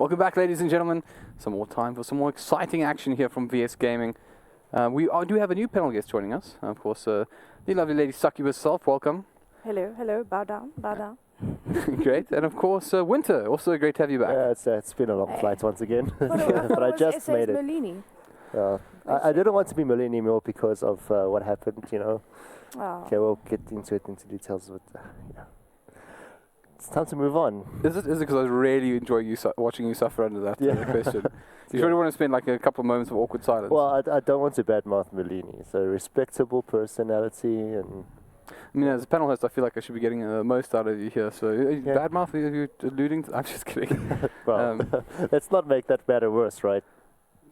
Welcome back, ladies and gentlemen. Some more time for some more exciting action here from VS Gaming. We do have a new panel guest joining us. Of course, the lovely lady Succubus herself. Welcome. Hello, hello. Bow down, bow down. Great. And of course, Winter. Also great to have you back. Yeah, it's been a long flight once again. But I just made it. Merlini. I didn't want to be Merlini anymore because of what happened, you know. Oh. Okay, we'll get into details. But, yeah. It's time to move on. Is it because I was really enjoying you watching you suffer under that question? You surely want to spend like a couple of moments of awkward silence? Well, I don't want to badmouth Merlini. So respectable personality and... I mean, as a panel host, I feel like I should be getting the most out of you here. So, badmouth, are you alluding to? I'm just kidding. Well, let's not make that matter worse, right?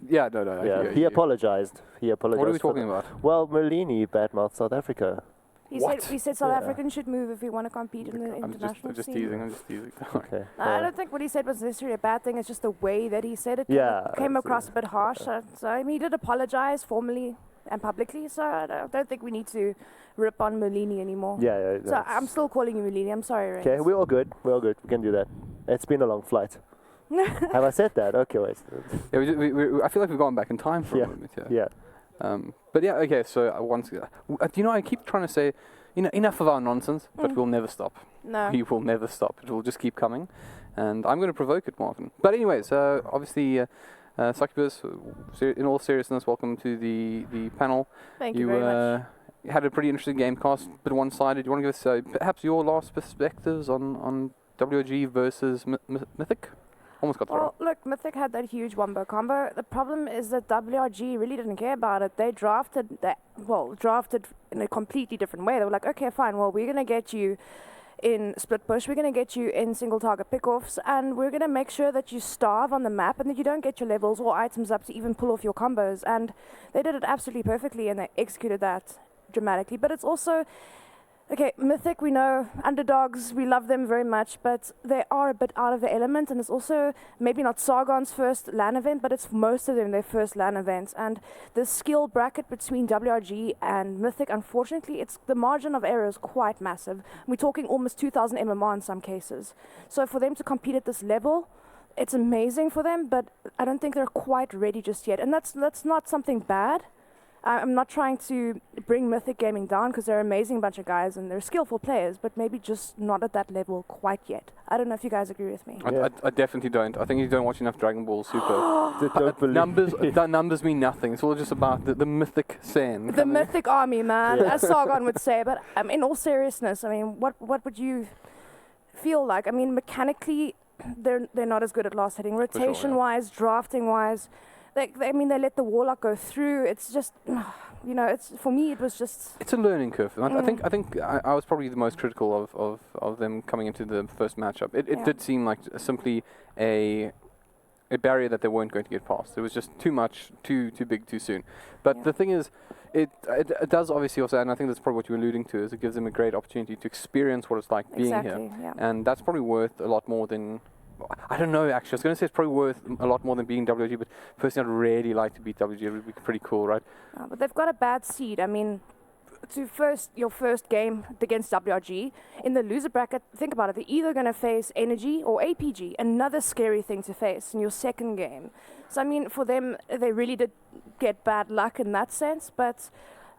Yeah, no. Yeah, he apologized. He apologized. What are we talking about? Well, Merlini badmouthed South Africa. We said South Africans should move if we want to compete in the international I'm just scene. teasing. Okay. I don't think what he said was necessarily a bad thing. It's just the way that he said it came across a bit harsh. So I mean, he did apologize formally and publicly. So I don't think we need to rip on Merlini anymore. Yeah. So I'm still calling you Merlini. I'm sorry, Ray. Okay, we're all good. We can do that. It's been a long flight. Have I said that? Okay, wait. Yeah, I feel like we've gone back in time for a moment. Yeah. But yeah, okay. So I keep trying to say, enough of our nonsense, but we'll never stop. No. We will never stop. It will just keep coming, and I'm going to provoke it, Marvin. But anyways, obviously, Succubus, in all seriousness, welcome to the panel. Thank you very much. You had a pretty interesting game cast, but one-sided. You want to give us perhaps your last perspectives on WG versus Mythic? Almost got thrown. Well, look, Mythic had that huge wombo combo. The problem is that WRG really didn't care about it. They drafted in a completely different way. They were like, okay, fine, well, we're going to get you in split push, we're going to get you in single target pickoffs, and we're going to make sure that you starve on the map and that you don't get your levels or items up to even pull off your combos. And they did it absolutely perfectly, and they executed that dramatically. But it's also... Okay, Mythic, we know, underdogs, we love them very much, but they are a bit out of the element, and it's also maybe not Sargon's first LAN event, but it's most of them their first LAN events. And the skill bracket between WRG and Mythic, unfortunately, the margin of error is quite massive. We're talking almost 2,000 MMR in some cases. So for them to compete at this level, it's amazing for them, but I don't think they're quite ready just yet. And that's not something bad. I'm not trying to bring Mythic Gaming down because they're an amazing bunch of guys and they're skillful players, but maybe just not at that level quite yet. I don't know if you guys agree with me. I definitely don't. I think you don't watch enough Dragon Ball Super. Numbers mean nothing. It's all just about the Mythic scene. The Mythic army, man, as Sargon would say. But in all seriousness, I mean, what would you feel like? I mean, mechanically, they're not as good at last hitting. Rotation-wise, drafting-wise. They let the Warlock go through. It's just, for me, it was just... It's a learning curve. I think I was probably the most critical of them coming into the first matchup. It did seem like simply a barrier that they weren't going to get past. It was just too much, too big, too soon. But the thing is, it does obviously also, and I think that's probably what you're alluding to, is it gives them a great opportunity to experience what it's like being here. Yeah. And that's probably worth a lot more than... I don't know, actually. I was going to say it's probably worth a lot more than being WG, but personally, I'd really like to beat WG. It would be pretty cool, right? But they've got a bad seed. I mean, your first game against WRG, in the loser bracket, think about it, they're either going to face Energy or APG, another scary thing to face in your second game. So, I mean, for them, they really did get bad luck in that sense, but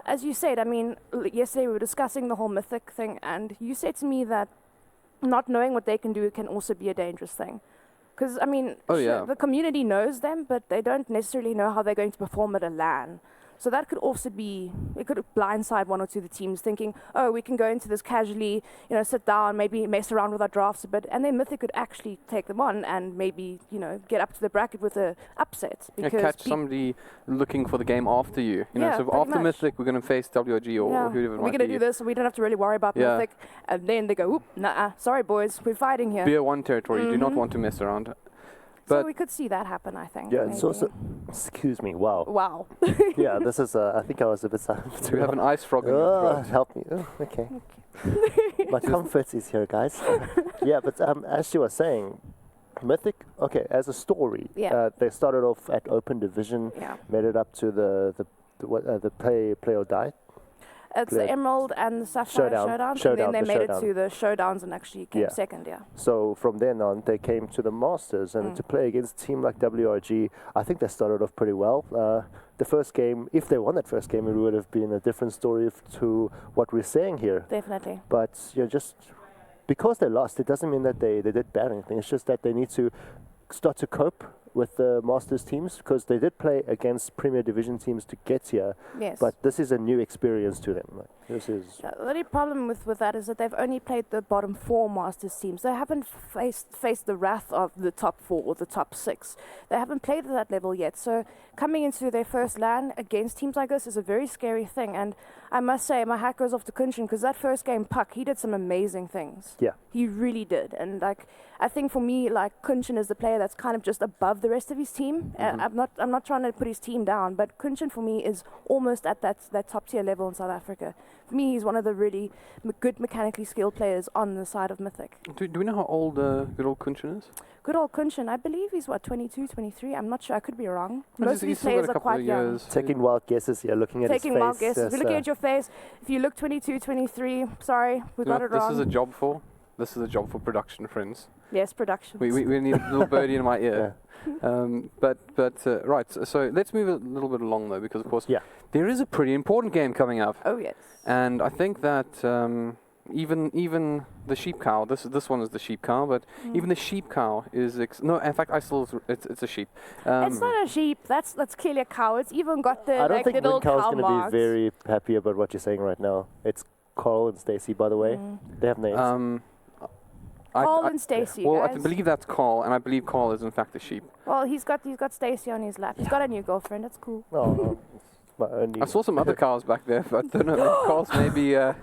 as you said, I mean, yesterday we were discussing the whole Mythic thing, and you said to me that not knowing what they can do can also be a dangerous thing. Because, I mean, the community knows them, but they don't necessarily know how they're going to perform at a LAN. So that could also be, it could blindside one or two of the teams thinking, oh, we can go into this casually, sit down, maybe mess around with our drafts a bit, and then Mythic could actually take them on and maybe, get up to the bracket with a upset. Because catch somebody looking for the game after you. So after Mythic, we're going to face WG or whoever it might be. We're going to do this, so we don't have to really worry about Mythic. And then they go, oop, nah, sorry boys, we're fighting here. Beer 1 territory, you do not want to mess around. So we could see that happen, I think. Yeah, it's also... Excuse me, wow. Wow. Yeah, this is... I think I was a bit silent. We have an ice frog in your throat. Help me. Oh, okay. My comfort is here, guys. Yeah, but as she was saying, Mythic, as a story, they started off at Open Division, made it up to the play or die. It's the Emerald and the Sapphire Showdowns, and then they made it to the Showdowns and actually came second, So from then on, they came to the Masters, and to play against a team like WRG, I think they started off pretty well. The first game, if they won that first game, it would have been a different story to what we're saying here. Definitely. But just because they lost, it doesn't mean that they did bad or anything. It's just that they need to start to cope with the Masters teams, because they did play against Premier Division teams to get here. Yes. But this is a new experience to them. Like, this is the only problem with that is that they've only played the bottom 4 Masters teams. They haven't faced the wrath of the top 4 or the top 6. They haven't played at that level yet. So coming into their first LAN against teams like this is a very scary thing. And I must say, my hat goes off to Kunshin, because that first game, Puck, he did some amazing things. Yeah. He really did. And like, I think for me, like, Kunshin is the player that's kind of just above the rest of his team. I'm not trying to put his team down, but Kunshin for me is almost at that top tier level in South Africa. For me, he's one of the really good mechanically skilled players on the side of Mythic. Do we know how old good old Kunshin is? Good old Kunshin, I believe he's 22, 23. I'm not sure. I could be wrong. Most of these players are quite young. Taking wild guesses here, looking at his face. Taking wild guesses. If you're looking at your face, if you look 22, 23, sorry, we got it wrong. This is a job for. This is a job for production, friends. Yes, production. We need a little birdie in my ear. Right, so let's move a little bit along, though, because, of course, there is a pretty important game coming up. Oh, yes. And I think that even the sheep cow, this one is the sheep cow, but even the sheep cow is... no, in fact, it's a sheep. It's not a sheep. That's clearly a cow. It's even got the I don't think little Wincow's cow going to be very happy about what you're saying right now. It's Carl and Stacy, by the way. They have names. Carl and Stacy. Well, guys. I believe that's Carl, and I believe Carl is in fact a sheep. Well, he's got Stacy on his lap. He's got a new girlfriend. That's cool. Oh, I saw some other cows back there, but I don't know. Carl's maybe a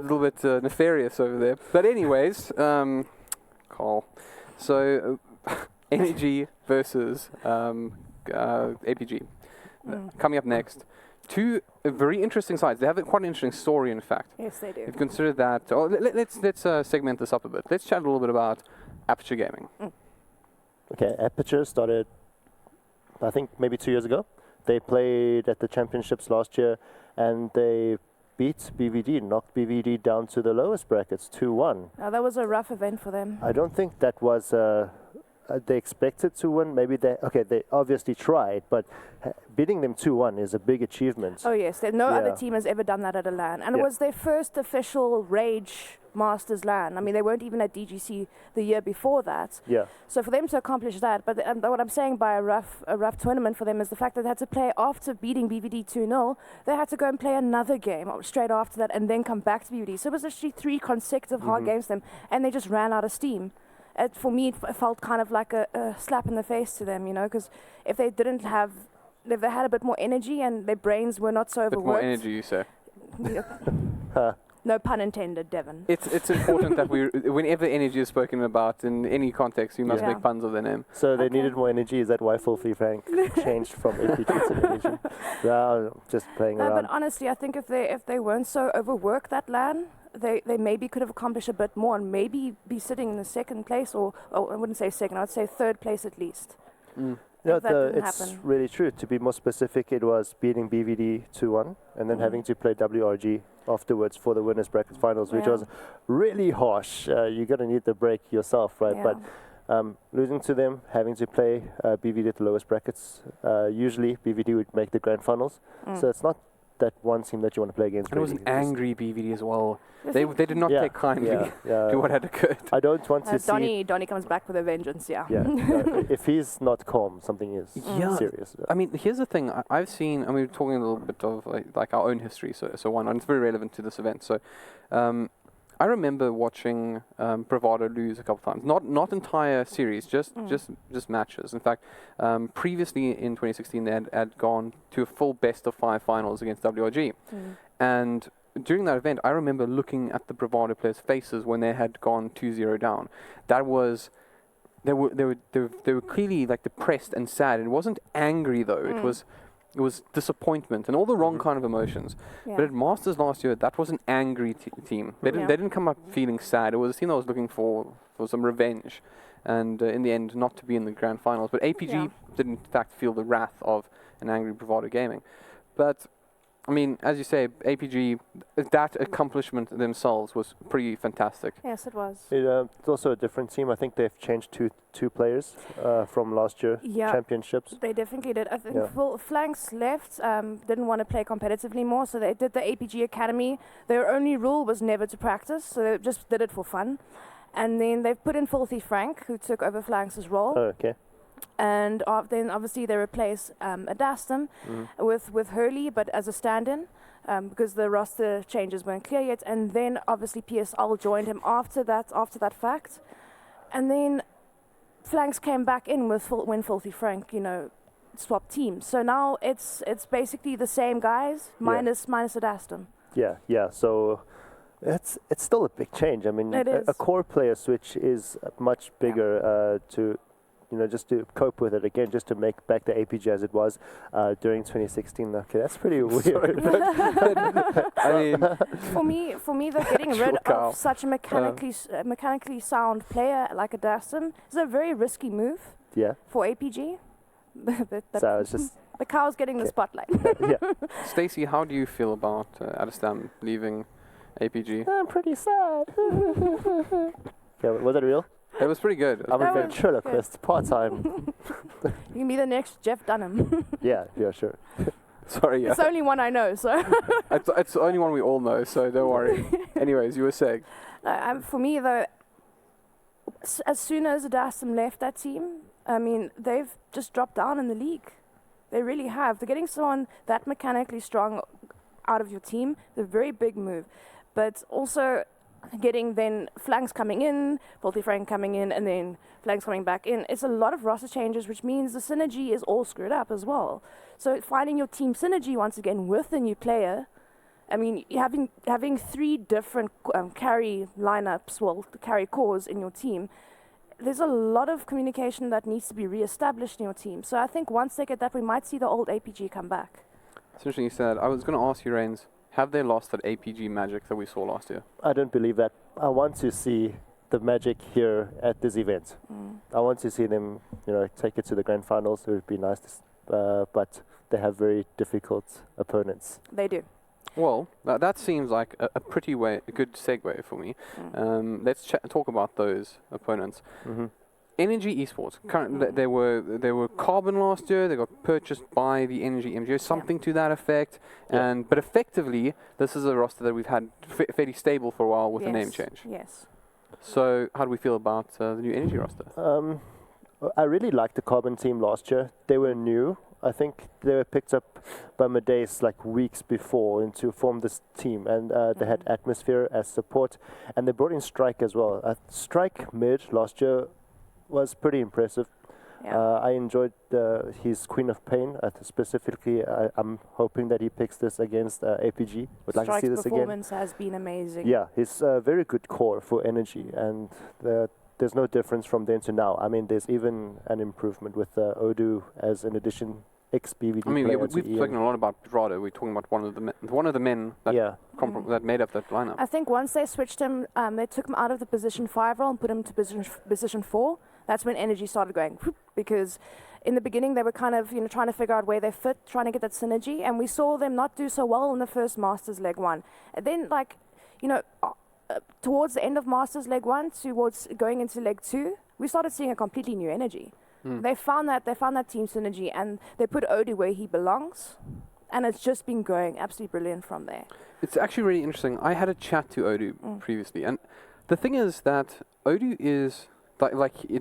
little bit nefarious over there. But anyways, Carl. So, Energy versus APG. Coming up next. Two very interesting sides. They have quite an interesting story, in fact. Yes, they do. If you consider that, let's segment this up a bit. Let's chat a little bit about Aperture Gaming. Okay, Aperture started, I think, maybe 2 years ago. They played at the championships last year, and they beat BVD, knocked BVD down to the lowest brackets, 2-1. Now, that was a rough event for them. I don't think that was... they expected to win. Maybe they obviously tried, but beating them 2-1 is a big achievement. Oh yes, no other team has ever done that at a LAN, and it was their first official Rage Masters LAN. I mean, they weren't even at DGC the year before that. Yeah. So for them to accomplish that, but what I'm saying by a rough tournament for them is the fact that they had to play after beating BVD 2-0. They had to go and play another game straight after that, and then come back to BVD. So it was actually 3 consecutive hard games for them, and they just ran out of steam. For me, it felt kind of like a slap in the face to them, you know, because if they had a bit more energy and their brains were not so overworked. A bit more energy, you say? No pun intended, Devon. It's important that whenever energy is spoken about in any context, you must make puns of their name. So they needed more energy. Is that why Filthy Frank changed from APG to energy? No, just playing around. But honestly, I think if they weren't so overworked that LAN, they maybe could have accomplished a bit more and maybe be sitting in the second place, or I wouldn't say second, I'd say third place at least. No, it's really true. To be more specific, it was beating BVD 2-1 and then having to play WRG afterwards for the winners bracket finals, which was really harsh. You're going to need the break yourself, right? Yeah. But losing to them, having to play BVD at the lowest brackets, usually BVD would make the grand finals. So it's not that one team that you want to play against. And really. It was an angry BVD as well. They did not take kindly to what had occurred. I don't want to see... Donnie comes back with a vengeance, if he's not calm, something is serious. I mean, here's the thing. I've seen... I mean, we're talking a little bit of like our own history, so why not? And it's very relevant to this event. So I remember watching Bravado lose a couple times. Not entire series, just matches. In fact, previously in 2016, they had gone to a full best-of-5 finals against WRG. And during that event, I remember looking at the Bravado players' faces when they had gone 2-0 down. That was... They were clearly like depressed and sad. It wasn't angry, though. It was disappointment and all the wrong kind of emotions. But at Masters last year, that was an angry team. They didn't come up feeling sad. It was a team that was looking for some revenge, and in the end, not to be in the grand finals. But APG did in fact feel the wrath of an angry Bravado Gaming. But I mean, as you say, APG, that accomplishment themselves was pretty fantastic. Yes, it was. It's also a different team. I think they've changed two players from last year championships. They definitely did. I think Flanks left, didn't want to play competitively more, so they did the APG Academy. Their only rule was never to practice, so they just did it for fun. And then they've put in Filthy Frank, who took over Flanks' role. Oh, okay. And then obviously they replace Adastum with Hurley, but as a stand-in because the roster changes weren't clear yet. And then obviously PSL joined him after that fact. And then Flanks came back in with when Filthy Frank, swapped teams. So now it's basically the same guys minus Adastum. Yeah. So it's still a big change. I mean, a core player switch is much bigger to. Just to cope with it again, just to make back the APG as it was during 2016. Okay, that's pretty weird. I mean, for me, they're getting rid of such a mechanically sound player like Adastum. It's a very risky move. Yeah. For APG. So it's just the cow's getting the spotlight. Yeah. Stacey, how do you feel about Adastum leaving APG? I'm pretty sad. Okay, was that real? It was pretty good. I'm a ventriloquist, part-time. You can be the next Jeff Dunham. Yeah, sure. Sorry, It's the only one I know, so. it's the only one we all know, so don't worry. Anyways, you were saying. For me, though, as soon as Adastum left that team, I mean, they've just dropped down in the league. They really have. They're getting someone that mechanically strong out of your team, the very big move. But also getting then Flanks coming in, Filthy Frank coming in, and then Flanks coming back in. It's a lot of roster changes, which means the synergy is all screwed up as well. So finding your team synergy once again with the new player, I mean, having 3 different carry lineups, carry cores in your team, there's a lot of communication that needs to be re-established in your team. So I think once they get that, we might see the old APG come back. It's interesting you said. I was going to ask you, Reigns, have they lost that APG magic that we saw last year? I don't believe that. I want to see the magic here at this event. I want to see them, take it to the grand finals. It would be nice, but they have very difficult opponents. They do. Well, that seems like a good segue for me. Let's talk about those opponents. Energy Esports. They were Carbon last year. They got purchased by the Energy MGO, something to that effect. But effectively, this is a roster that we've had fairly stable for a while with the name change. Yes. So how do we feel about the new Energy roster? I really liked the Carbon team last year. They were new. I think they were picked up by Medeis weeks before to form this team, and they had Atmosphere as support, and they brought in Strike as well. Strike mid last year was pretty impressive. I enjoyed his Queen of Pain. Specifically, I'm hoping that he picks this against APG. Would like to see this again. Performance has been amazing. Yeah, he's a very good core for Energy, and there's no difference from then to now. I mean, there's even an improvement with Odu as an addition. Ex-BVD I mean, player we've spoken a lot about DotA2. We're talking about one of the men that that made up that lineup. I think once they switched him, they took him out of the position 5 role and put him to position 4. That's when Energy started going, because in the beginning they were kind of trying to figure out where they fit, trying to get that synergy, and we saw them not do so well in the first Masters Leg 1. And then towards the end of Masters Leg 1, towards going into Leg 2, we started seeing a completely new energy. They found that team synergy, and they put Odu where he belongs, and it's just been going absolutely brilliant from there. It's actually really interesting. I had a chat to Odu previously, and the thing is that Odu is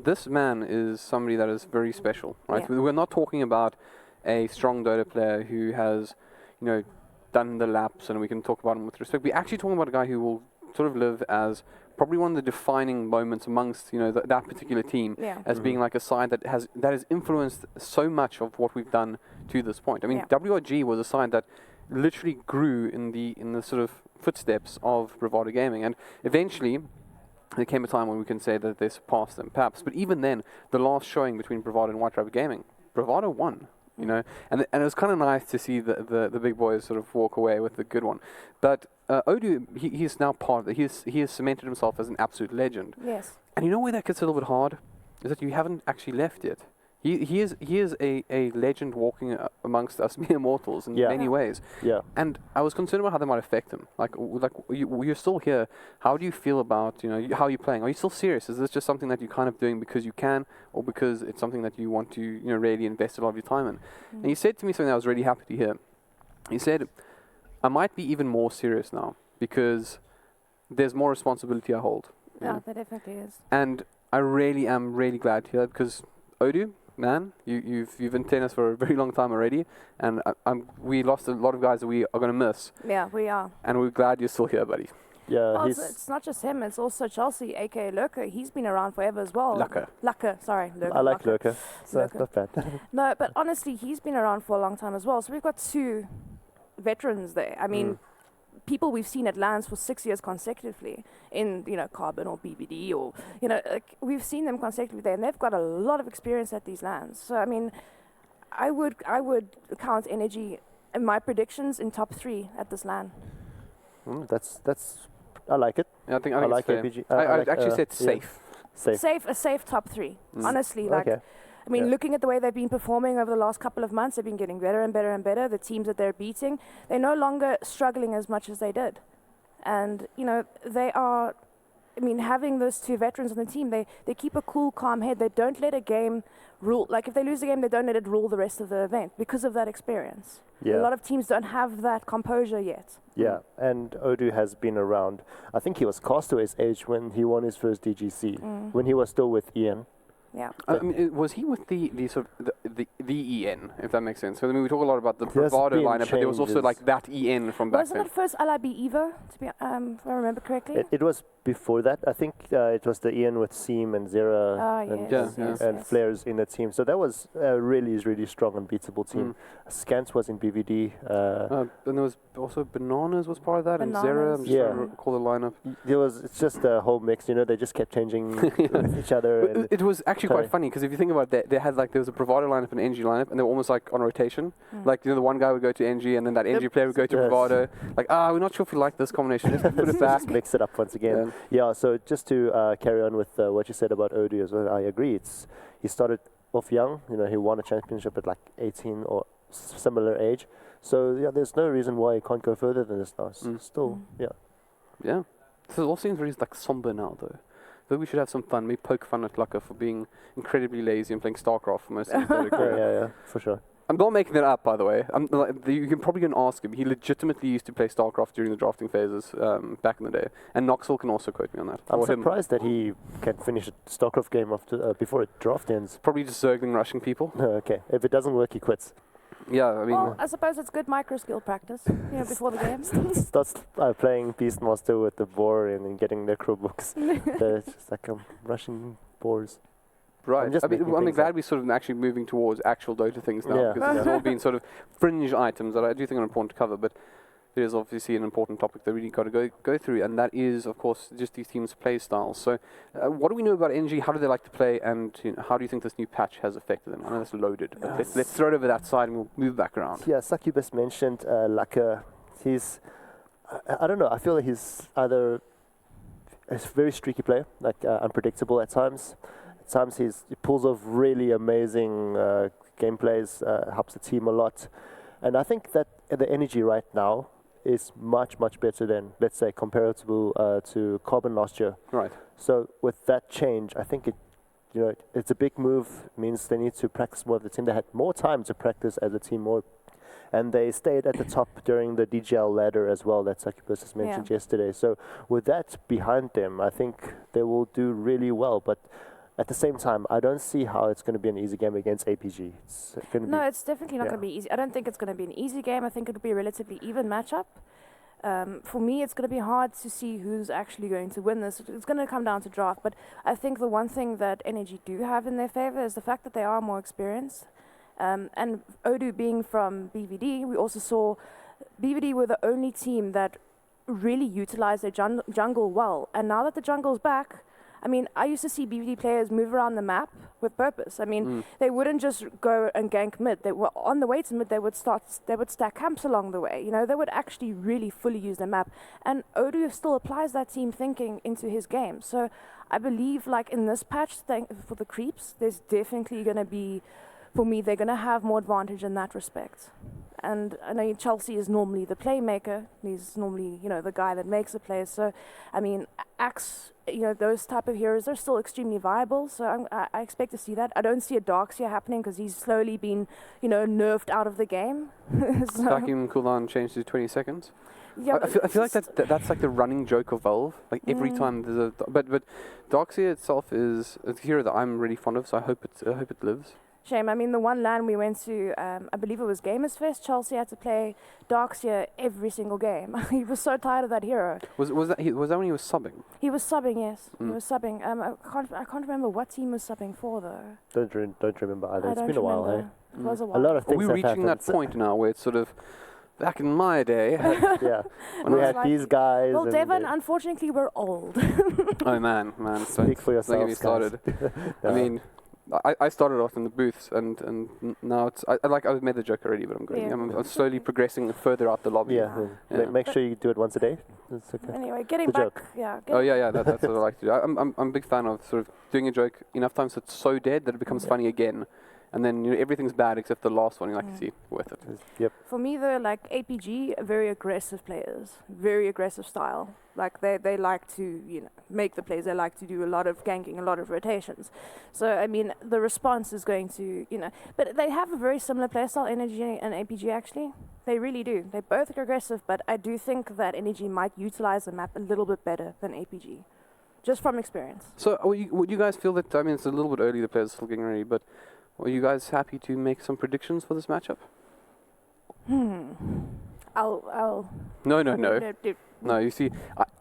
this man is somebody that is very special, right? Yeah. We're not talking about a strong Dota player who has, done the laps, and we can talk about him with respect. We're actually talking about a guy who will sort of live as probably one of the defining moments amongst that particular team as being like a side that has influenced so much of what we've done to this point. I mean, WRG was a side that literally grew in the sort of footsteps of Bravado Gaming, and eventually there came a time when we can say that they surpassed them, perhaps. But even then, the last showing between Bravado and White Rabbit Gaming, Bravado won. And it was kind of nice to see the big boys sort of walk away with the good one. But Odu, he's now he has cemented himself as an absolute legend. Yes. And you know where that gets a little bit hard? Is that you haven't actually left yet. He is a legend walking amongst us mere mortals in many ways. Yeah. And I was concerned about how that might affect him. Like you're still here. How do you feel about how you're playing? Are you still serious? Is this just something that you're kind of doing because you can, or because it's something that you want to really invest a lot of your time in? And he said to me something that I was really happy to hear. He said, "I might be even more serious now because there's more responsibility I hold." Yeah, that definitely is. And I really am glad to hear that, because Odu, man, you've been tennis for a very long time already, and we lost a lot of guys that we are going to miss. Yeah, we are. And we're glad you're still here, buddy. Yeah, well, it's not just him, it's also Chelsea, aka Lurker. He's been around forever as well. Lurker, sorry. Lurker, I like Lurker. So not bad. No, but honestly, he's been around for a long time as well. So we've got 2 veterans there. I mean, people we've seen at LANs for 6 years consecutively in, Carbon or BBD or, we've seen them consecutively there, and they've got a lot of experience at these LANs. So, I mean, I would count Energy in my predictions in top 3 at this LAN. That's I like it. Yeah, I like fair. APG. I actually said safe. A safe top 3. Honestly, I mean, looking at the way they've been performing over the last couple of months, they've been getting better and better and better. The teams that they're beating, they're no longer struggling as much as they did. And, they are, I mean, having those 2 veterans on the team, they keep a cool, calm head. They don't let a game rule. Like, if they lose a game, they don't let it rule the rest of the event because of that experience. Yeah. A lot of teams don't have that composure yet. Yeah, and Odu has been around. I think he was Castaway's age when he won his first DGC, when he was still with Ian. Yeah. I mean, was he with the sort of the EN, if that makes sense? So, I mean, we talk a lot about the Bravado lineup, but there was also like that EN from back then. Wasn't it first LIB Evo, if I remember correctly? It was before that. I think it was the Ian with Seam and Zera and Flares in the team. So that was a really strong, unbeatable team. Scans was in BVD. And there was also Bananas was part of that, and Zera. I'm just trying to recall the lineup. It's just a whole mix. They just kept changing with each other. It was actually quite funny, because if you think about it, there was a Bravado lineup and an NG lineup, and they were almost like on rotation. Like, the one guy would go to NG, and then that NG player would go to Bravado. Like, we're not sure if we like this combination. Let's put it back. Just mix it up once again. Yeah, so just to carry on with what you said about Odu as well, I agree. He started off young. He won a championship at like 18 or similar age. So, there's no reason why he can't go further than this now. Still, Yeah. This all seems really like somber now, though. Though we should have some fun. Maybe poke fun at Lucker for being incredibly lazy and playing StarCraft for most of his career. Yeah, for sure. I'm not making that up, by the way. You can probably go and ask him. He legitimately used to play StarCraft during the drafting phases back in the day. And Knoxville can also quote me on that. I'm surprised that he can finish a StarCraft game before a draft ends. Probably just zergling rushing people. Okay. If it doesn't work, he quits. Yeah, I mean... Well, I suppose it's good micro-skill practice, before the game. Starts playing Beastmaster with the boar and then getting necro books. It's just like rushing boars. Right. I'm glad we're sort of actually moving towards actual Dota things now, because it's all been sort of fringe items that I do think are important to cover, but there is obviously an important topic that we really got to go through, and that is, of course, just these teams' play styles. So, what do we know about NG? How do they like to play, and how do you think this new patch has affected them? I know it's loaded, but let's throw it over that side and we'll move back around. Yeah, Succubus mentioned Laka. He's, I don't know, I feel like he's either a very streaky player, like unpredictable at times. At times he pulls off really amazing gameplays, helps the team a lot. And I think that the energy right now is much better than, let's say, comparable to Carbon last year. Right. So with that change, I think it's a big move. It means they need to practice more of the team. They had more time to practice as a team more, and they stayed at the top during the DGL ladder as well. That Succubus just mentioned yesterday. So with that behind them, I think they will do really well. But at the same time, I don't see how it's going to be an easy game against APG. It's definitely not going to be easy. I don't think it's going to be an easy game. I think it'll be a relatively even matchup. For me, it's going to be hard to see who's actually going to win this. It's going to come down to draft. But I think the one thing that Energy do have in their favor is the fact that they are more experienced. And Odu being from BVD, we also saw BVD were the only team that really utilized their jungle well. And now that the jungle's back, I mean, I used to see BVD players move around the map with purpose. I mean, they wouldn't just go and gank mid. They were on the way to mid. They would stack camps along the way. They would actually really fully use the map. And Odu still applies that team thinking into his game. So I believe, like, in this patch, for the creeps, there's definitely going to be, for me, they're going to have more advantage in that respect. And I know Chelsea is normally the playmaker. He's normally, the guy that makes the plays. So, I mean, Axe, those type of heroes are still extremely viable. So I expect to see that. I don't see a Darkseer happening because he's slowly been, nerfed out of the game. So vacuum cooldown changed to 20 seconds. Yeah, I feel like that's like the running joke of Valve. Like every time there's a but Darkseer itself is a hero that I'm really fond of. So I hope it lives. Shame. I mean, the one LAN we went to, I believe it was Gamers Fest, Chelsea had to play Darkseer every single game. He was so tired of that hero. Was that when he was subbing? He was subbing, yes. He was subbing. I can't remember what team was subbing for, though. Don't remember either. It's been a while, hey? It was a while. A lot of things Are we reaching that point now where it's sort of, back in my day? Yeah. We had these guys. Well, Devon, unfortunately, we're old. Oh, man. Speak for yourself, don't get me started. Yeah. I mean, I started off in the booths, and now it's I've made the joke already, but I'm going. I'm slowly progressing further out the lobby. Yeah. Make sure you do it once a day. That's okay. Anyway, getting Good back. joke. Yeah. That's what I like to do. I'm a big fan of sort of doing a joke enough times so it's so dead that it becomes funny again. And then everything's bad except the last one. You like to see worth it. Yep. For me, though, like APG, very aggressive players, very aggressive style. Like they like to make the plays. They like to do a lot of ganking, a lot of rotations. So I mean, the response is going to but they have a very similar playstyle, Energy and APG. Actually, they really do. They're both aggressive, but I do think that Energy might utilize the map a little bit better than APG, just from experience. So would you guys feel that? I mean, it's a little bit early. The players are still getting ready, but. Are you guys happy to make some predictions for this matchup? I'll. No. No, you see,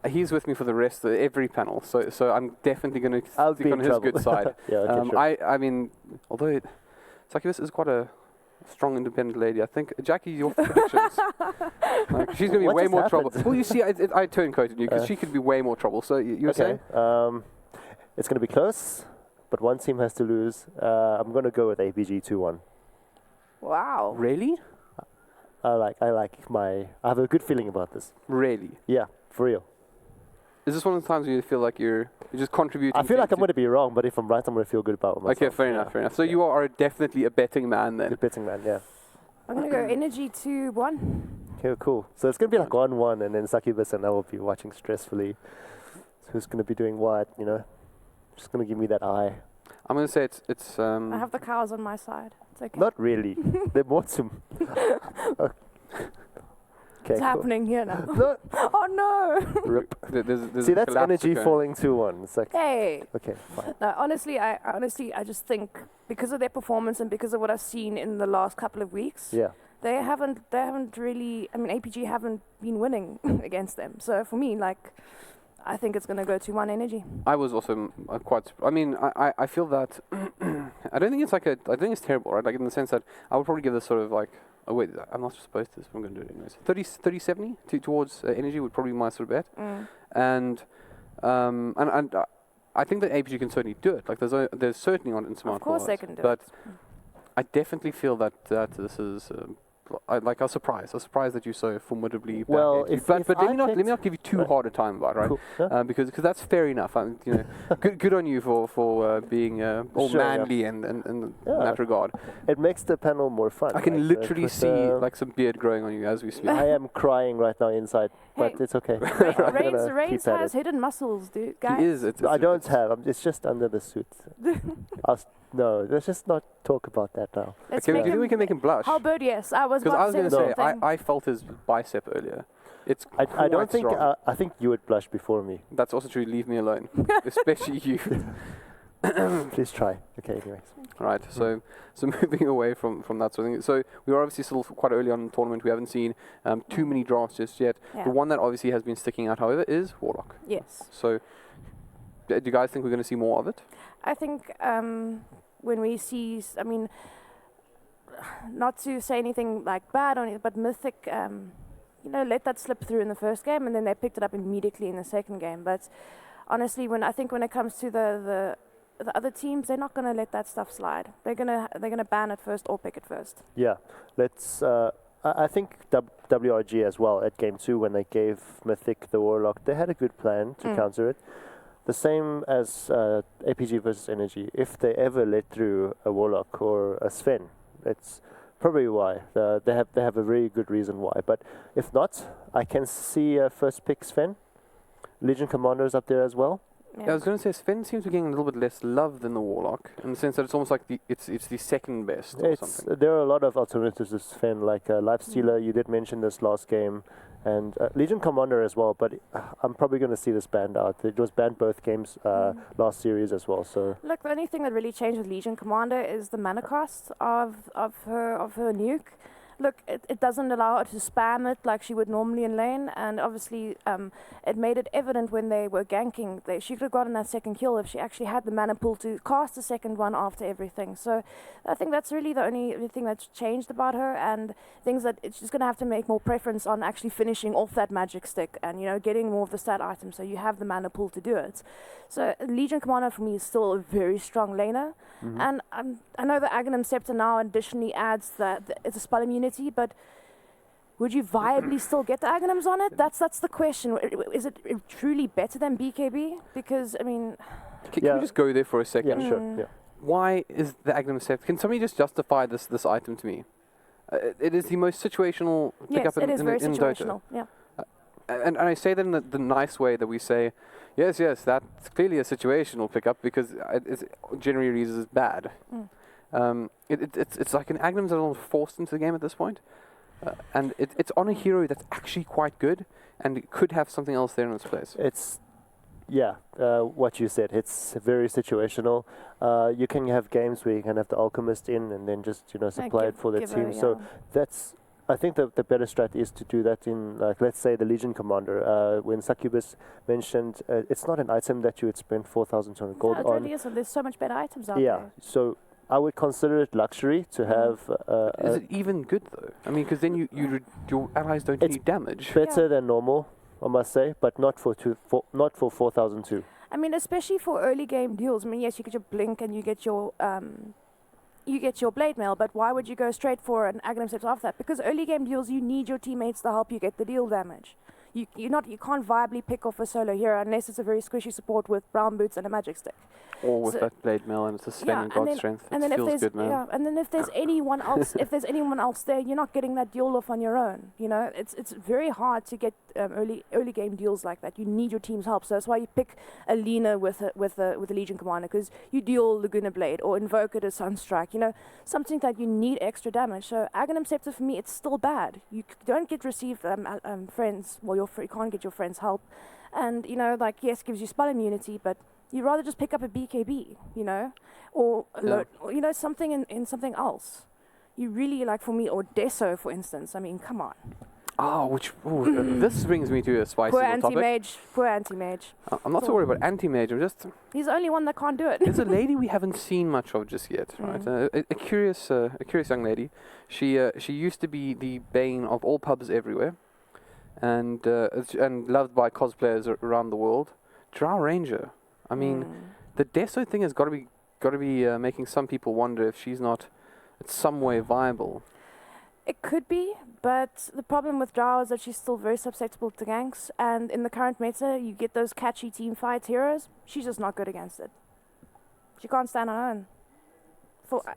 he's with me for the rest of every panel, so I'm definitely going to stick on his good side. Yeah, okay, sure. I mean, although Succubus is quite a strong, independent lady, I think Jackie, your predictions. She's going to be way more trouble. Well, you see, I turncoated you because she could be way more trouble. So you were saying? It's going to be close. But one team has to lose. I'm going to go with APG 2-1. Wow. Really? I have a good feeling about this. Really? Yeah, for real. Is this one of the times where you feel like you're just contributing? I feel like I'm going to be wrong, but if I'm right, I'm going to feel good about myself. Okay, fair enough. So you are definitely a betting man then? A betting man, yeah. I'm going to go Energy 2-1. Okay, cool. So it's going to be like 1-1, and then Succubus and I will be watching stressfully. Who's going to be doing what, Just going to give me that eye. I'm going to say it's I have the cows on my side. It's okay. Not really. They're more some. Okay, What's happening here now? No. Oh no! Rip. There's See, that's energy falling 2-1. It's like, hey. Okay, fine. No, honestly, I just think because of their performance and because of what I've seen in the last couple of weeks, they haven't really. I mean, APG haven't been winning against them. So for me, I think it's going to go 2-1 Energy. I was also quite. I mean, I feel that I don't think it's I think it's terrible, right? Like in the sense that I would probably give this sort of like. Oh wait, I'm not supposed to. But I'm going to do it anyways. 30-70 towards Energy would probably be my sort of bet. And I think that APG can certainly do it. Like there's certainly on in smart. Of course they can do it. But I definitely feel that this is. I was surprised that you so formidably. Well, but let me not give you too hard a time about it, right? Cool. Yeah. Because that's fair enough. Good on you for being all manly and in that regard. It makes the panel more fun. I can literally see some beard growing on you as we speak. I am crying right now inside, but it's okay. Reigns has hidden muscles, dude. Guys. He is. I don't have. It's just under the suit. No, let's just not talk about that now. Okay, we can make him blush. How about yes? I was going to say, I I felt his bicep earlier. It's I don't think. I think you would blush before me. That's also true. Leave me alone, especially you. Please try. Okay, anyways. Right. So moving away from that sort of thing. So we are obviously still quite early on in the tournament. We haven't seen too many drafts just yet. Yeah. The one that obviously has been sticking out, however, is Warlock. Yes. So do you guys think we're going to see more of it? I think when we see, I mean, not to say anything like bad on it, but Mythic, let that slip through in the first game, and then they picked it up immediately in the second game. But honestly, when it comes to the other teams, they're not going to let that stuff slide. They're gonna ban it first or pick it first. Yeah, let's. I think WRG as well at game 2 when they gave Mythic the Warlock, they had a good plan to counter it. the same as APG versus Energy. If they ever let through a Warlock or a Sven, it's probably why. They have a very good reason why. But if not, I can see first pick Sven. Legion Commander's up there as well. Yeah. I was going to say Sven seems to be getting a little bit less love than the Warlock, in the sense that it's almost like it's the second best or something. There are a lot of alternatives to Sven, like Lifestealer, you did mention this last game, and Legion Commander as well, but I'm probably going to see this banned out. It was banned both games last series as well. So look, the only thing that really changed with Legion Commander is the mana cost of her nuke. Look, it doesn't allow her to spam it like she would normally in lane, and obviously it made it evident when they were ganking. She could have gotten that second kill if she actually had the mana pool to cast the second one after everything. So I think that's really the only thing that's changed about her, and things that she's going to have to make more preference on actually finishing off that magic stick and, you know, getting more of the stat items so you have the mana pool to do it. So Legion Commander for me is still a very strong laner. And I know the Aghanim Scepter now additionally adds that it's a spell immunity, but would you viably still get the Aghanims on it? That's the question. Is it truly better than BKB? Because, I mean... Can we just go there for a second? yeah, sure. Yeah. Why is the Aghanim Scepter... Can somebody just justify this item to me? It is the most situational pickup in Dota. Yes, it is very situational, yeah. And I say that in the nice way that we say, yes, that's clearly a situational pickup because it's generally reads as bad. It's like an Aghanims that are almost forced into the game at this point. And it's on a hero that's actually quite good and it could have something else there in its place. It's, what you said. It's very situational. You can have games where you can have the Alchemist in and then just, you know, supply it for the team. So that's... I think the better strat is to do that in, like, let's say the Legion Commander. When Succubus mentioned, it's not an item that you would spend 4,200 gold on. It really isn't. There's so much better items out there. Yeah, so I would consider it luxury to have... is it even good, though? I mean, because then your allies don't need damage. It's better than normal, I must say, but not for 4,002. I mean, especially for early game deals. I mean, yes, you get your Blink and you get your... you get your Blade Mail, but why would you go straight for an Aghanim Scepter after that? Because early game deals, you need your teammates to help you get the deal damage. You can't viably pick off a solo hero unless it's a very squishy support with brown boots and a magic stick. Or with that Blade Mail and it's a Sven and God Strength. And then feels good, man. Yeah, and then if there's anyone else, there, you're not getting that deal off on your own. You know, it's very hard to get early game deals like that. You need your team's help, so that's why you pick a Lina with a Legion Commander, because you deal Laguna Blade or invoke it as Sunstrike. You know, something that you need extra damage. So Aghanim Scepter for me, it's still bad. You don't receive friends. Well, you can't get your friends help, and you know, like, yes, gives you spell immunity, but you'd rather just pick up a BKB, you know, or you know, something in something else. You really, like, for me, or Deso, for instance. I mean, come on. This brings me to a spicy topic. Poor anti-mage. I'm not so worried about anti-mage. He's the only one that can't do it. It's a lady we haven't seen much of just yet, right? A curious young lady. She used to be the bane of all pubs everywhere, and loved by cosplayers around the world. Drow Ranger. I mean, the Deso thing has got to be making some people wonder if she's not, in some way, viable. It could be, but the problem with Drow is that she's still very susceptible to ganks, and in the current meta, you get those catchy team fight heroes. She's just not good against it. She can't stand on her own.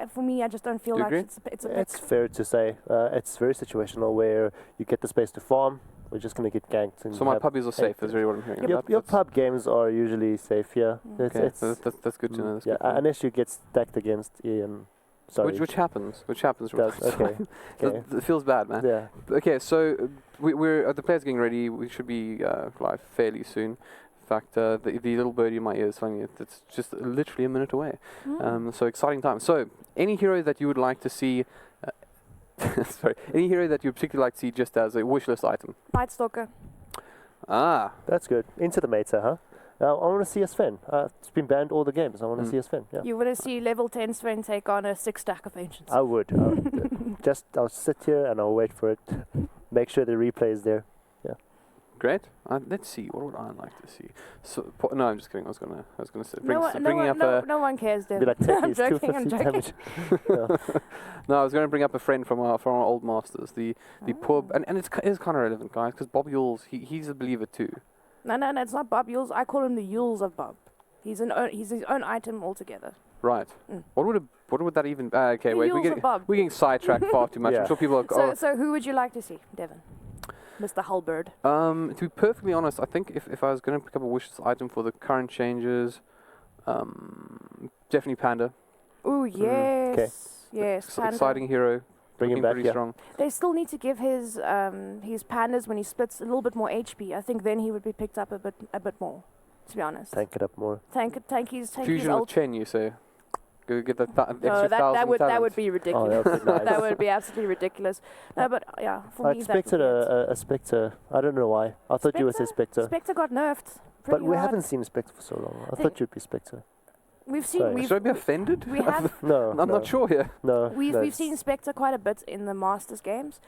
For me, I just don't feel like it's a pick. It's fair to say. It's very situational where you get the space to farm. We're just going to get ganked. And so my puppies are safe, is really what I'm hearing. Your pub games are usually safe, yeah. Okay, that's good to know. Yeah, unless you get stacked against Ian. Sorry. Which happens. Okay. It feels bad, man. Yeah. Okay, so we're the players getting ready. We should be live fairly soon. In fact, the little birdie in my ear is telling me it's just literally a minute away. So exciting time. So any hero that you would like to see, any hero that you particularly like to see just as a wish list item? Night Stalker. Ah, that's good. Into the meta, huh? I want to see a Sven. It's been banned all the games. I want to see a Sven. Yeah. You want to see level 10 Sven take on a 6-stack of Ancients? I would. I'll sit here and I'll wait for it. Make sure the replay is there. Yeah. Great. Let's see. What would I like to see? So no, I'm just kidding. I was gonna say no one cares, Dave. I'm joking. No, I was going to bring up a friend from our old masters. The poor and it is kind of relevant, guys, because Bobby Alls, he's a believer too. No, it's not Bob Yules. I call him the Yules of Bob. He's his own item altogether. Right. What would that even? Okay, The wait. Yules of Bob. We're getting sidetracked far too much. Yeah. I'm sure people are. So who would you like to see, Devin? Mr. Hulbird. To be perfectly honest, I think if I was going to pick up a wishlist item for the current changes, definitely Panda. Oh yes, yes. Panda. Exciting hero. Bring him back. Pretty strong. They still need to give his pandas when he splits a little bit more HP. I think then he would be picked up a bit more. To be honest. Tank it up more. Tank his Fusion with Chen, you say? Go get that extra that would be ridiculous. Oh, that would be nice. That would be absolutely ridiculous. No, but yeah, for I me expected a Spectre. I don't know why. I thought you would say Spectre. Spectre got nerfed. But we hard. haven't seen Spectre for so long. I thought you'd be Spectre. We've Should I be offended? We have. No. I'm not sure here. No. We've seen Spectre quite a bit in the Masters games,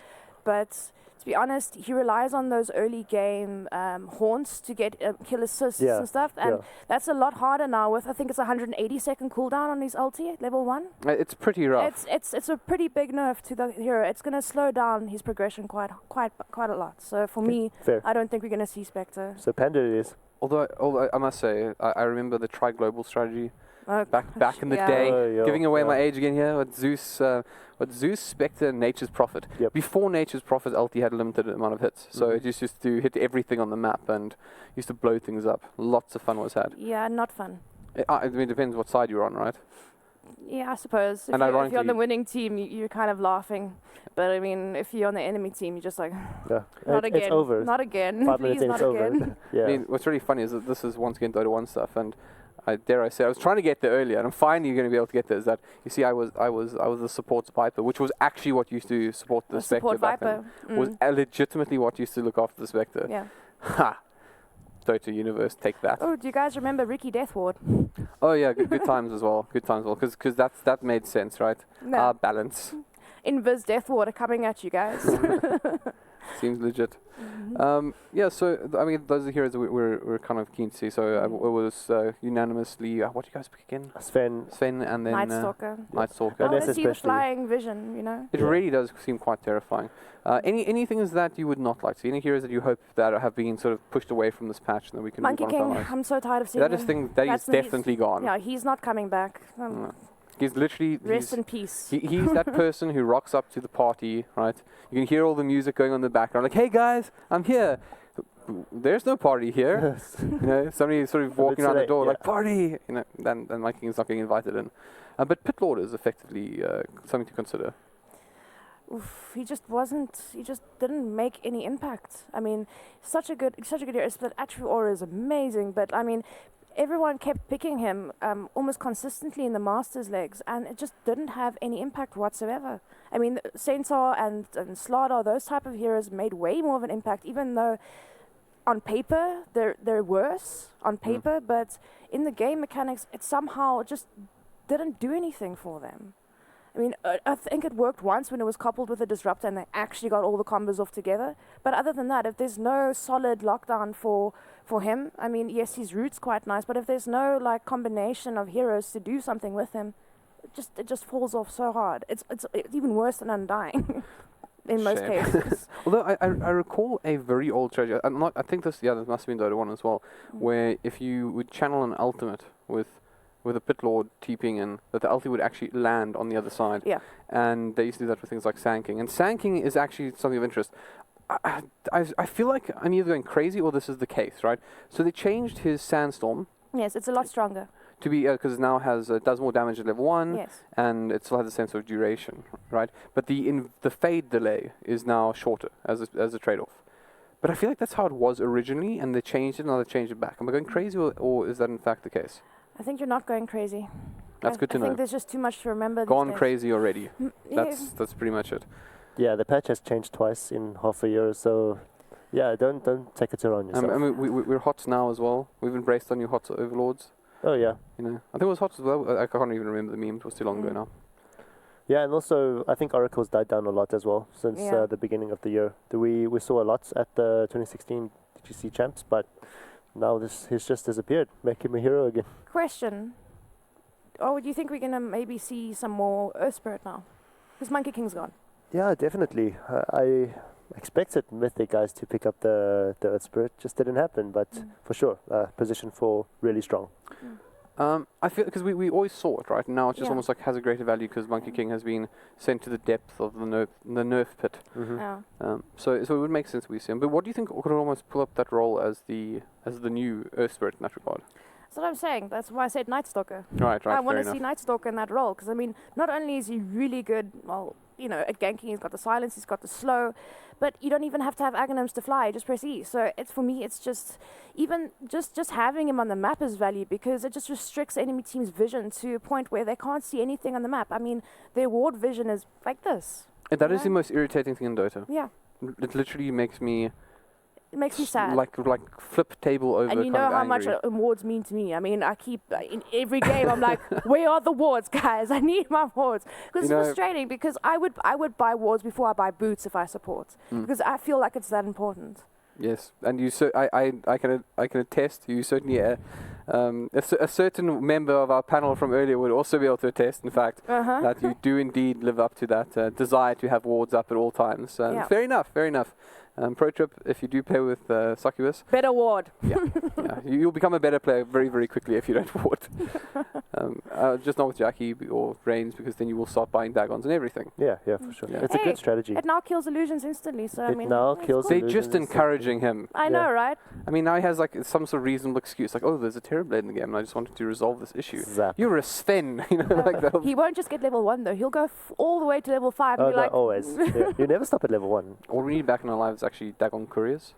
but to be honest, he relies on those early game haunts to get kill assists and stuff, and that's a lot harder now. With I think it's 180-second cooldown on his ulti at level 1. It's pretty rough. It's a pretty big nerf to the hero. It's going to slow down his progression quite a lot. So for me, I don't think we're going to see Spectre. So Panda it is. Although I must say, I remember the try-global strategy back in the day. Giving away my age again here. What Zeus, Spectre, and Nature's Prophet. Yep. Before Nature's Prophet, LT had a limited amount of hits. So it just used to hit everything on the map and used to blow things up. Lots of fun was had. Yeah, not fun. I mean, it depends what side you're on, right? Yeah, I suppose. And if you're on the winning team, you're kind of laughing. But I mean, if you're on the enemy team, you're just like, not again. It's over. Not again. 5 minutes Please, and not it's again. over. I mean, what's really funny is that this is once again Dota 1 stuff, and dare I say, I was trying to get there earlier, and I'm finally going to be able to get there. Is that you see, I was the support Viper, which was actually what used to support the Spectre support back Viper. then. Was legitimately what used to look after the Spectre. Yeah. Ha! Dota Universe, take that. Oh, do you guys remember Ricky Deathward? Oh yeah, good times as well. Good times as well, because that made sense, right? No. Balance. Invis Deathwater coming at you guys. Seems legit. Yeah, so I mean, those are the heroes that we're kind of keen to see. So it was unanimously. What do you guys pick again? Sven, and then Night Stalker. Night Stalker. I want to see the flying vision. You know. It really does seem quite terrifying. Any things that you would not like to see? Any heroes that you hope that have been sort of pushed away from this patch and that we can Monkey move on King. from? I'm so tired of seeing him. That is definitely gone. Yeah, he's not coming back. He's literally rest in peace. He's that person who rocks up to the party, right? You can hear all the music going on in the background, like, "Hey guys, I'm here." There's no party here. You know, somebody sort of walking around the door like, "Party!" You know, then Monkey King's not getting invited in. But Pit Lord is effectively something to consider. Oof, he just didn't make any impact. I mean, such a good hero. Split attribute aura is amazing, but I mean, everyone kept picking him almost consistently in the Masters legs, and it just didn't have any impact whatsoever. I mean, Centaur and Slardar, those type of heroes made way more of an impact, even though on paper they're worse on paper, but in the game mechanics, it somehow just didn't do anything for them. I mean, I think it worked once when it was coupled with a disruptor and they actually got all the combos off together. But other than that, if there's no solid lockdown for him, I mean, yes, his root's quite nice, but if there's no like combination of heroes to do something with him, it just falls off so hard. It's even worse than Undying in most cases. Although I recall a very old strategy. I think this must have been Dota 1 as well, where if you would channel an ultimate with a Pit Lord TPing in, that the ulti would actually land on the other side. Yeah. And they used to do that for things like Sand-King. And Sand-King is actually something of interest. I feel like I'm either going crazy or this is the case, right? So they changed his Sandstorm. Yes, it's a lot stronger. To be, because it now does more damage at level 1, and it still has the same sort of duration, right? But the fade delay is now shorter as a trade-off. But I feel like that's how it was originally, and they changed it, and now they changed it back. Am I going crazy, or is that in fact the case? I think you're not going crazy. That's good to know. I think there's just too much to remember. Gone crazy already. That's pretty much it. Yeah, the patch has changed twice in half a year, so yeah, don't take it around yourself. I mean, we're HOTS now as well. We've embraced our new HOTS overlords. Oh yeah. You know, I think it was HOTS as well. I can't even remember the meme. It was too long ago now. Yeah, and also I think Oracle's died down a lot as well since the beginning of the year. We saw a lot at the 2016 DGC champs, but now he's just disappeared. Make him a hero again. Question. Oh, do you think we're going to maybe see some more Earth Spirit now? Because Monkey King's gone. Yeah, definitely. expected Mythic guys to pick up the Earth Spirit. Just didn't happen, but for sure, position 4 really strong. I feel because we always saw it, right? Now it just almost like has a greater value because Monkey King has been sent to the depth of the nerf pit. So it would make sense we see him. But what do you think could almost pull up that role as the new Earth Spirit in that regard? That's what I'm saying. That's why I said Night Stalker. Right. I want to see Night Stalker in that role because I mean, not only is he really good, well, you know, at ganking, he's got the silence, he's got the slow, but you don't even have to have Aghanims to fly. Just press E. So it's for me, it's just even just having him on the map is value because it just restricts enemy team's vision to a point where they can't see anything on the map. I mean, their ward vision is like this. And that is the most irritating thing in Dota. Yeah. It literally makes me. It makes me sad. Like flip table over. And you know how much wards mean to me. I mean, I keep in every game. I'm like, where are the wards, guys? I need my wards because it's frustrating. Because I would buy wards before I buy boots if I support because I feel like it's that important. Yes, and you I can attest. You certainly a certain member of our panel from earlier would also be able to attest. In fact, that you do indeed live up to that desire to have wards up at all times. Fair enough. Fair enough. Pro tip, if you do play with Succubus, better ward. Yeah, you'll become a better player very, very quickly if you don't ward. Just not with Jackie or Reigns, because then you will start buying Dagons and everything. Yeah, for sure. Yeah. It's a good strategy. It now kills illusions instantly, so I mean, now kills they're just encouraging him. I know, right? I mean, now he has like some sort of reasonable excuse, like, oh, there's a Terrorblade in the game, and I just wanted to resolve this issue. Zap. You're a Sven, you know, like that. He won't just get level 1 though. He'll go all the way to level 5 and be like, always. You never stop at level 1. All we need back in our lives is actually Dagon couriers.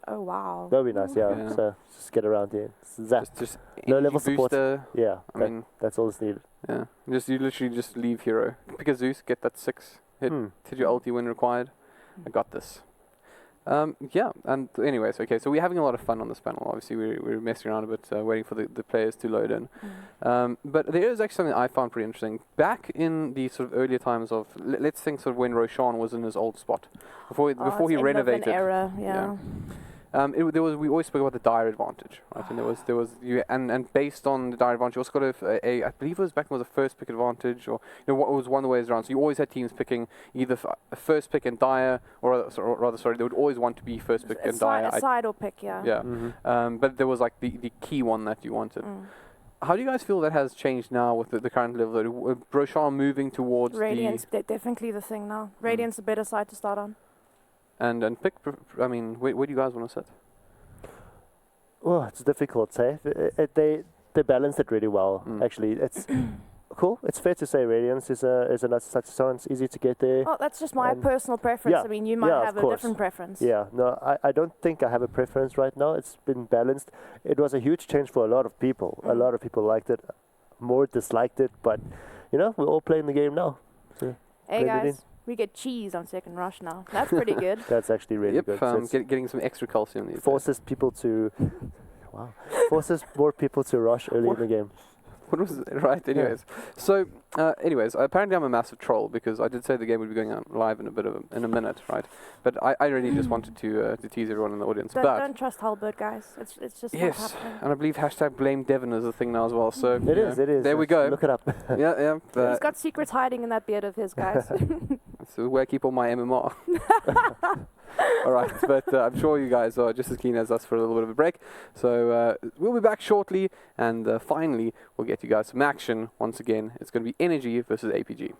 Oh wow. That would be nice, yeah. So just get around here. Zap. Just no level support. Yeah, I mean that's all that's needed. Yeah, you literally just leave hero. Pick a Zeus, get that 6 hit your ulti when required. I got this. Yeah, and anyways, okay, so we're having a lot of fun on this panel. Obviously, we're messing around a bit, waiting for the players to load in. But there is actually something I found pretty interesting. Back in the sort of earlier times of, let's think sort of when Roshan was in his old spot, before he renovated. An era, yeah. We always spoke about the dire advantage, right? And there was and based on the dire advantage, you also got I believe it was back when it was a first pick advantage, or what was one of the ways around. So you always had teams picking either a first pick and dire, or rather, they would always want to be first pick and dire. A side or pick, yeah. Yeah. But there was like the key one that you wanted. How do you guys feel that has changed now with the current level? Roshan moving towards Radiant's definitely the thing now. Radiant's a better side to start on. And pick, I mean, where do you guys want to sit? Well, it's difficult, say. They balance it really well, actually. It's cool. It's fair to say Radiance is a nice such song. It's easy to get there. Oh, that's just my personal preference. Yeah, I mean, you might have a different preference. Yeah, no, I don't think I have a preference right now. It's been balanced. It was a huge change for a lot of people. A lot of people liked it, more disliked it, but, we're all playing the game now. So hey, guys. We get cheese on second rush now. That's pretty good. That's actually really good. So getting some extra calcium. Forces people to, forces more people to rush early in the game. What was it? Right, anyways. Yeah. So, apparently I'm a massive troll because I did say the game would be going on live in a minute, right? But I really just wanted to tease everyone in the audience. Don't trust Halberd, guys. It's just not happening. And I believe #blame Devon is a thing now as well. So it is. There we go. Look it up. Yeah. He's got secrets hiding in that beard of his, guys. So where I keep all my MMR. All right, but I'm sure you guys are just as keen as us for a little bit of a break. So we'll be back shortly, and finally we'll get you guys some action once again. It's going to be Energy versus APG.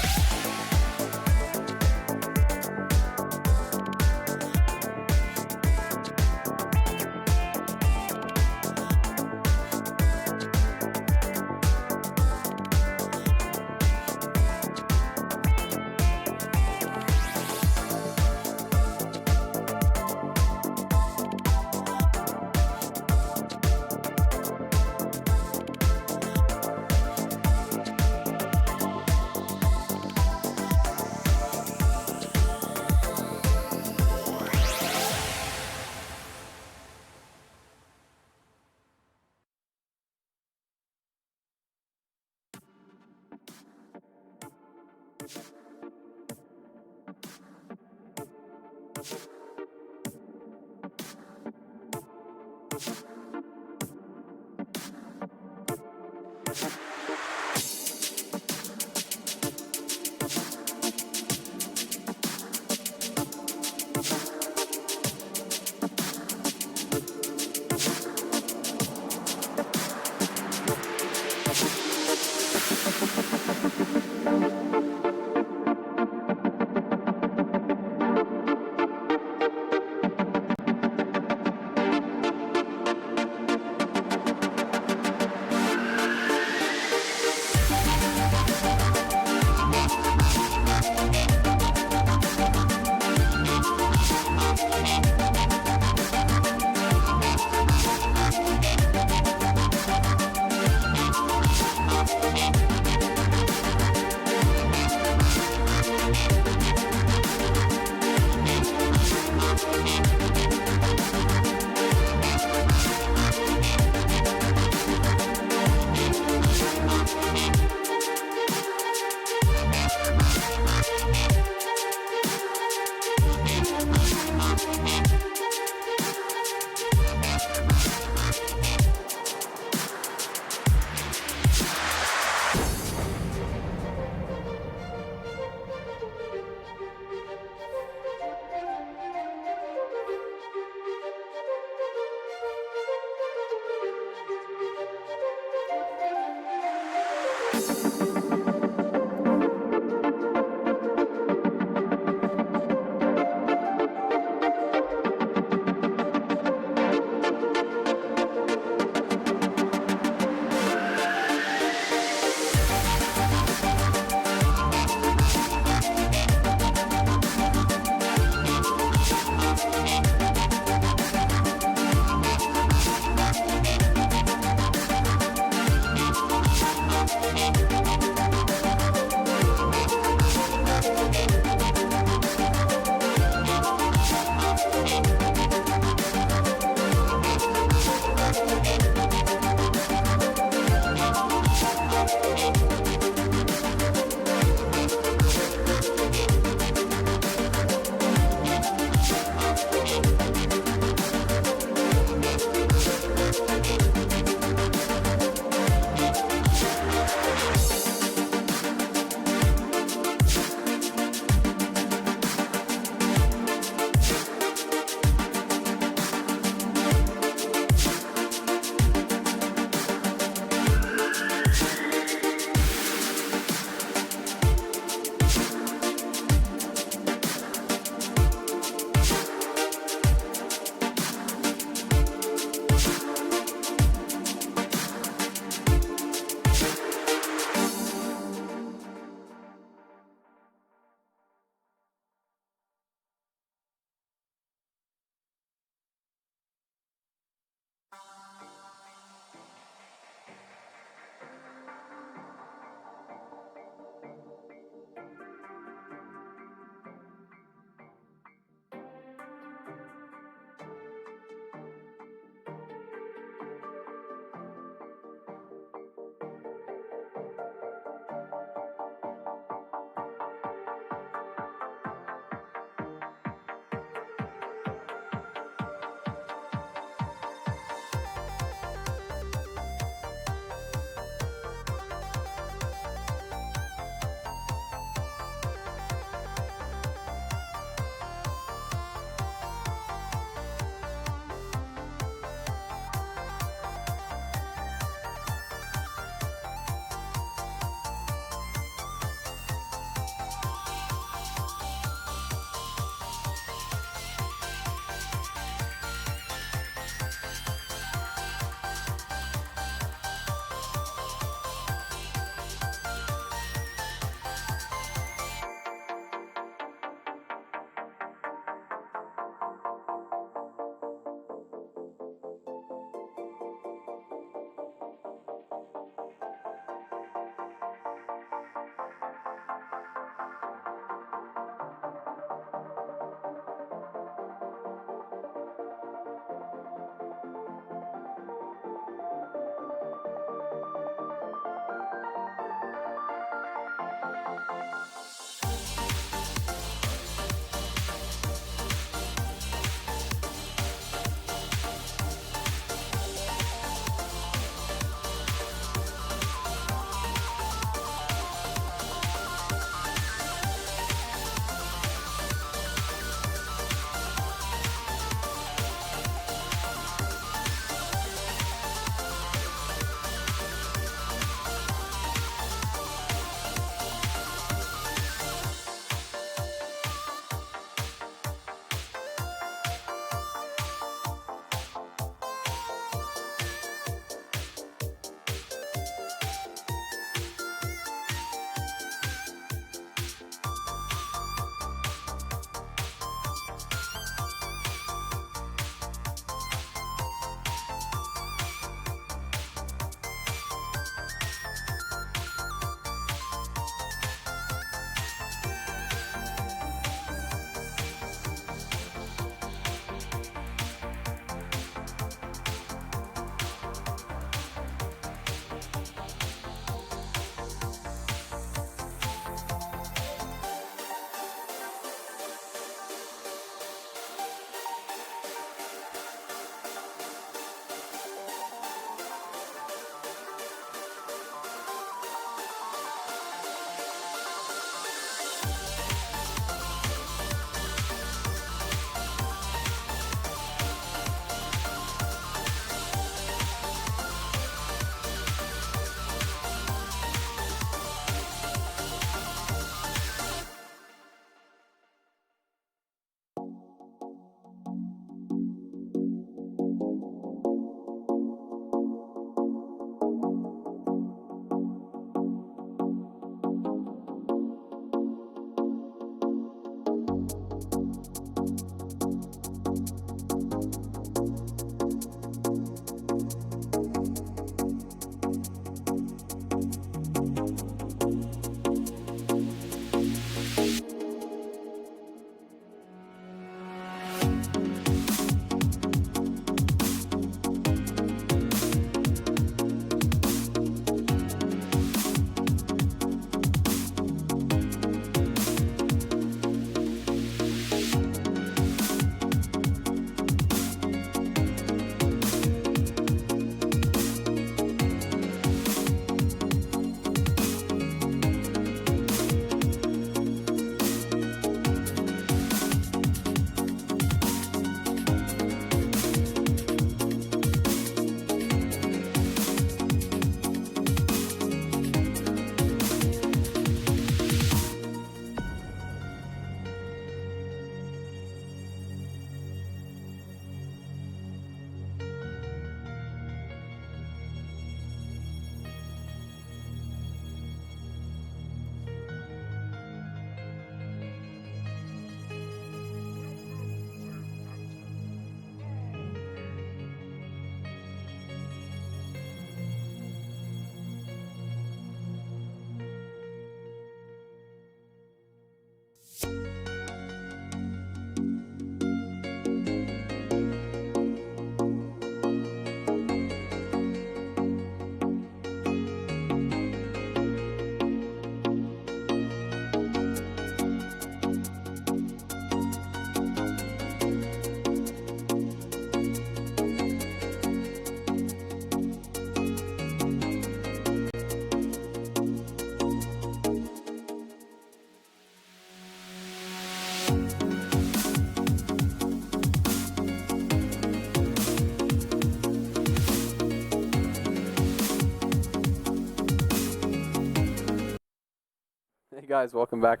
Hey guys, welcome back.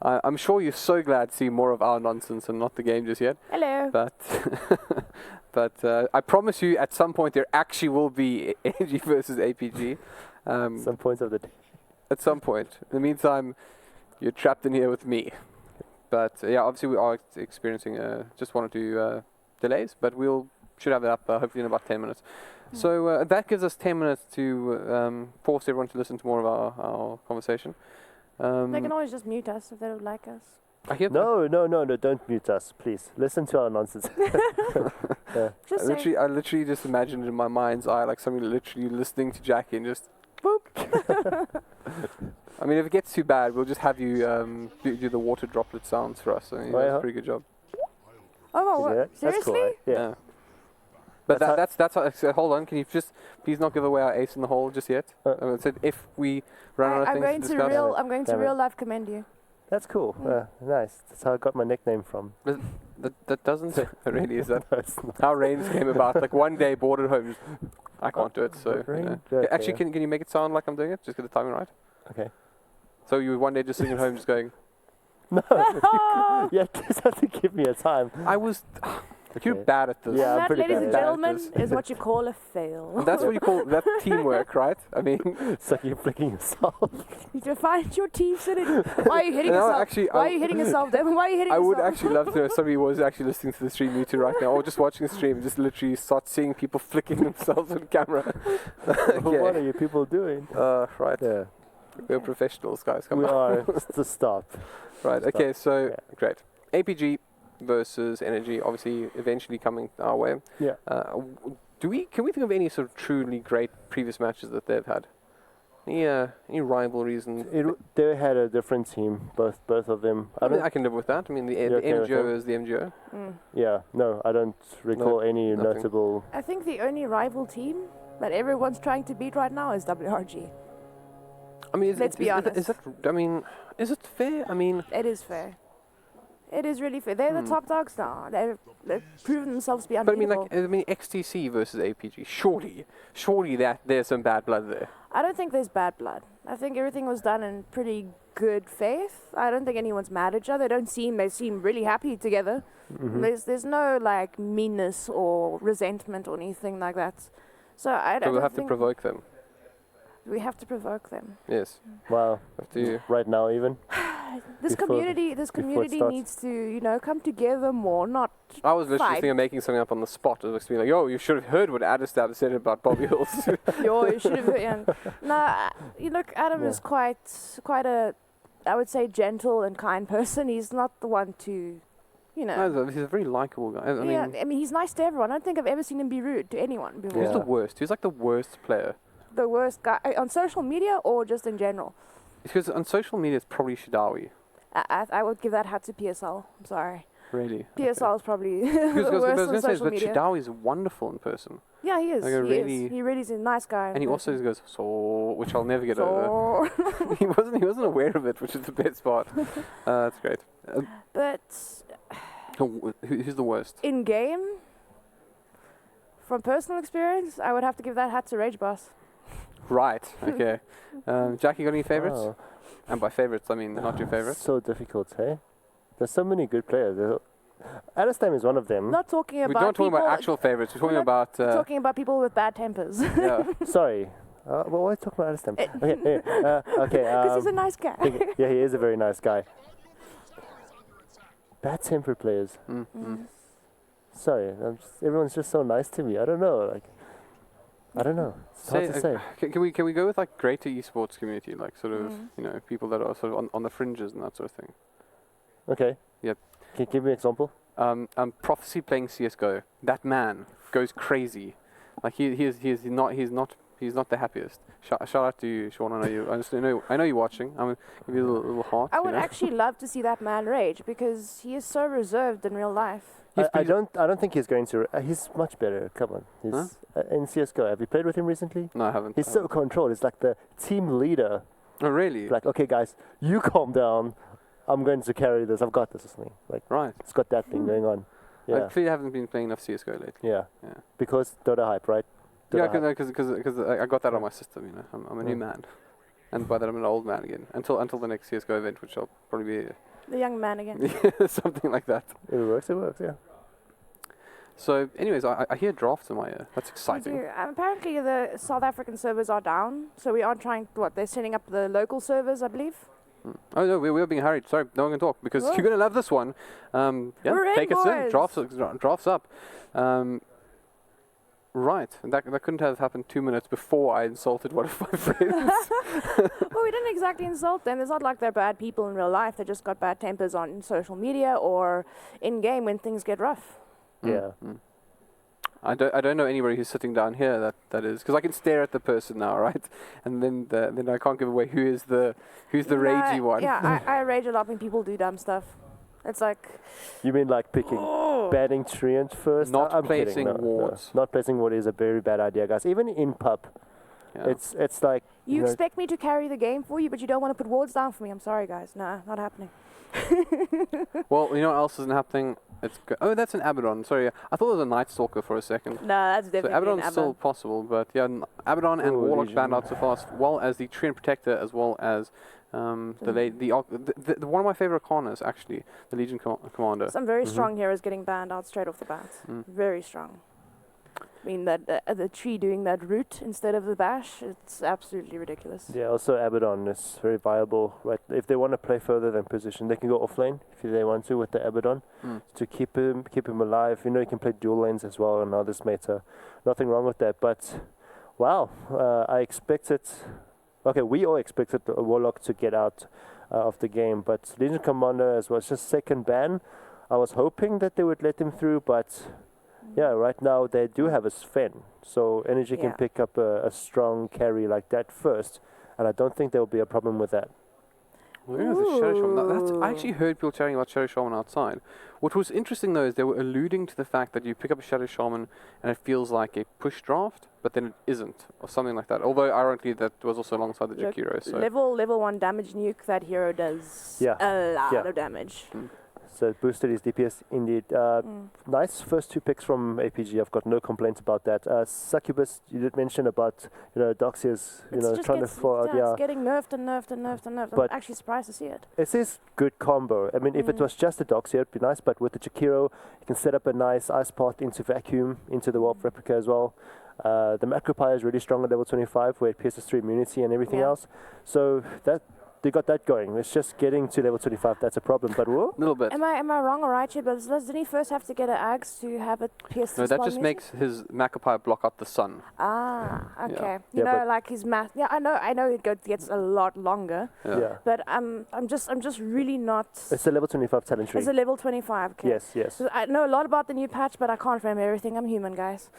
I'm sure you're so glad to see more of our nonsense and not the game just yet. Hello. But I promise you, at some point there actually will be Energy versus APG. Some points of the day. At some point. In the meantime, you're trapped in here with me. But yeah, obviously we are experiencing just one or two delays, but should have it up hopefully in about 10 minutes. So that gives us 10 minutes to force everyone to listen to more of our conversation. They can always just mute us if they don't like us. No, don't mute us, please. Listen to our nonsense. Yeah. I literally just imagined in my mind's eye like somebody literally listening to Jackie and just boop. I mean, if it gets too bad, we'll just have you do the water droplet sounds for us. I mean, that's a pretty good job. Oh, what? Yeah, Seriously? that's cool, right? Yeah. But that's how, so hold on, can you just please not give away our ace in the hole just yet? I said if we run out of things to discuss. I'm going to real life commend you. That's cool. Nice. That's how I got my nickname from. That doesn't really, is that? No, it's not. How Reigns came about. Like one day bored at home, I can't do it. So Okay, actually, can you make it sound like I'm doing it? Just get the timing right. Okay. So you were one day just sitting at home, just going. No. Yeah, just have to give me a time. I was. You're bad at this. Yeah, that, ladies and bad gentlemen, is what you call a fail. And that's what you call that teamwork, right? I mean, it's like you're flicking yourself. You to find your teeth in it. Why are you hitting No, yourself? actually, Why are you hitting yourself, Devin? Why are you hitting I yourself? would actually love to know if somebody was actually listening to the stream YouTube right now, or just watching the stream and just literally start seeing people flicking themselves on camera. What are you people doing? Right. Yeah. We're professionals, guys. Come We on. are. Just stop. Right. Stop. Okay. So Yeah. great. APG versus Energy, obviously, eventually coming our way. Yeah. Can we think of any sort of truly great previous matches that they've had? Any rivalries and They had a different team, both of them. I can live with that. I mean, the MGO is the MGO. Yeah, no, I don't recall any nothing. notable. I think the only rival team that everyone's trying to beat right now is WRG. I mean, Let's be honest. Is it fair? I mean, It is fair. It is really fair. They're the top dogs now. They've proven themselves to be but unbeatable. XTC versus APG. Surely that there's some bad blood there. I don't think there's bad blood. I think everything was done in pretty good faith. I don't think anyone's mad at each other. They seem really happy together. Mm-hmm. There's no like meanness or resentment or anything like that. So we'll have to provoke them. We have to provoke them. Yes. Wow. Have to. Right now, even. This community starts. needs to come together more, not I was literally fight. thinking of making something up on the spot. It was being like, "Yo, you should have heard what Adestab said about Bobby Hills." You should have. You look, Adam is quite a, I would say, gentle and kind person. He's not the one to you know. No, he's a very likable guy. I mean, he's nice to everyone. I don't think I've ever seen him be rude to anyone before. Who's the worst? Who's like the worst player? The worst guy on social media or just in general? Because on social media, it's probably Shidawi. I would give that hat to PSL. I'm sorry. Really? PSL is probably the Because I was worst going on to say, social but media. Shidawi is wonderful in person. Yeah, he is. Like He really is a nice guy. And he also goes, so, which I'll never get over. he wasn't aware of it, which is the best part. That's great. But Who's the worst? in game, from personal experience, I would have to give that hat to Rage Boss. Right, okay. Jackie, got any favorites? Oh. And by favorites, I mean not your favorites. So difficult, hey? There's so many good players. Alistam is one of them. Not talking about We're not talking about actual favorites. We're talking about... talking about people with bad tempers. yeah. Sorry. Well, why talk about Alistam? Okay. Because he's a nice guy. Yeah, he is a very nice guy. Bad temper players. Sorry, everyone's just so nice to me. I don't know. I don't know. It's hard to say. Can we go with like greater esports community, like sort of people that are sort of on the fringes and that sort of thing? Okay. Yep. Can you give me an example? Prophecy playing CS:GO. That man goes crazy. Like he's not the happiest. Shout out to you, Sean. I know you're watching. I'm gonna give you a little heart. I would actually love to see that man rage because he is so reserved in real life. I don't think he's going to. He's much better. Come on. He's in CS:GO. Have you played with him recently? No, I haven't. He's so controlled. He's like the team leader. Oh, really? Like, okay, guys, you calm down. I'm going to carry this. I've got this. Or something. Like, right. It's got that thing going on. Yeah. I clearly haven't been playing enough CS:GO lately. Yeah. Because Dota hype, right? Dota because I got that on my system. You know, I'm a new man, and by that I'm an old man again. Until the next CS:GO event, which I'll probably be The young man again. something like that. It works. Yeah. So, anyways, I hear drafts in my ear. That's exciting. Apparently, the South African servers are down, so we are trying. They're setting up the local servers, I believe. Oh no, we're being hurried. Sorry, no one can talk because you're gonna love this one. Take us in. Drafts up. Right, and that couldn't have happened 2 minutes before I insulted one of my friends. Well, we didn't exactly insult them. It's not like they're bad people in real life. They just got bad tempers on social media or in game when things get rough. Yeah. I don't know anybody who's sitting down here that is, because I can stare at the person now, right? And then I can't give away who's the ragey one. Yeah, I rage a lot when people do dumb stuff. It's like... You mean like picking banning Treant first? Not placing wards. No, not placing ward is a very bad idea, guys. Even in pub, it's like... You expect me to carry the game for you, but you don't want to put wards down for me. I'm sorry, guys. Nah, not happening. Well, you know what else isn't happening? That's an Abaddon. Sorry, I thought it was a Night Stalker for a second. No, that's definitely so Abaddon's still possible, but yeah, Abaddon and Warlock banned out so fast, as well as the Treant Protector, as well as one of my favorite Arcanas, actually, the Legion Commander. Some very strong heroes getting banned out straight off the bat. Very strong. I mean, the tree doing that root instead of the bash, it's absolutely ridiculous. Yeah, also Abaddon is very viable, right? If they want to play further than position, they can go offlane if they want to with the Abaddon to keep him alive. You know, you can play dual lanes as well and all this meta. Nothing wrong with that, but wow, we all expected the Warlock to get out of the game, but Legion Commander as well, it's just second ban. I was hoping that they would let him through, but yeah, right now they do have a Sven, so Energy can pick up a strong carry like that first, and I don't think there will be a problem with that. Where is the Shadow Shaman? I actually heard people chatting about Shadow Shaman outside. What was interesting though is they were alluding to the fact that you pick up a Shadow Shaman and it feels like a push draft, but then it isn't, or something like that. Although ironically that was also alongside the Jakiro. So level 1 damage nuke, that hero does a lot of damage. So boosted his DPS indeed. Nice first 2 picks from APG. I've got no complaints about that. Succubus, you did mention about Doxia's trying to fall out. It's getting nerfed and nerfed and nerfed and nerfed. I'm actually surprised to see it. It is good combo. I mean, if it was just a Doxia, it'd be nice. But with the Jakiro, you can set up a nice ice path into vacuum into the Wolf replica as well. The Macropire is really strong at level 25, where it pierces through immunity and everything else. So they got that going. It's just getting to level 25 that's a problem. But whoa. A little bit. Am I wrong or right here? But doesn't he first have to get an axe to have it pierce the No, that spawn just music? makes his Macapie block out the sun. Ah, okay. Yeah. You Yeah, know, like his math. Yeah, I know it gets a lot longer. Yeah. But I'm just really not. It's a level 25 talent tree. It's a level 25. Okay. Yes, yes. 'Cause I know a lot about the new patch, but I can't remember everything. I'm human, guys.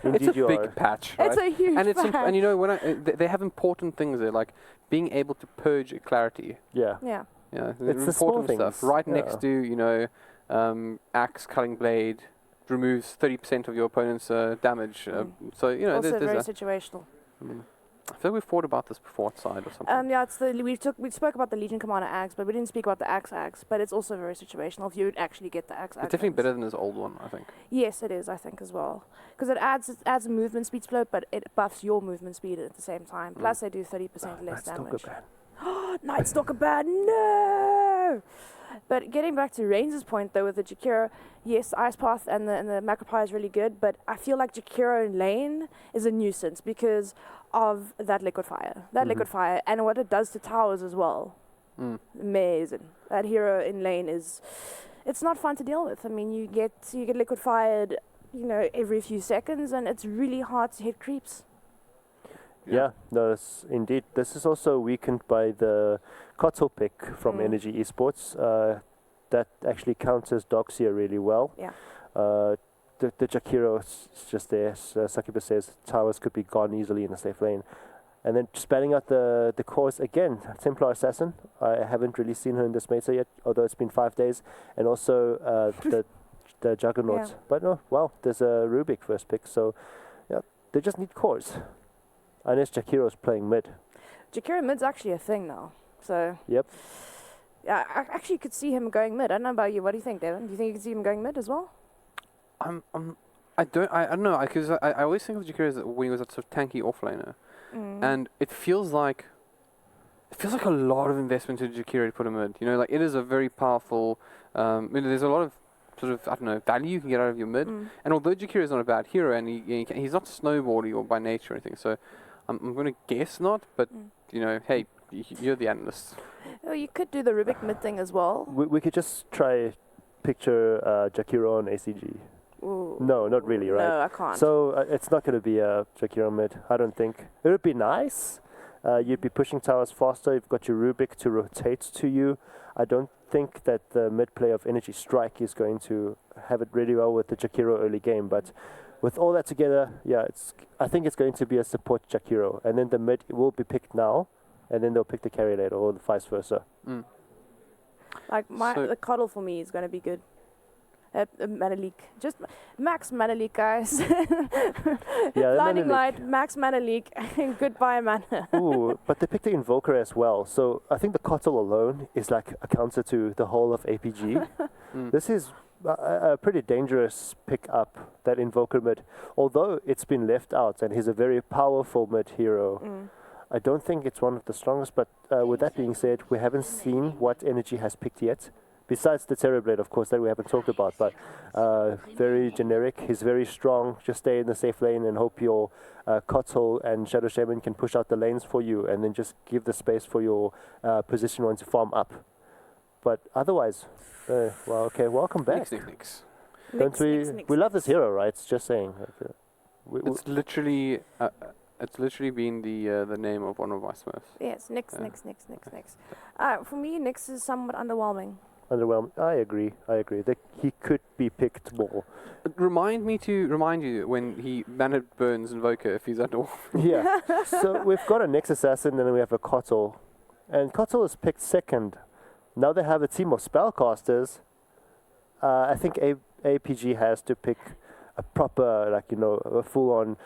Indeed It's a you big are. patch, right? It's a huge and it's patch. and you know when they have important things there, like being able to purge clarity. Yeah. Yeah. Yeah, It's the small important stuff. things, Right yeah. next to axe, cutting blade, removes 30% of your opponent's damage. So you know, Also there's very a. situational. I feel we've thought about this before outside or something. Yeah, it's we spoke about the Legion Commander axe, but we didn't speak about the axe, but it's also very situational if you would actually get the axe. It's definitely better than his old one, I think. Yes, it is, I think, as well. Because it adds a movement speed float, but it buffs your movement speed at the same time. Plus, they do 30% less damage. Nightstalker ban, no! But getting back to Reigns' point, though, with the Jakiro, yes, Ice Path and the Macropie is really good, but I feel like Jakiro in lane is a nuisance because of that liquid fire. Liquid fire, and what it does to towers as well. Amazing. That hero in lane it's not fun to deal with. I mean, you get liquid fired, every few seconds, and it's really hard to hit creeps. Yeah, no, indeed. This is also weakened by the Kotal pick from Energy Esports. That actually counters Doxia really well. Yeah. The Jakiro is just there. Sakiba says towers could be gone easily in the safe lane. And then spanning out the cores again, Templar Assassin. I haven't really seen her in this meta yet, although it's been 5 days. And also the Juggernaut. Yeah. But no, wow, there's a Rubik first pick. So yeah, they just need cores. Unless Jakiro's playing mid. Jakiro mid's actually a thing now. So Yep. yeah, I actually could see him going mid. I don't know about you. What do you think, Devin? Do you think you can see him going mid as well? I don't know, because I always think of Jakiro as when he was a sort of tanky offlaner, and it feels like a lot of investment into Jakiro to put him mid. You know, like it is a very powerful. There's a lot of sort of value you can get out of your mid, and although Jakiro is not a bad hero and he's not snowboardy or by nature or anything, so I'm going to guess not. But hey, you're the analyst. Oh, you could do the Rubik mid thing as well. We could just try picture Jakiro on ACG. Ooh. No, not really, right? No, I can't. So it's not going to be a Jakiro mid, I don't think. It would be nice. You'd be pushing towers faster. You've got your Rubik to rotate to you. I don't think that the mid play of Energy Strike is going to have it really well with the Jakiro early game. But with all that together, yeah, I think it's going to be a support Jakiro. And then the mid will be picked now, and then they'll pick the carry later, or vice versa. Like the cuddle for me is going to be good. Mana leak. Just max mana leak, guys. Blinding light, max mana leak, goodbye mana. Ooh, but they picked the Invoker as well. So I think the Kotal alone is like a counter to the whole of APG. This is a pretty dangerous pick up, that Invoker mid. Although it's been left out and he's a very powerful mid hero. I don't think it's one of the strongest, but with that being said, we haven't seen what Energy has picked yet. Besides the Terrorblade, of course, that we haven't talked about, but very generic. He's very strong. Just stay in the safe lane and hope your Kotal and Shadow Shaman can push out the lanes for you, and then just give the space for your position one to farm up. But otherwise, well, okay, welcome back. Nix. We love this hero, right? It's just saying. It's literally been the name of one of my Smurfs. Yes, Nix. For me, Nix is somewhat underwhelming. I agree. He could be picked more. Remind you when he mana burns Invoker if he's underwater. Yeah. So we've got a Nyx Assassin and then we have a Kotal. And Kotal is picked second. Now they have a team of spellcasters. I think APG has to pick a proper, a full-on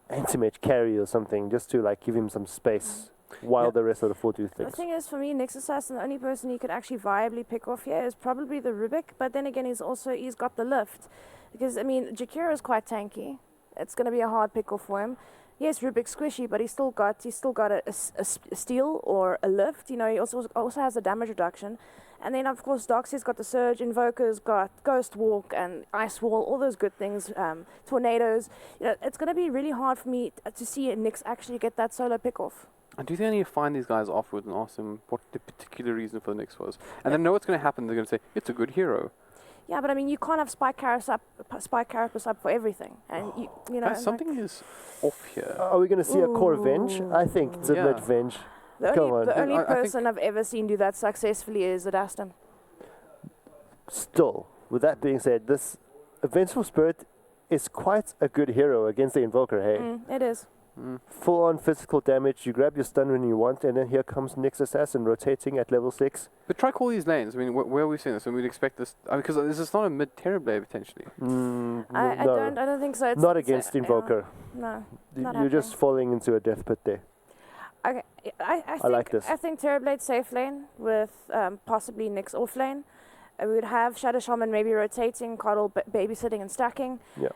anti-mage carry or something, just to give him some space. While the rest of the four do things. The thing is, for me, Nyx Assassin, the only person he could actually viably pick off here is probably the Rubik, but then again, he's got the lift. Because, Jakiro is quite tanky. It's going to be a hard pick off for him. Yes, Rubik's squishy, but he's still got a steal or a lift. He also has a damage reduction. And then, of course, Doxia's got the Surge, Invoker's got Ghost Walk and Ice Wall, all those good things, Tornadoes. It's going to be really hard for me to see Nyx actually get that solo pick off. I do think I need to find these guys afterwards and ask them what the particular reason for the Nyx was. And then know what's going to happen. They're going to say, it's a good hero. Yeah, but I mean, you can't have spike carapace up for everything. And you know, Guys, something is off here. Are we going to see a core Venge? I think it's a mid Venge. The only person I've ever seen do that successfully is at Aston. Still, with that being said, this Vengeful Spirit is quite a good hero against the Invoker, hey? It is. Full-on physical damage, you grab your stun when you want, and then here comes Nyx Assassin rotating at level 6. But try call these lanes. I mean, where are we seeing this? And we'd expect this, because this is not a mid-Terrorblade, potentially. I don't think so. It's not against Invoker. No, you're just falling into a death pit there. Okay, I like this. I think Terrorblade safe lane with possibly Nyx off lane. We would have Shadow Shaman maybe rotating, Coddle babysitting and stacking. Yeah.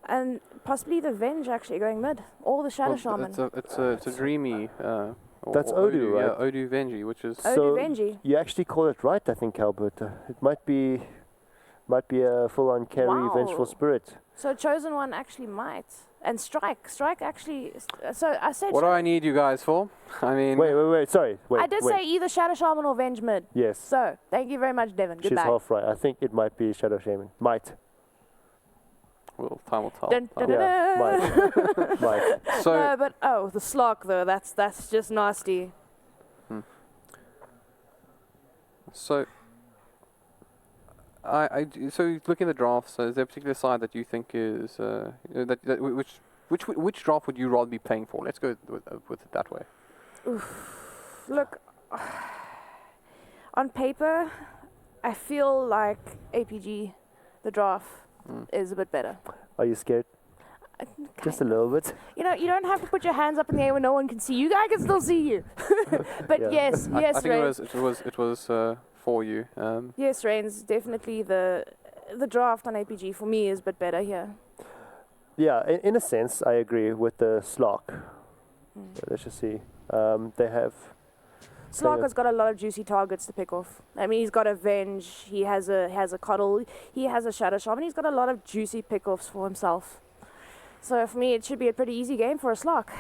And possibly the Venge actually going mid, or the Shadow Shaman. It's a dreamy. That's Odu, right? Yeah, Odu Venji, which is. Odu Venji. You actually call it right, I think, Albert. It might be a full-on carry Vengeful Spirit. So Chosen One actually might, and Strike actually. So I said. What do I need you guys for? I mean. Wait. Sorry. I did say either Shadow Shaman or Venge mid. Yes. So thank you very much, Devin. Goodbye. She's half right. I think it might be Shadow Shaman. Might. Well, time will tell. Might. So no, but the Slok though, that's just nasty. So so looking at the drafts, is there a particular side that you think is which draft would you rather be playing for? Let's go with it that way. Oof. Look, on paper, I feel like APG, the draft, is a bit better. Are you scared? Just a little bit. You know, you don't have to put your hands up in the air when no one can see you. I can still see you. But yes, I think Reigns. it was for you. Yes, Reigns, definitely the draft on APG for me is a bit better here. Yeah, in a sense, I agree with the Slok. Let's just see. They have. Slok has got a lot of juicy targets to pick off. I mean, he's got a Venge, he has a Coddle, he has a Shadow Shaman, he's got a lot of juicy pick-offs for himself. So for me, it should be a pretty easy game for a Slok.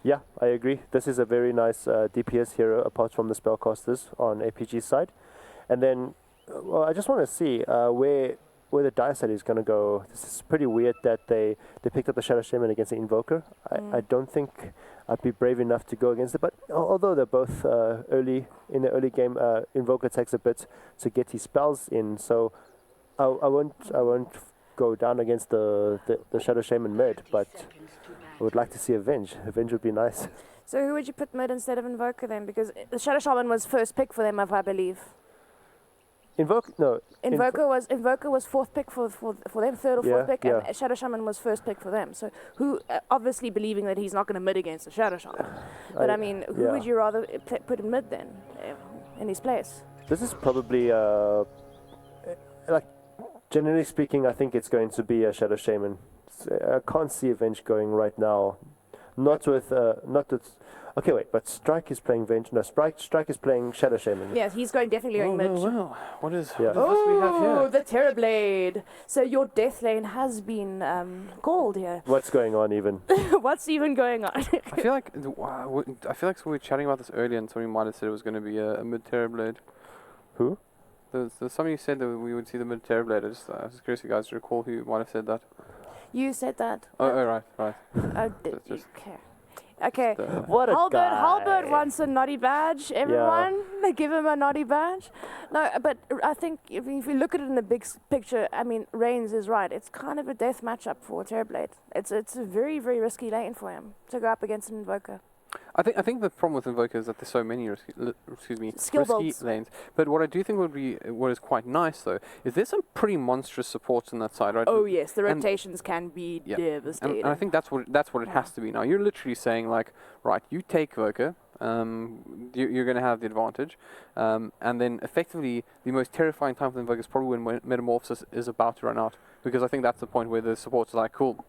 Yeah, I agree. This is a very nice DPS hero apart from the Spellcasters on APG's side. And then, well, I just want to see where the dice set is going to go. This is pretty weird that they picked up the Shadow Shaman against the Invoker. I don't think I'd be brave enough to go against it, but although they're both in the early game, Invoker takes a bit to get his spells in, so I won't go down against the Shadow Shaman mid, but I would like to see a Venge. A Venge would be nice. So who would you put mid instead of Invoker then? Because the Shadow Shaman was first pick for them, if I believe. Invoker was fourth pick for them, third or fourth pick, and Shadow Shaman was first pick for them. So who, obviously believing that he's not going to mid against the Shadow Shaman. But I mean, who would you rather put in mid then, in his place? This is probably, generally speaking, I think it's going to be a Shadow Shaman. I can't see a Venge going right now. Okay, wait, but Strike is playing Venge. No, Strike is playing Shadow Shaman. Yes, he's definitely going mid. Wow. What is this we have Oh, here? the Terrorblade. So your death lane has been called here. What's going on even? What's even going on? I feel like we were chatting about this earlier, and somebody might have said it was going to be a mid Terrorblade. Who? Somebody said that we would see the mid Terrorblade. I was curious, you guys, to recall who might have said that. You said that. Oh, right. Okay. What a guy. Halbert wants a naughty badge. Everyone, give him a naughty badge. No, but I think if you look at it in the big picture, I mean, Reigns is right. It's kind of a death matchup for Terrorblade. It's a very, very risky lane for him to go up against an Invoker. I think the problem with Invoker is that there's so many risky builds. lanes. But what I do think what is quite nice though is there's some pretty monstrous supports on that side, right? Oh yes, the rotations can be devastating. And I think that's what it has to be now. You're literally saying like, right, you take Invoker, you're going to have the advantage, and then effectively the most terrifying time for the Invoker is probably when Metamorphosis is about to run out, because I think that's the point where the supports are like, cool,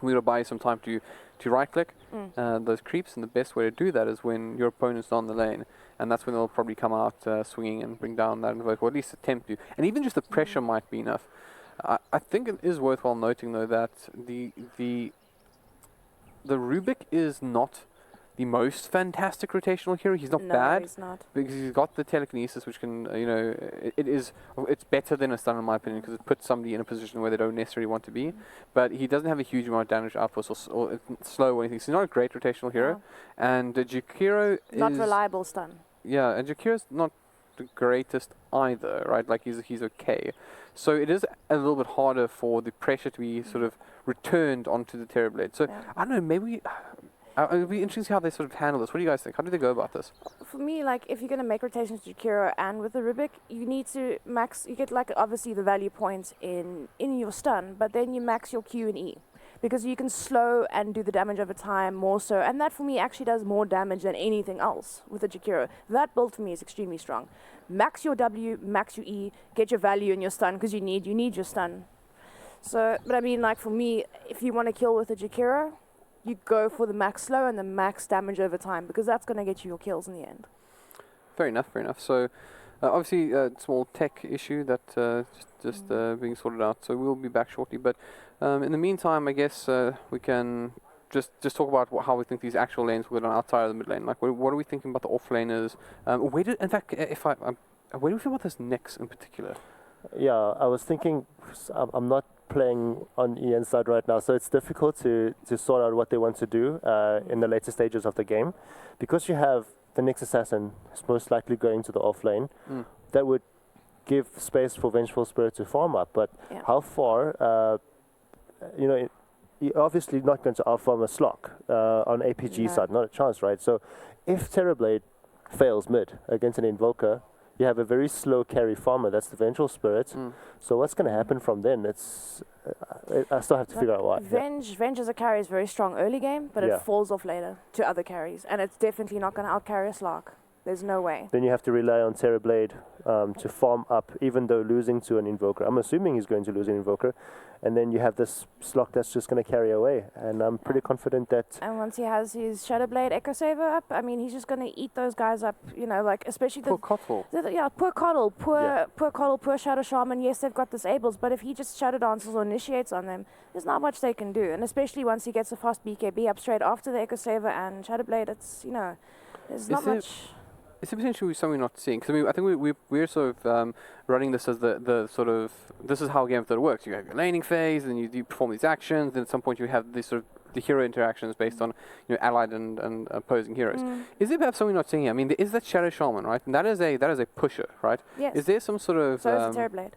we're going to buy you some time to right click those creeps, and the best way to do that is when your opponent's on the lane, and that's when they'll probably come out swinging and bring down that Invoker, or at least attempt to, and even just the pressure might be enough. I think it is worthwhile noting though that the Rubik is not the most fantastic rotational hero. He's not bad. No, he's not. Because he's got the telekinesis, which can, it's better than a stun in my opinion, because it puts somebody in a position where they don't necessarily want to be. But he doesn't have a huge amount of damage output or slow or anything. So he's not a great rotational hero. No. And Jakiro is Not reliable stun. Yeah, and Jakiro's not the greatest either, right? Like he's okay. So it is a little bit harder for the pressure to be sort of returned onto the Terrorblade. So I don't know, maybe it'll be interesting to see how they sort of handle this. What do you guys think? How do they go about this? For me, like, if you're going to make rotations to Jakiro and with the Rubik, you need to max, you get, like, obviously the value points in your stun, but then you max your Q and E. Because you can slow and do the damage over time more so. And that, for me, actually does more damage than anything else with the Jakiro. That build, for me, is extremely strong. Max your W, max your E, get your value in your stun, because you need your stun. So, but I mean, like, for me, if you want to kill with a Jakiro, you go for the max slow and the max damage over time, because that's going to get you your kills in the end. Fair enough, fair enough. So, obviously, a small tech issue that just being sorted out. So we'll be back shortly. But in the meantime, I guess we can just talk about how we think these actual lanes will go down outside of the mid lane. Like, what are we thinking about the off laners? Where do we feel about this Nyx in particular? Yeah, I was thinking, I'm not playing on Ian's side right now, so it's difficult to sort out what they want to do in the later stages of the game. Because you have the Nyx Assassin is most likely going to the off lane, that would give space for Vengeful Spirit to farm up, but how far, you're obviously not going to outfarm a Slock on APG side, not a chance, right? So if Terrorblade fails mid against an Invoker, you have a very slow carry farmer, that's the Vengeful Spirit. So what's going to happen from then? It's I still have to figure out why. Venge as a carry is very strong early game, but it falls off later to other carries, and it's definitely not going to outcarry a Slock. There's no way. Then you have to rely on Terrorblade to farm up, even though losing to an Invoker. I'm assuming he's going to lose an Invoker. And then you have this Slock that's just going to carry away. And I'm pretty confident that... And once he has his Shadowblade Echo Saver up, I mean, he's just going to eat those guys up, like, especially poor Coddle. Poor Coddle. Poor Coddle, poor Shadow Shaman. Yes, they've got disables, but if he just Shadow Dances or initiates on them, there's not much they can do. And especially once he gets a fast BKB up straight after the Echo Saver and Shadowblade, it's, there's not much... Is it potentially something we're not seeing? Because I think we're sort of running this as the sort of, this is how Game of Thrones works. You have your laning phase, and you perform these actions, and at some point you have these sort of the hero interactions based on allied and opposing heroes. Is it perhaps something we're not seeing here? I mean, there is that Shadow Shaman, right? And that is a pusher, right? Yes. Is there some sort of... So is the Terrorblade.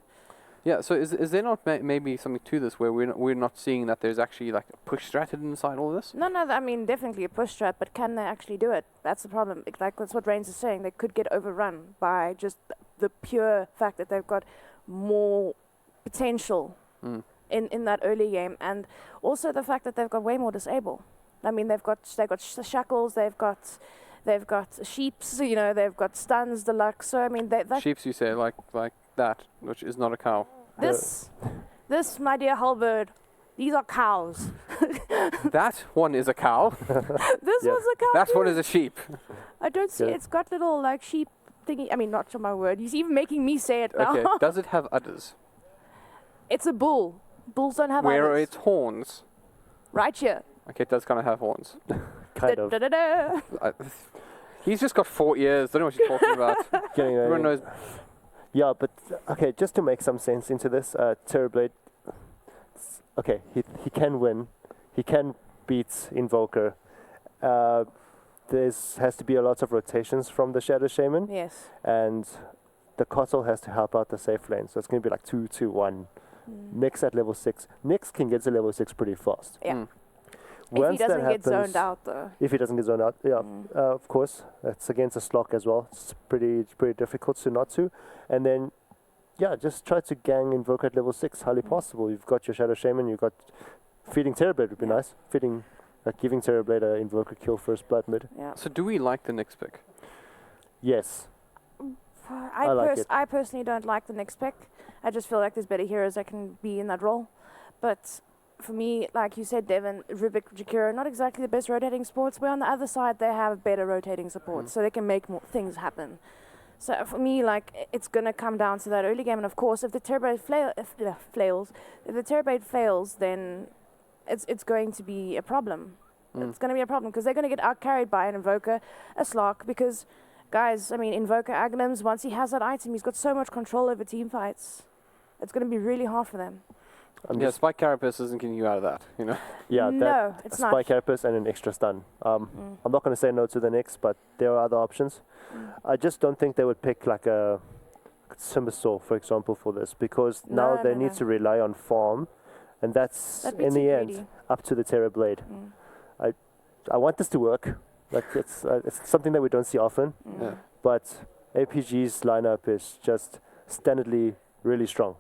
Yeah, so is there not maybe something to this where we're not seeing that there's actually like a push strat inside all of this? No, I mean, definitely a push strat, but can they actually do it? That's the problem. Like, that's what Reigns is saying. They could get overrun by just the pure fact that they've got more potential in that early game, and also the fact that they've got way more disable. I mean, they've got shackles, they've got sheeps, they've got stuns deluxe. So I mean, sheeps, you say, like that, which is not a cow. This, my dear Halberd, these are cows. That one is a cow. This one's a cow. That one is a sheep. I don't see. It's got little like sheep thingy. I mean, not my word. He's even making me say it now. Okay. Does it have udders? It's a bull. Bulls don't have Where udders. are its horns? Right here. Okay, it does kind of have horns. Kind of. He's just got 4 ears. Don't know what you're talking about. Everyone knows. Yeah, but okay, just to make some sense into this, Terrorblade, okay, he can win. He can beat Invoker. There has to be a lot of rotations from the Shadow Shaman. Yes. And the Coddle has to help out the safe lane. So it's going to be like 2-2-1. Nyx at level 6. Nyx can get to level 6 pretty fast. Yeah. If he doesn't get zoned out, though. If he doesn't get zoned out, yeah, of course. It's against a Slock as well. It's pretty difficult to not to. And then, yeah, just try to gang Invoker at level 6, highly possible. You've got your Shadow Shaman, you've got... Feeding Terrorblade would be nice. Giving Terrorblade an Invoker kill first blood mid. Yeah. So do we like the Nyx pick? Yes. I personally don't like the Nyx pick. I just feel like there's better heroes that can be in that role. But... For me, like you said, Devin, Rubik, Jakiro, not exactly the best rotating supports, but on the other side, they have better rotating supports, so they can make more things happen. So for me, like, it's going to come down to that early game, and of course, if the Terrorblade fails, then it's going to be a problem. It's going to be a problem because they're going to get out-carried by an Invoker, a Slark, because, guys, I mean, Invoker Aghanims, once he has that item, he's got so much control over team fights. It's going to be really hard for them. Spike Carapace isn't getting you out of that, you know? Yeah, no, it's not. Spike Carapace and an extra stun. I'm not going to say no to the Nyx, but there are other options. I just don't think they would pick like a Simbasaur, for example, for this, because now they need to rely on farm, and that's in the end up to the Terrorblade. I want this to work. Like it's something that we don't see often, but APG's lineup is just standardly really strong.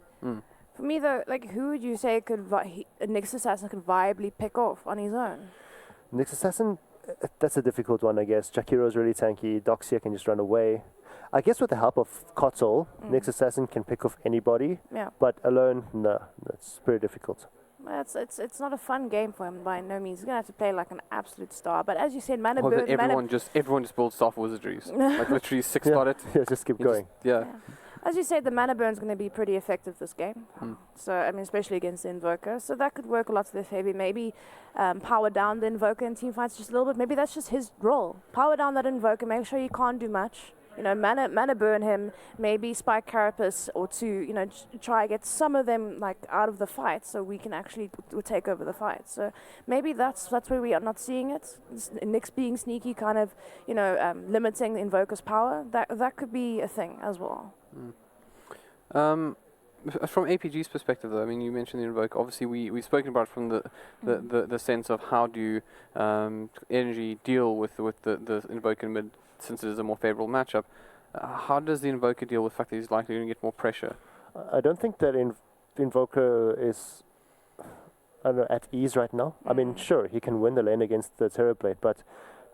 For me, though, like, who would you say could a Nyx Assassin could viably pick off on his own? Nyx Assassin, that's a difficult one, I guess. Jakiro's really tanky. Doxia can just run away. I guess with the help of Kotal, Nyx Assassin can pick off anybody. Yeah. But alone, no, that's pretty difficult. It's not a fun game for him by no means. He's gonna have to play like an absolute star. But as you said, everyone just builds soft wizardries. Like literally 6-spot it. Yeah, just keep going. As you said, the mana burn's going to be pretty effective this game. So, I mean, especially against the Invoker. So that could work a lot to their favor. Maybe power down the Invoker in team fights just a little bit. Maybe that's just his role. Power down that Invoker, make sure he can't do much. You know, mana burn him, maybe Spike Carapace or two, you know, try get some of them like out of the fight so we can actually take over the fight. So maybe that's where we are not seeing it. Nyx being sneaky, kind of, you know, limiting the Invoker's power. That could be a thing as well. From APG's perspective, though, I mean, you mentioned the Invoke. Obviously, we've spoken about from the sense of how do Energy deal with the Invoker in mid, since it is a more favorable matchup. How does the Invoker deal with the fact that he's likely going to get more pressure? I don't think that Invoker is at ease right now. I mean, sure, he can win the lane against the Terrorblade, but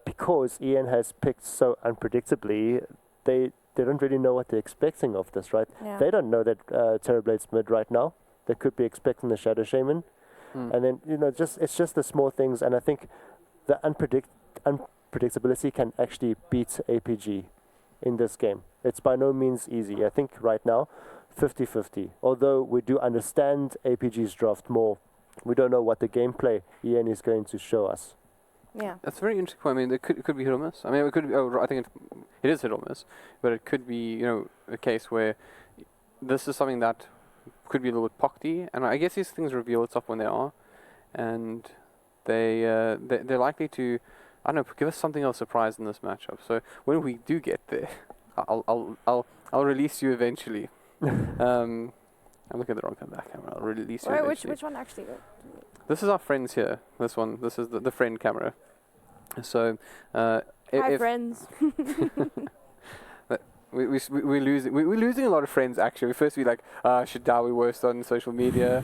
because Ian has picked so unpredictably, they don't really know what they're expecting of this, right? Yeah. They don't know that Terrorblade's mid right now. They could be expecting the Shadow Shaman. And then, you know, it's just the small things, and I think the unpredictability can actually beat APG in this game. It's by no means easy. I think right now, 50-50. Although we do understand APG's draft more, we don't know what the gameplay Ian is going to show us. Yeah, that's a very interesting point. I mean, it could be hit or miss. I mean, it could. I think it is hit or miss, but it could be, you know, a case where this is something that could be a little bit pockety, and I guess these things reveal itself when they are, and they're likely to, I don't know, give us something else surprise in this matchup. So when we do get there, I'll release you eventually. I'm looking at the wrong back camera. I'll release you eventually. Which one actually? This is our friends here. This one. This is the friend camera. So, hi friends. We're losing a lot of friends actually. First we like Shadawi worst on social media.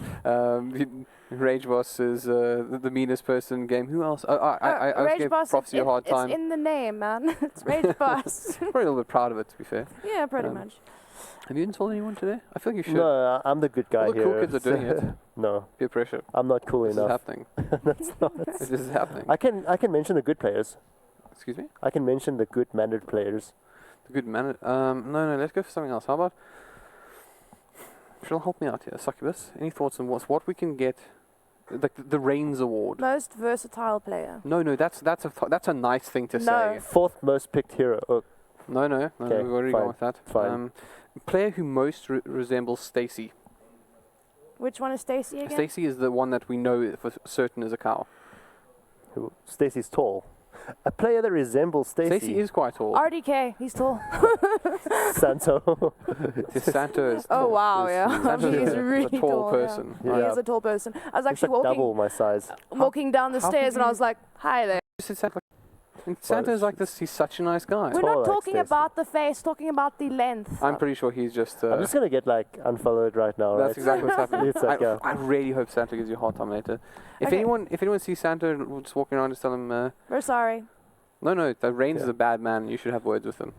Rage Boss is the meanest person in game. Who else? I was giving Prophecy a hard time. It's in the name, man. It's Rage Boss. Probably a little bit proud of it, to be fair. Yeah, pretty much. Have you installed anyone today? I feel like you should. No, I'm the good guy All the here. cool kids are doing it. No. Peer pressure. I'm not cool enough. This is happening. That's not. This is happening. I can mention the good players. Excuse me? I can mention the good mannered players. The good mannered. No. Let's go for something else. How about? She'll help me out here, Succubus. Any thoughts on what we can get? Like the Reigns Award. Most versatile player. No. That's a nice thing to say. Fourth most picked hero. Oh. No. We've already gone with that. Fine. Player who most resembles Stacy. Which one is Stacy again? Stacy is the one that we know for certain is a cow. Stacy's tall. A player that resembles Stacy. Stacy is quite tall. RDK, he's tall. Santo. Santo is tall. Oh wow, yeah. He's really a tall person. Yeah. He is a tall person. I was actually walking double my size. Walking down the stairs and I was like, "Hi there." Santa's like this. He's such a nice guy. We're not talking about the face, talking about the length. I'm pretty sure he's just. I'm just gonna get unfollowed right now. That's exactly what's happening. It's like, I really hope Santa gives you a hard time later. If anyone sees Santa just walking around, just tell him. We're sorry. No. That Reigns is a bad man. You should have words with him.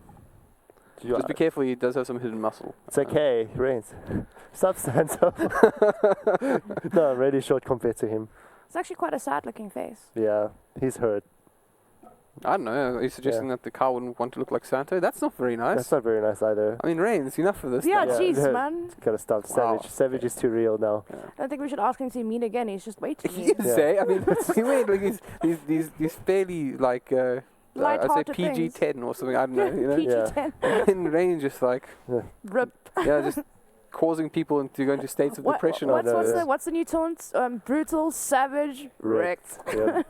Just be careful. He does have some hidden muscle. It's okay, Reigns. Stop, Santa. No, I'm really short compared to him. It's actually quite a sad-looking face. Yeah, he's hurt. I don't know. Are you suggesting that the car wouldn't want to look like Santa? That's not very nice. That's not very nice either. I mean, Reigns, enough of this. Yeah, now. jeez, man. Kind of stuff. Wow. Savage is too real now. I don't think we should ask him to meet again. He's just waiting. He is, eh? I mean, he made like these fairly like I'd say Light-hearted PG-10 or something. I don't know. You know? PG-10. And Reigns just like Rip. just causing people to go into states of depression. What's the new taunt? Brutal, savage, wrecked. Yeah.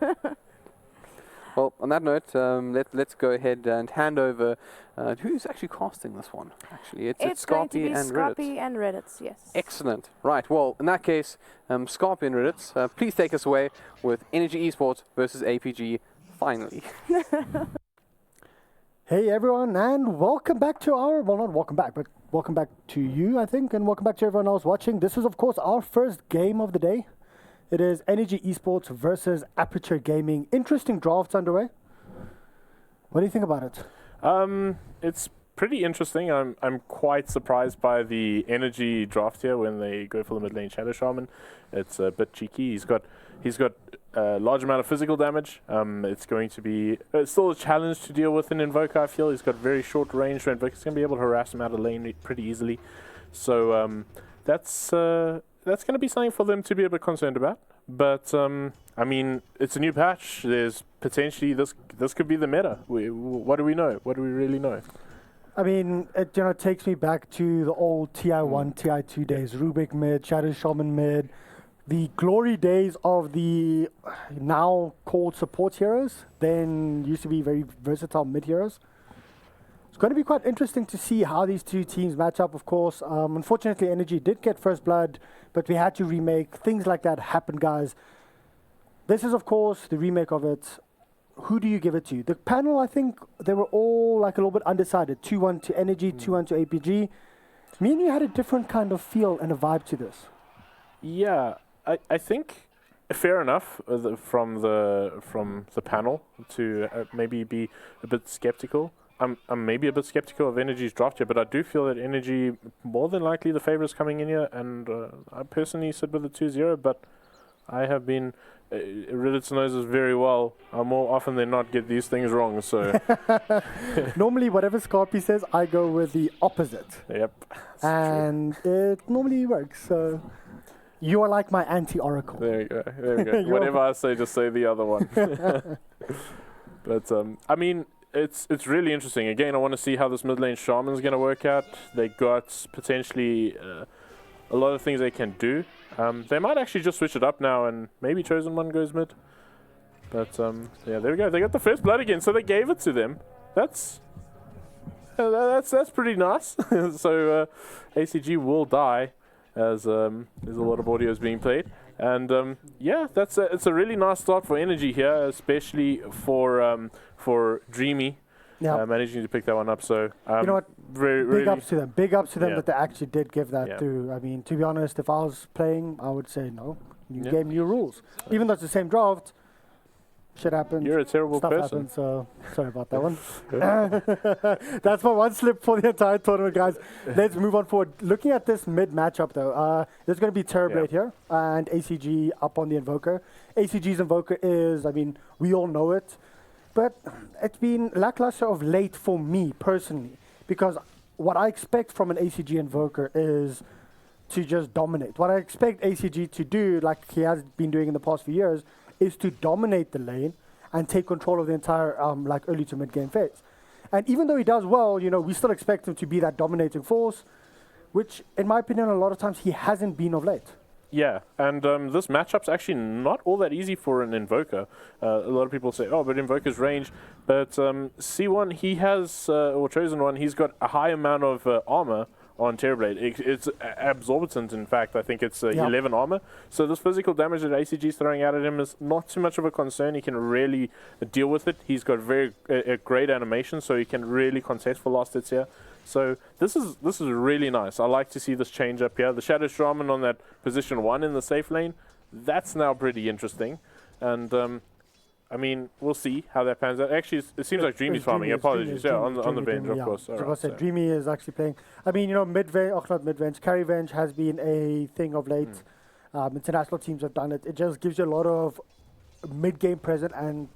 Well, on that note, let's go ahead and hand over. Who's actually casting this one? Actually, it's going to Scarpy be and Scarpy Reddit. and Reddit, yes. Excellent. Right. Well, in that case, Scarpy and Reddit, please take us away with Energy Esports versus APG. Finally. Hey everyone, and welcome back to not welcome back, but welcome back to you, I think, and welcome back to everyone else watching. This is, of course, our first game of the day. It is Energy Esports versus Aperture Gaming. Interesting drafts underway. What do you think about it? It's pretty interesting. I'm quite surprised by the Energy draft here when they go for the mid lane Shadow Shaman. It's a bit cheeky. He's got a large amount of physical damage. It's going to be still a challenge to deal with an Invoker, I feel. He's got very short range, so Invoker's going to be able to harass him out of lane pretty easily. So that's going to be something for them to be a bit concerned about. But, I mean, it's a new patch. There's potentially, this could be the meta. What do we know? What do we really know? I mean, it takes me back to the old TI1, TI2 days. Rubik mid, Shadow Shaman mid. The glory days of the now called support heroes, then used to be very versatile mid heroes. It's going to be quite interesting to see how these two teams match up, of course. Unfortunately, Energy did get first blood, but we had to remake. Things like that happen, guys. This is, of course, the remake of it. Who do you give it to? The panel, I think, they were all like a little bit undecided. 2-1 to Energy, 2-1 to APG. Me and you had a different kind of feel and a vibe to this. Yeah. I think fair enough from the panel to maybe be a bit skeptical. I'm maybe a bit skeptical of Energy's draft here, but I do feel that Energy more than likely the favourites coming in here, and I personally sit with the 2-0, but I have been Reddit knows us very well. I more often than not get these things wrong. So normally, whatever Scarpy says, I go with the opposite. Yep, and it normally works. So. You are like my anti-oracle. There you go. There we go. Whatever I say, just say the other one. But I mean, it's really interesting. Again, I want to see how this mid lane Shaman is going to work out. They got potentially a lot of things they can do. They might actually just switch it up now and maybe Chosen One goes mid. But yeah, there we go. They got the first blood again, so they gave it to them. That's pretty nice. So ACG will die. As there's a lot of audios being played, and yeah, it's a really nice start for Energy here, especially for Dreamy, managing to pick that one up. So you know what? Big ups to them. Big ups to them that they actually did give that Yeah. through. I mean, to be honest, if I was playing, I would say no. New game, new rules. Even though it's the same draft, shit happens. You're a terrible Stuff person. happens, so sorry about that one. That's my one slip for the entire tournament, guys. Let's move on forward. Looking at this mid matchup, though, there's going to be Terrorblade here and ACG up on the Invoker. ACG's Invoker is, I mean, we all know it, but it's been lackluster of late for me personally, because what I expect from an ACG Invoker is to just dominate. What I expect ACG to do, like he has been doing in the past few years, is to dominate the lane and take control of the entire like early to mid game phase. And even though he does well, you know, we still expect him to be that dominating force, which in my opinion a lot of times he hasn't been of late. Yeah, and this matchup's actually not all that easy for an Invoker. A lot of people say, oh, but Invoker's range. But C1, he has, or Chosen One, he's got a high amount of armor on Terrorblade. It's absorbent, in fact. I think it's 11 armor. So this physical damage that ACG is throwing out at him is not too much of a concern. He can really deal with it. He's got a great animation, so he can really contest for last hits here. So this is really nice. I like to see this change up here. The Shadow Shaman on that position 1 in the safe lane, that's now pretty interesting. And I mean, we'll see how that pans out. Actually, it seems like Dreamy's farming. Apologies. On the bench, of course. Like I said, Dreamy is actually playing. I mean, you know, carry venge has been a thing of late. International teams have done it. It just gives you a lot of mid-game presence and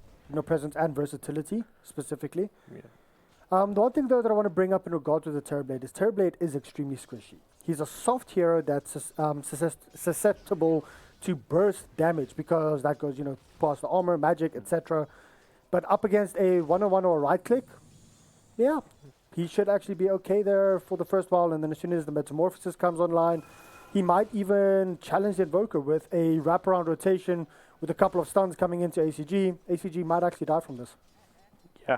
presence and versatility specifically. Yeah. The one thing though that I want to bring up in regard to the Terrorblade is Terrorblade is extremely squishy. He's a soft hero that's susceptible to burst damage because that goes, past the armor, magic, etc. But up against a one-on-one or a right click, yeah, he should actually be okay there for the first while, and then as soon as the Metamorphosis comes online, he might even challenge the Invoker with a wraparound rotation with a couple of stuns coming into ACG. ACG might actually die from this. Yeah,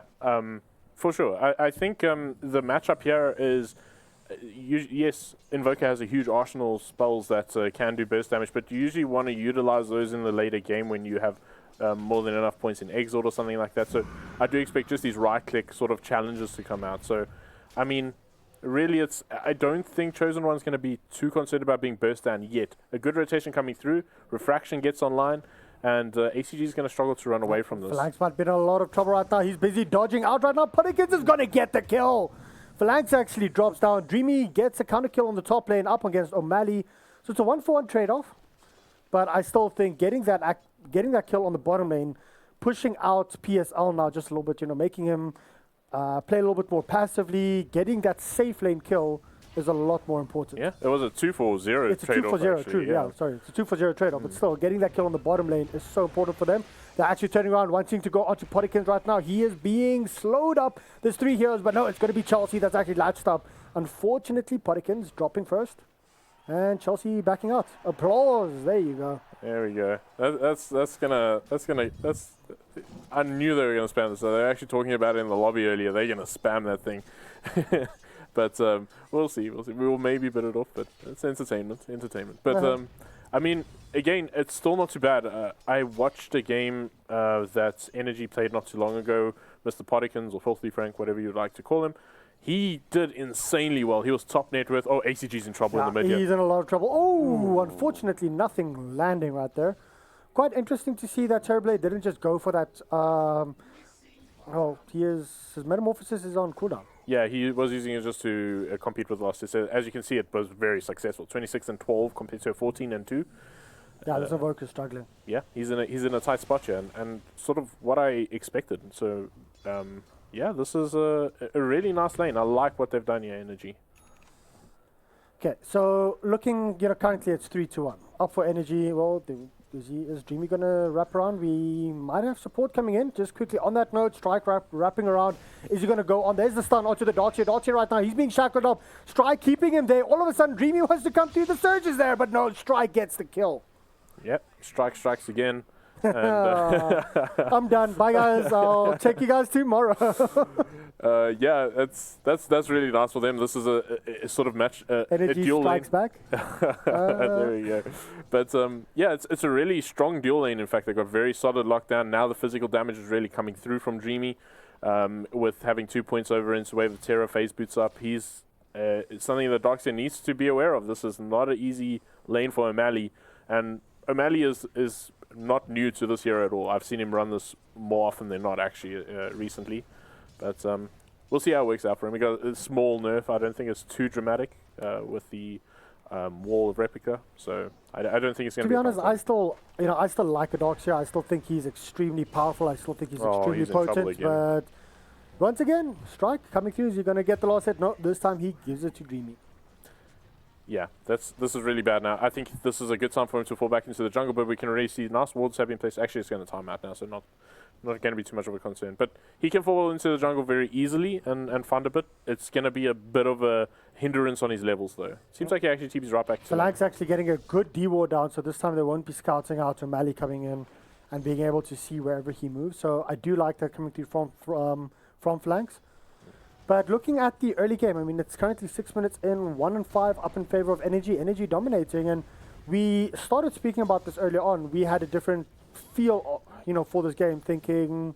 for sure. I think the matchup here is, yes, Invoker has a huge arsenal of spells that can do burst damage, but you usually want to utilize those in the later game when you have more than enough points in Exort or something like that. So I do expect just these right-click sort of challenges to come out. So, I mean, really, I don't think Chosen One's going to be too concerned about being burst down yet. A good rotation coming through, Refraction gets online, and ACG is going to struggle to run away from this. Phalanx might be in a lot of trouble right now. He's busy dodging out right now. Puddikins is going to get the kill. Phalanx actually drops down. Dreamy gets a counter kill on the top lane up against O'Malley. So it's a 1-for-1 trade-off. But I still think getting that kill on the bottom lane, pushing out PSL now just a little bit, making him play a little bit more passively, getting that safe lane kill is a lot more important. Yeah, it was a 2-for-0 trade-off. It's a 2-for-0, true, yeah, sorry. It's a 2-for-0 trade-off, but still, getting that kill on the bottom lane is so important for them. They're actually turning around, wanting to go onto Puddikins right now. He is being slowed up. There's 3 heroes, but no, it's going to be Chelsea that's actually latched up. Unfortunately, Puddikins dropping first, and Chelsea backing out. Applause, there you go. There we go. I knew they were going to spam this. So they're actually talking about it in the lobby earlier. They're going to spam that thing. But we'll see. We will maybe bid it off, but it's entertainment. But I mean, again, it's still not too bad. I watched a game that Energy played not too long ago. Mr. Puddikins, or Filthy Frank, whatever you'd like to call him. He did insanely well. He was top net worth. Oh, ACG's in trouble in the mid here. He's in a lot of trouble. Oh, unfortunately, nothing landing right there. Quite interesting to see that Terrorblade didn't just go for that. His Metamorphosis is on cooldown. Yeah, he was using it just to compete with last year. So as you can see, it was very successful. 26 and 12 compared to a 14 and 2. Yeah, this Invoker is struggling. Yeah, he's in a tight spot here, and sort of what I expected. So, yeah, this is a really nice lane. I like what they've done here, Energy. Okay, so looking, currently it's 3-1. Up for Energy. Well, is Dreamy going to wrap around? We might have support coming in. Just quickly on that note, Strike wrapping around. Is he going to go on? There's the stun onto the Dotcha. Dotcha right now, he's being shackled up. Strike keeping him there. All of a sudden, Dreamy wants to come through. The Surge is there, but no, Strike gets the kill. Yep, Strike strikes again. And, I'm done. Bye, guys. I'll check you guys tomorrow. Yeah, that's really nice for them. This is a sort of match. Energy a dual strikes lane. back. There we go. But yeah, it's a really strong dual lane. In fact, they've got very solid lockdown. Now the physical damage is really coming through from Dreamy. With having 2 points over into Wave of Terror, phase boots up. It's something that Darkseid needs to be aware of. This is not an easy lane for O'Malley, and O'Malley is not new to this hero at all. I've seen him run this more often than not, actually, recently. But we'll see how it works out for him. We got a small nerf. I don't think it's too dramatic with the wall of replica. So I don't think it's going to be. To be honest, I still like a Darkseid. I still think he's extremely powerful. I still think he's extremely potent. But once again, Strike coming through. Is he going to get the last hit? No, this time he gives it to Dreamy. Yeah, this is really bad now. I think this is a good time for him to fall back into the jungle, but we can already see nice wards have been placed. Actually, it's going to time out now, so not going to be too much of a concern. But he can fall into the jungle very easily and find a bit. It's going to be a bit of a hindrance on his levels, though. Seems like he actually TP's right back to Phalanx actually getting a good D-ward down, so this time they won't be scouting out O'Malley coming in and being able to see wherever he moves. So I do like that coming through from Phalanx. But looking at the early game, I mean, it's currently 6 minutes in, 1-5 up in favor of Energy. Energy dominating, and we started speaking about this earlier on. We had a different feel, for this game, thinking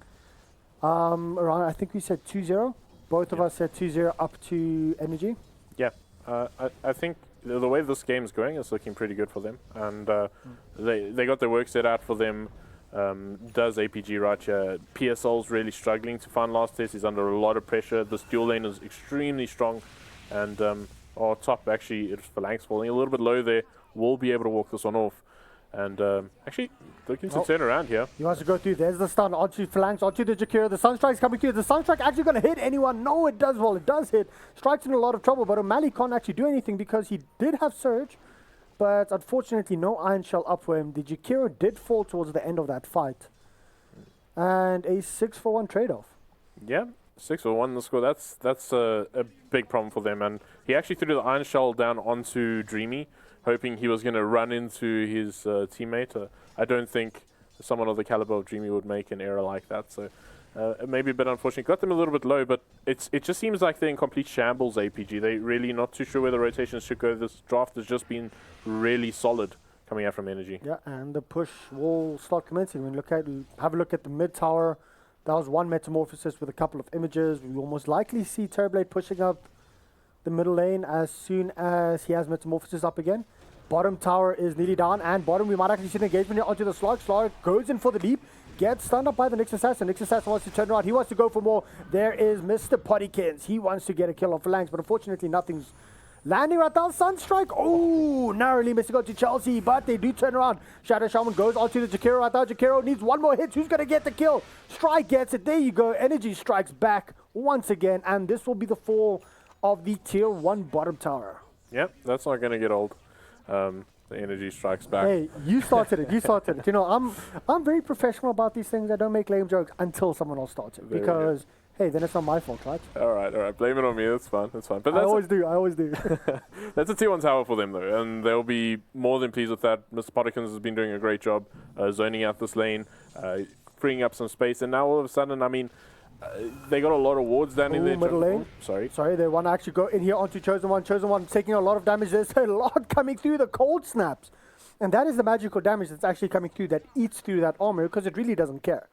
around, I think we said 2-0. Both of us said 2-0 up to Energy. Yeah, I think the way this game is going is looking pretty good for them, and they got their work set out for them. Does APG right here. PSL's really struggling to find last test. He's under a lot of pressure. This dual lane is extremely strong, and our top actually, it's Phalanx falling a little bit low there. We'll be able to walk this one off. And actually, looking to turn around here. He wants to go through. There's the stun onto flanks, onto the Jakiro. The Sunstrike's coming through. The Sunstrike actually going to hit anyone? No, it does. Well, it does hit. Strike's in a lot of trouble, but O'Malley can't actually do anything because he did have Surge, but unfortunately, no Iron Shell up for him. The Jakiro did fall towards the end of that fight. And a 6-for-1 trade-off. Yeah, 6-for-1 the score. That's a big problem for them. And he actually threw the Iron Shell down onto Dreamy, hoping he was going to run into his teammate. I don't think someone of the caliber of Dreamy would make an error like that. So maybe a bit unfortunate. Got them a little bit low, but it just seems like they're in complete shambles, APG. They're really not too sure where the rotations should go. This draft has just been really solid coming out from Energy. Yeah, and the push will start commencing. When have a look at the mid tower. That was one Metamorphosis with a couple of images. We will most likely see Turblade pushing up the middle lane as soon as he has Metamorphosis up again. Bottom tower is nearly down, and bottom we might actually see an engagement here onto the Slug. Slug goes in for the leap, gets stunned up by the Nyx Assassin. Nyx Assassin wants to turn around. He wants to go for more. There is Mr. Pottykins. He wants to get a kill on Phalanx, but unfortunately nothing's landing right now. Sunstrike, oh, narrowly missing out to Chelsea, but they do turn around. Shadow Shaman goes onto the Jakiro right now. Jakiro needs one more hit. Who's going to get the kill? Strike gets it. There you go. Energy strikes back once again, and this will be the fall of the tier 1 bottom tower. Yep, that's not going to get old. The Energy strikes back. Hey, you started it. You started it. You know, I'm very professional about these things. I don't make lame jokes until someone else starts it. Because, hey, then it's not my fault, right? All right. Blame it on me. That's fine. But I always do. That's a tier 1 tower for them, though, and they'll be more than pleased with that. Mr. Pottykins has been doing a great job zoning out this lane, freeing up some space, and now all of a sudden, I mean, they got a lot of wards down in their middle lane. Sorry, they want to actually go in here onto Chosen One. Chosen One taking a lot of damage. There's a lot coming through the cold snaps. And that is the magical damage that's actually coming through that eats through that armor because it really doesn't care.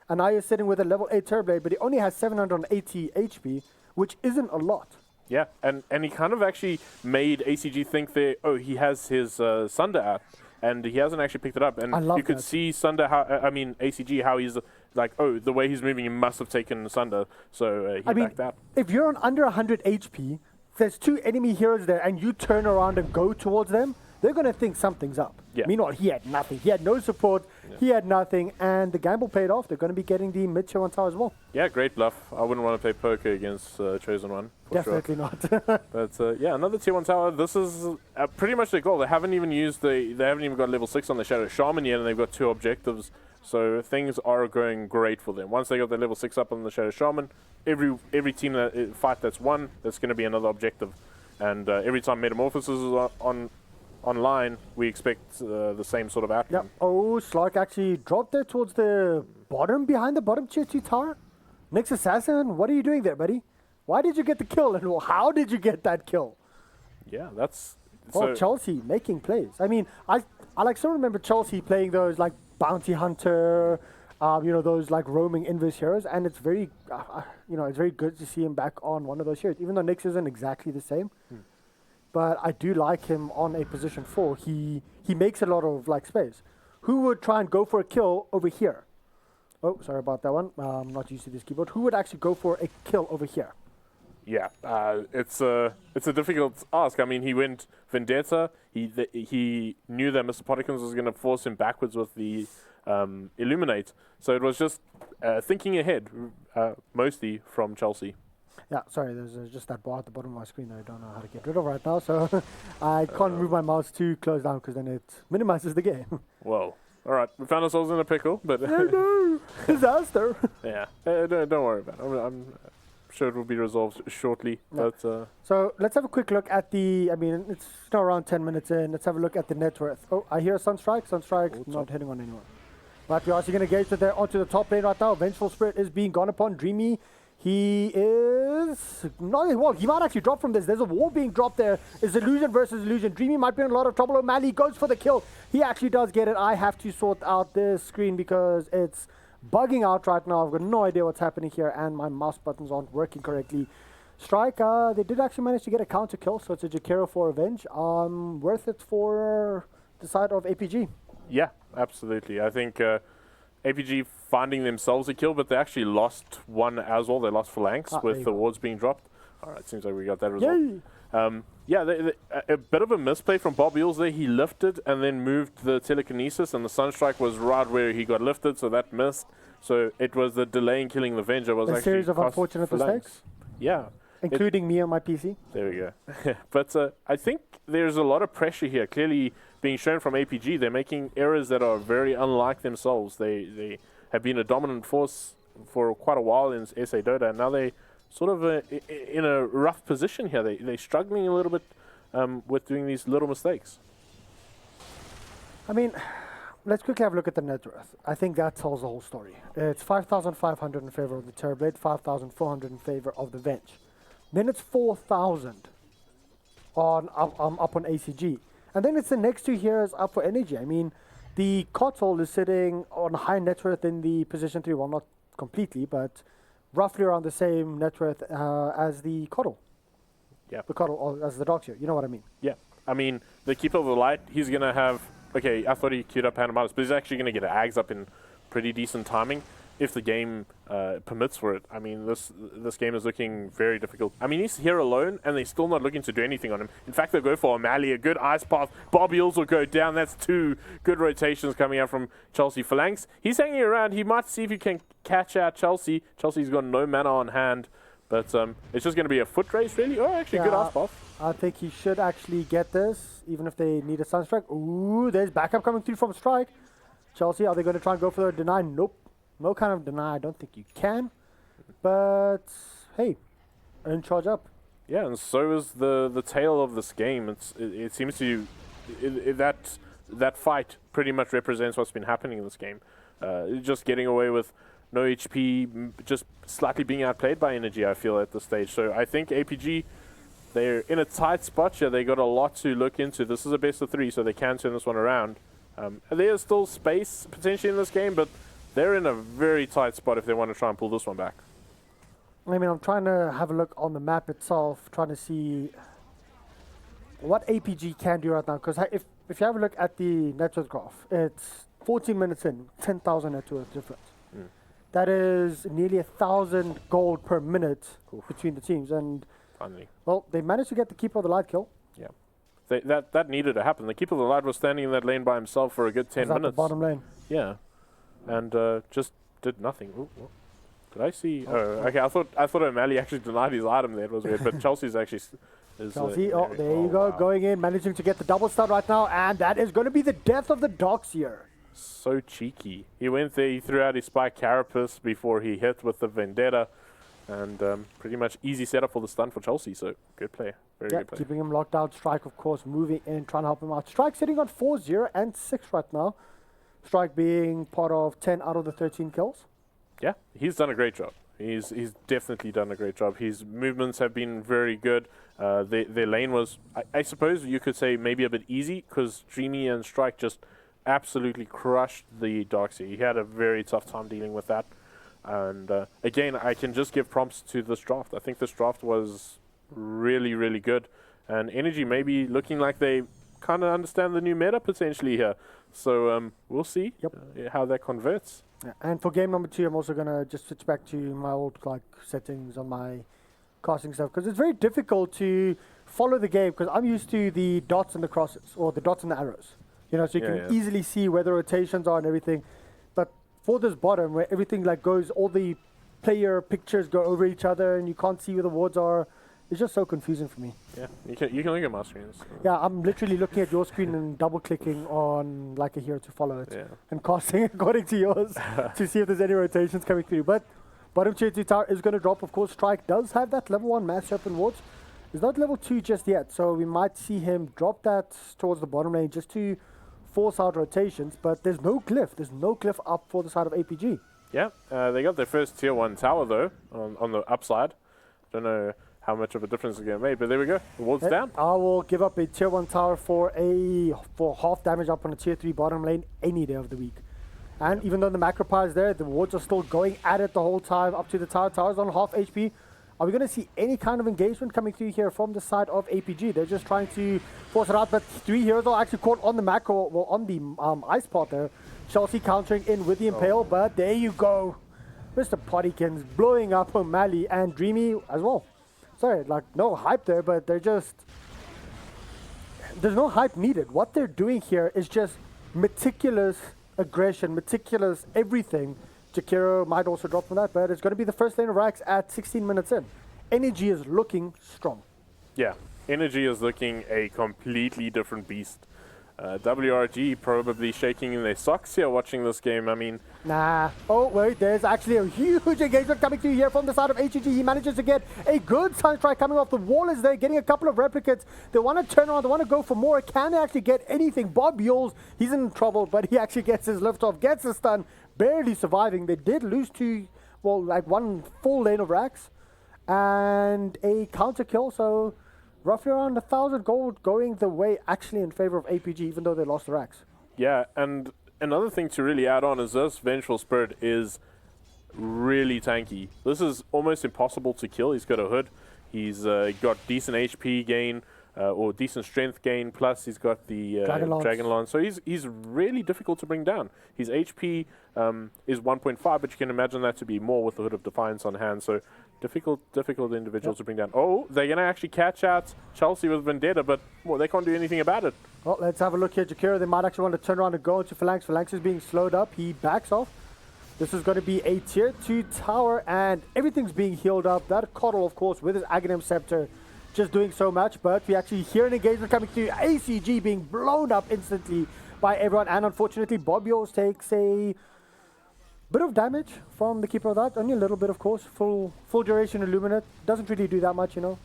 And now you're sitting with a level 8 Turblade, but he only has 780 HP, which isn't a lot. Yeah, and he kind of actually made ACG think he has his Sunder out, and he hasn't actually picked it up. And you could see Sunder, ACG, how he's like, the way he's moving, he must have taken Sunder, so he backed out. If you're on under 100 HP, there's 2 enemy heroes there, and you turn around and go towards them, they're going to think something's up. Yeah. Meanwhile, he had nothing. He had no support. Yeah. He had nothing. And the gamble paid off. They're going to be getting the mid-tier 1 tower as well. Yeah, great bluff. I wouldn't want to play poker against Chosen One. Definitely not. But yeah, another tier 1 tower. This is pretty much their goal. They haven't even got level 6 on the Shadow Shaman yet, and they've got 2 objectives. So things are going great for them. Once they got their level 6 up on the Shadow Shaman, every team fight that's won, that's going to be another objective. And every time Metamorphosis is online, we expect the same sort of outcome. Yep. Oh, Slark actually dropped there towards the bottom, behind the bottom tier 2 tower. Nyx Assassin, what are you doing there, buddy? Why did you get the kill, and how did you get that kill? Yeah, that's... Well, Chelsea making plays. I mean, I still remember Chelsea playing those like Bounty Hunter, those like roaming inverse heroes, and it's very, it's very good to see him back on one of those heroes, even though Nyx isn't exactly the same. But I do like him on a position 4. He makes a lot of like space. Who would try and go for a kill over here? Oh, sorry about that one. I'm not used to this keyboard. Who would actually go for a kill over here? Yeah, it's a difficult ask. I mean, he went Vendetta. He knew that Mr. Pottykins was going to force him backwards with the Illuminate. So it was just thinking ahead, mostly from Chelsea. Yeah, sorry, there's just that bar at the bottom of my screen that I don't know how to get rid of right now, so I can't move my mouse too close down because then it minimizes the game. Whoa. All right, we found ourselves in a pickle, but... no! Disaster! Yeah, don't worry about it. I'm sure it will be resolved shortly, but... So let's have a quick look at it's now around 10 minutes in. Let's have a look at the net worth. Oh, I hear a Sunstrike. Sunstrike not hitting on anyone. But we're also going to engage with there onto the top lane right now. Vengeful Spirit is being gone upon. Dreamy... He is not well. He might actually drop from this. There's a wall being dropped there. It's illusion versus illusion. Dreamy might be in a lot of trouble. O'Malley goes for the kill. He actually does get it. I have to sort out this screen because it's bugging out right now. I've got no idea what's happening here, and my mouse buttons aren't working correctly. Strike. They did actually manage to get a counter kill, so it's a Jakiro for revenge. Worth it for the side of APG. Yeah, absolutely. I think. APG finding themselves a kill, but they actually lost one as well. They lost Phalanx with the wards being dropped. All right, seems like we got that result. Yeah, a bit of a misplay from Bob Eels there. He lifted and then moved the telekinesis, and the Sunstrike was right where he got lifted, so that missed. So it was the delay in killing the Venger was a actually series of unfortunate mistakes. Yeah. Including me on my PC. There we go. But I think there's a lot of pressure here, clearly being shown from APG. They're making errors that are very unlike themselves. They have been a dominant force for quite a while in SA Dota, and now they sort of in a rough position here. They're struggling a little bit with doing these little mistakes. I mean, let's quickly have a look at the net worth. I think that tells the whole story. It's 5,500 in favor of the Terrorblade, 5,400 in favor of the Venge. Then it's 4,000 up on ACG. And then it's the next two here is up for Energy. I mean, the Kotal is sitting on high net worth in the position 3. Well, not completely, but roughly around the same net worth as the Kotal. Yeah. The Kotal, or as the Dogs here. You know what I mean? Yeah. I mean, the Keeper of the Light, he's going to have... Okay, I thought he queued up Panamatis, but he's actually going to get Ags up in pretty decent timing if the game permits for it. I mean, this game is looking very difficult. I mean, he's here alone, and they're still not looking to do anything on him. In fact, they'll go for O'Malley, a good ice path. Bob Eels will go down. That's two good rotations coming out from Chelsea. Phalanx, he's hanging around. He might see if he can catch out Chelsea. Chelsea's got no mana on hand, but it's just going to be a foot race, really. Oh, actually, good ice path. I think he should actually get this, even if they need a Sunstrike. Ooh, there's backup coming through from Strike. Chelsea, are they going to try and go for the deny? Nope. No kind of deny. I don't think you can. But, hey, in charge up. Yeah, and so is the tail of this game. It seems to... that fight pretty much represents what's been happening in this game. Just getting away with no HP, just slightly being outplayed by Energy, I feel, at this stage. So I think APG... They're in a tight spot here. They got a lot to look into. This is a best of 3, so they can turn this one around. There's still space potentially in this game, but they're in a very tight spot if they want to try and pull this one back. I mean, I'm trying to have a look on the map itself, trying to see what APG can do right now. Because if you have a look at the net worth graph, it's 14 minutes in, 10,000 net worth difference. That is nearly 1,000 gold per minute between the teams. And finally, well, they managed to get the Keeper of the Light kill. Yeah, that needed to happen. The Keeper of the Light was standing in that lane by himself for a good 10 minutes. The bottom lane. Yeah, and just did nothing. Ooh, did I see? Oh, okay. I thought O'Malley actually denied his item there. It was weird, but Chelsea's actually. Chelsea, there you go, going in, managing to get the double stun right now, and that is going to be the death of the Dogs here. So cheeky. He went there, he threw out his Spike Carapace before he hit with the Vendetta, and pretty much easy setup for the stun for Chelsea, so good play. Very good play. Keeping him locked out. Strike, of course, moving in, trying to help him out. Strike sitting on 4-0 and 6 right now. Strike being part of 10 out of the 13 kills. Yeah, he's done a great job. He's definitely done a great job. His movements have been very good. Their lane was, I suppose you could say, maybe a bit easy, because Dreamy and Strike just absolutely crushed the Darkseer. He had a very tough time dealing with that. And again, I can just give prompts to this draft. I think this draft was really, really good. And Energy may be looking like they kind of understand the new meta potentially here. So we'll see how that converts. Yeah. And for game number 2, I'm also going to just switch back to my old settings on my casting stuff, because it's very difficult to follow the game, because I'm used to the dots and the crosses, or the dots and the arrows. You know, so you can easily see where the rotations are and everything. But for this bottom, where everything goes, all the player pictures go over each other, and you can't see where the wards are, it's just so confusing for me. Yeah, you can look at my screens. Yeah, I'm literally looking at your screen and double-clicking on a hero to follow it, and casting according to yours to see if there's any rotations coming through. But bottom tier 2 tower is going to drop. Of course, Strike does have that level 1 mass weapon wards. It's not level 2 just yet, so we might see him drop that towards the bottom lane just to force out rotations. But there's no glyph. There's no glyph up for the side of APG. Yeah, they got their first tier 1 tower though on the upside. Don't know how much of a difference it's going to make, but there we go. The ward's down. I will give up a tier 1 tower for half damage up on a tier 3 bottom lane any day of the week. And even though the macro power is there, the wards are still going at it the whole time up to the tower. Tower's on half HP. Are we going to see any kind of engagement coming through here from the side of APG? They're just trying to force it out, but 3 heroes are actually caught on the macro, well, on the ice part there. Chelsea countering in with the Impale, but there you go. Mr. Pottykins blowing up O'Malley and Dreamy as well. sorry, like no hype there, but they're just, there's no hype needed. What they're doing here is just meticulous aggression, meticulous everything. Jakiro might also drop from that, but it's going to be the first lane of racks at 16 minutes in. Energy is looking strong. Yeah, Energy is looking a completely different beast. WRG probably shaking in their socks here watching this game. I mean... Nah. Oh, wait, there's actually a huge engagement coming through here from the side of HEG. He manages to get a good Sunstrike coming off. The wall is there, getting a couple of replicates. They want to turn around, they want to go for more. Can they actually get anything? Bob Yules, he's in trouble, but he actually gets his lift off, gets the stun, barely surviving. They did lose to, well, like one full lane of racks and a counter kill, so... roughly around 1,000 gold going the way actually in favor of APG, even though they lost the racks. Yeah, and another thing to really add on is this Vengeful Spirit is really tanky. This is almost impossible to kill. He's got a hood. He's got decent HP gain, or decent strength gain, plus he's got the Dragon Lance. So he's really difficult to bring down. His HP is 1.5, but you can imagine that to be more with the Hood of Defiance on hand. So difficult individual to bring down. Oh, they're going to actually catch out Chelsea with Vendetta, but well, they can't do anything about it. Well, let's have a look here. Jakiro, they might actually want to turn around and go into Phalanx. Phalanx is being slowed up. He backs off. This is going to be a tier 2 tower, and everything's being healed up. That Coddle, of course, with his Aghanim Scepter, just doing so much, but we actually hear an engagement coming through. ACG being blown up instantly by everyone, and unfortunately, Bob Yules takes a bit of damage from the Keeper of that. Only a little bit, of course. Full duration Illuminate. Doesn't really do that much, you know.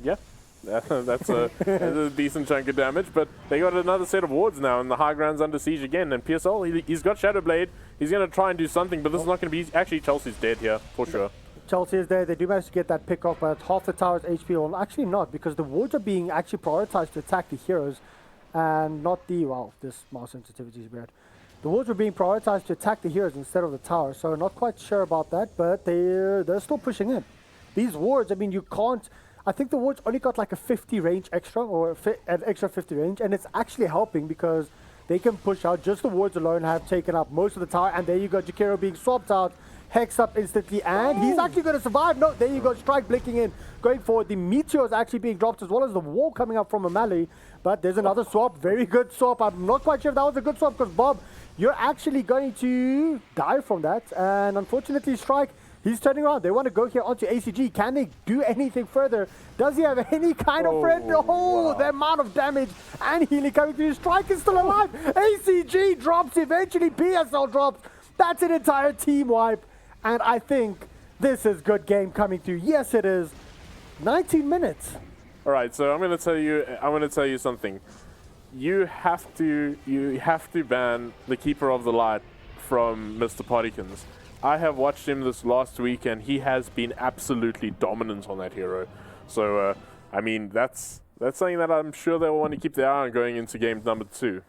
Yeah, that's a decent chunk of damage, but they got another set of wards now, and the high ground's under siege again. And PSL, he's got Shadow Blade. He's going to try and do something, but this is not going to be easy. Actually, Chelsea's dead here, for sure. Chelsea is there. They do manage to get that pick off, but half the tower's HP. Well, actually not, because the wards are being actually prioritized to attack the heroes, and not the, well, this mouse sensitivity is weird. The wards were being prioritized to attack the heroes instead of the tower, so not quite sure about that, but they're still pushing in. These wards, I mean, you can't... I think the wards only got like a 50 range extra, or an extra 50 range, and it's actually helping because they can push out. Just the wards alone have taken up most of the tower, and there you go, Jakiro being swapped out, Hex up instantly, and he's actually going to survive. No, there you go, Strike blinking in, going forward. The Meteor is actually being dropped, as well as the wall coming up from O'Malley, but there's another swap, very good swap. I'm not quite sure if that was a good swap, because Bob, you're actually going to die from that, and unfortunately Strike, he's turning around. They want to go here onto ACG. Can they do anything further? Does he have any kind of friend? Oh, wow. The amount of damage and healing coming through. Strike is still alive. ACG drops, eventually PSL drops. That's an entire team wipe, and I think this is good game coming through. Yes, it is. 19 minutes. All right, so I'm going to tell you something. You have to ban the Keeper of the Light from Mr. Pottykins. I have watched him this last week, and he has been absolutely dominant on that hero. So, I mean, that's something that I'm sure they'll want to keep their eye on going into game number 2.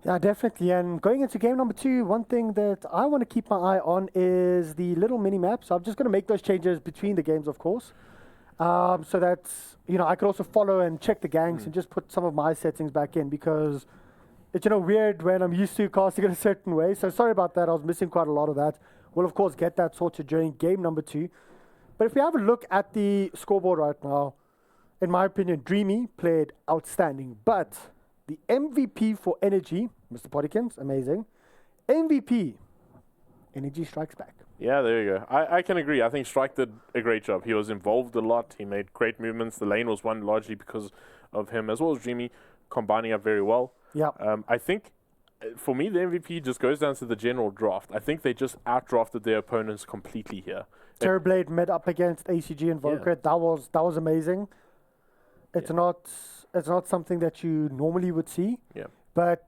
Yeah, definitely. And going into game number 2, one thing that I want to keep my eye on is the little mini-map. So I'm just going to make those changes between the games, of course. So that, you know, I could also follow and check the ganks and just put some of my settings back in, because it's, you know, weird when I'm used to casting in a certain way. So sorry about that. I was missing quite a lot of that. We'll, of course, get that sorted during game number 2. But if we have a look at the scoreboard right now, in my opinion, Dreamy played outstanding. But the MVP for Energy, Mr. Pottykins, amazing. MVP, Energy Strikes Back. Yeah, there you go. I can agree. I think Strike did a great job. He was involved a lot. He made great movements. The lane was won largely because of him, as well as Dreamy combining up very well. Yeah. I think, for me, the MVP just goes down to the general draft. I think they just outdrafted their opponents completely here. Terrorblade met up against ACG and Volker. Yeah. That was amazing. It's not something that you normally would see. Yeah. But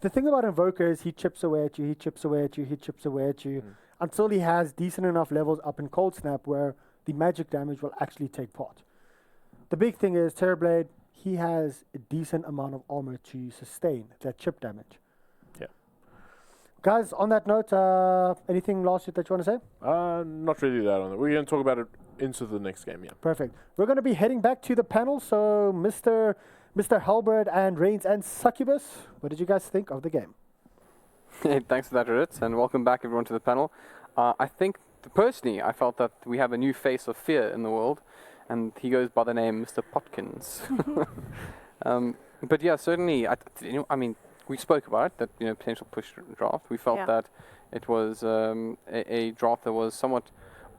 the thing about Invoker is he chips away at you, he chips away at you, he chips away at you, until he has decent enough levels up in Cold Snap where the magic damage will actually take part. The big thing is Terrorblade, he has a decent amount of armor to sustain that chip damage. Yeah. Guys, on that note, anything last that you want to say? Not really that on it. We're going to talk about it into the next game, yeah. Perfect. We're going to be heading back to the panel, so Mr. Halberd and Reigns and Succubus, what did you guys think of the game? Hey, thanks for that, Ritz, and welcome back everyone to the panel. I think, personally, I felt that we have a new face of fear in the world, and he goes by the name Mr. Potkins. But yeah, certainly, I mean, we spoke about it, that potential push draft. We felt that it was a draft that was somewhat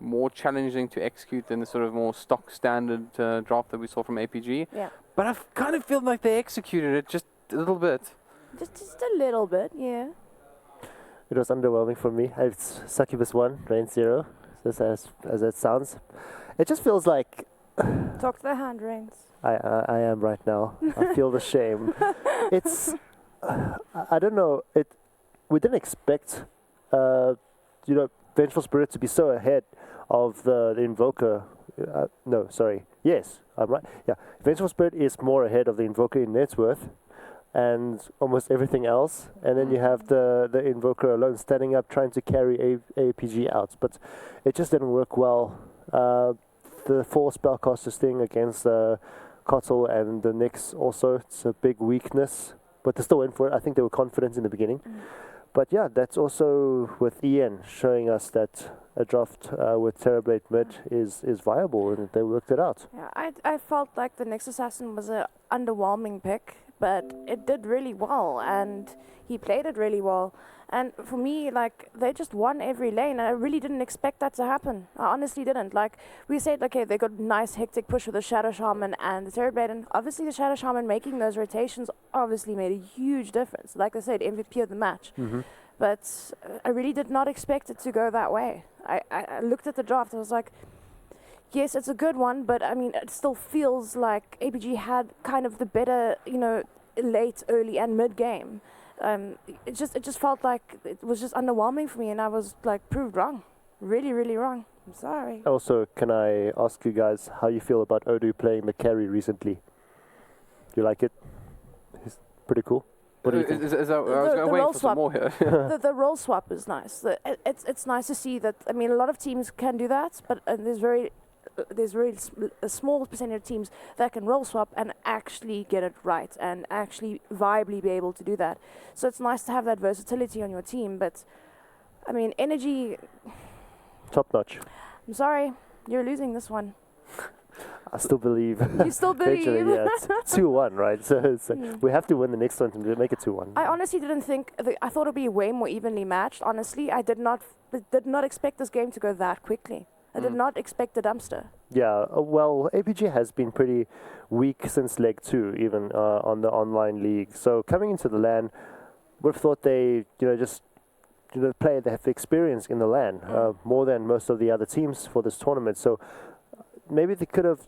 more challenging to execute than the sort of more stock standard draft that we saw from APG. Yeah. But I kind of feel like they executed it just a little bit. Just a little bit, yeah. It was underwhelming for me. It's Succubus 1, Reign 0, just as it sounds. It just feels like... Talk to the hand, Reigns. I am right now. I feel the shame. It's... I don't know. We didn't expect, Vengeful Spirit to be so ahead of the Invoker. No, sorry. Yes, I'm right. Yeah, Vengeful Spirit is more ahead of the Invoker in net worth and almost everything else. And then you have the Invoker alone standing up trying to carry APG out. But it just didn't work well. The 4 spellcasters thing against Kotal and the Nyx also, it's a big weakness. But they still went for it. I think they were confident in the beginning. But yeah, that's also with EN showing us that a draft with Terrorblade mid is viable, and they worked it out. Yeah, I felt like the Nyx Assassin was an underwhelming pick, but it did really well, and he played it really well. And for me, like, they just won every lane, and I really didn't expect that to happen. I honestly didn't. Like, we said, okay, they got a nice hectic push with the Shadow Shaman and the Terrorblade, and obviously the Shadow Shaman making those rotations obviously made a huge difference. Like I said, MVP of the match. But I really did not expect it to go that way. I looked at the draft, I was like, yes, it's a good one, but I mean, it still feels like APG had kind of the better, late, early, and mid game. It just felt like it was just underwhelming for me, and I was like proved wrong, really, really wrong. I'm sorry. Also, can I ask you guys how you feel about Odu playing the carry recently? Do you like it? It's pretty cool. What do you think? I was going to wait for some more here. the role swap is nice. It's nice to see that. I mean, a lot of teams can do that, but there's a small percentage of teams that can role swap and actually get it right and actually viably be able to do that. So it's nice to have that versatility on your team. But I mean, energy. Top notch. I'm sorry, you're losing this one. I still believe. You still believe? Yeah, it's 2-1, right? So it's we have to win the next one to make it 2-1. I honestly didn't think. I thought it'd be way more evenly matched. Honestly, I did not expect this game to go that quickly. I did not expect the dumpster. Yeah, well, APG has been pretty weak since leg 2, even on the online league. So coming into the LAN, we've thought they, just play they have experience in the LAN more than most of the other teams for this tournament. So maybe they could have,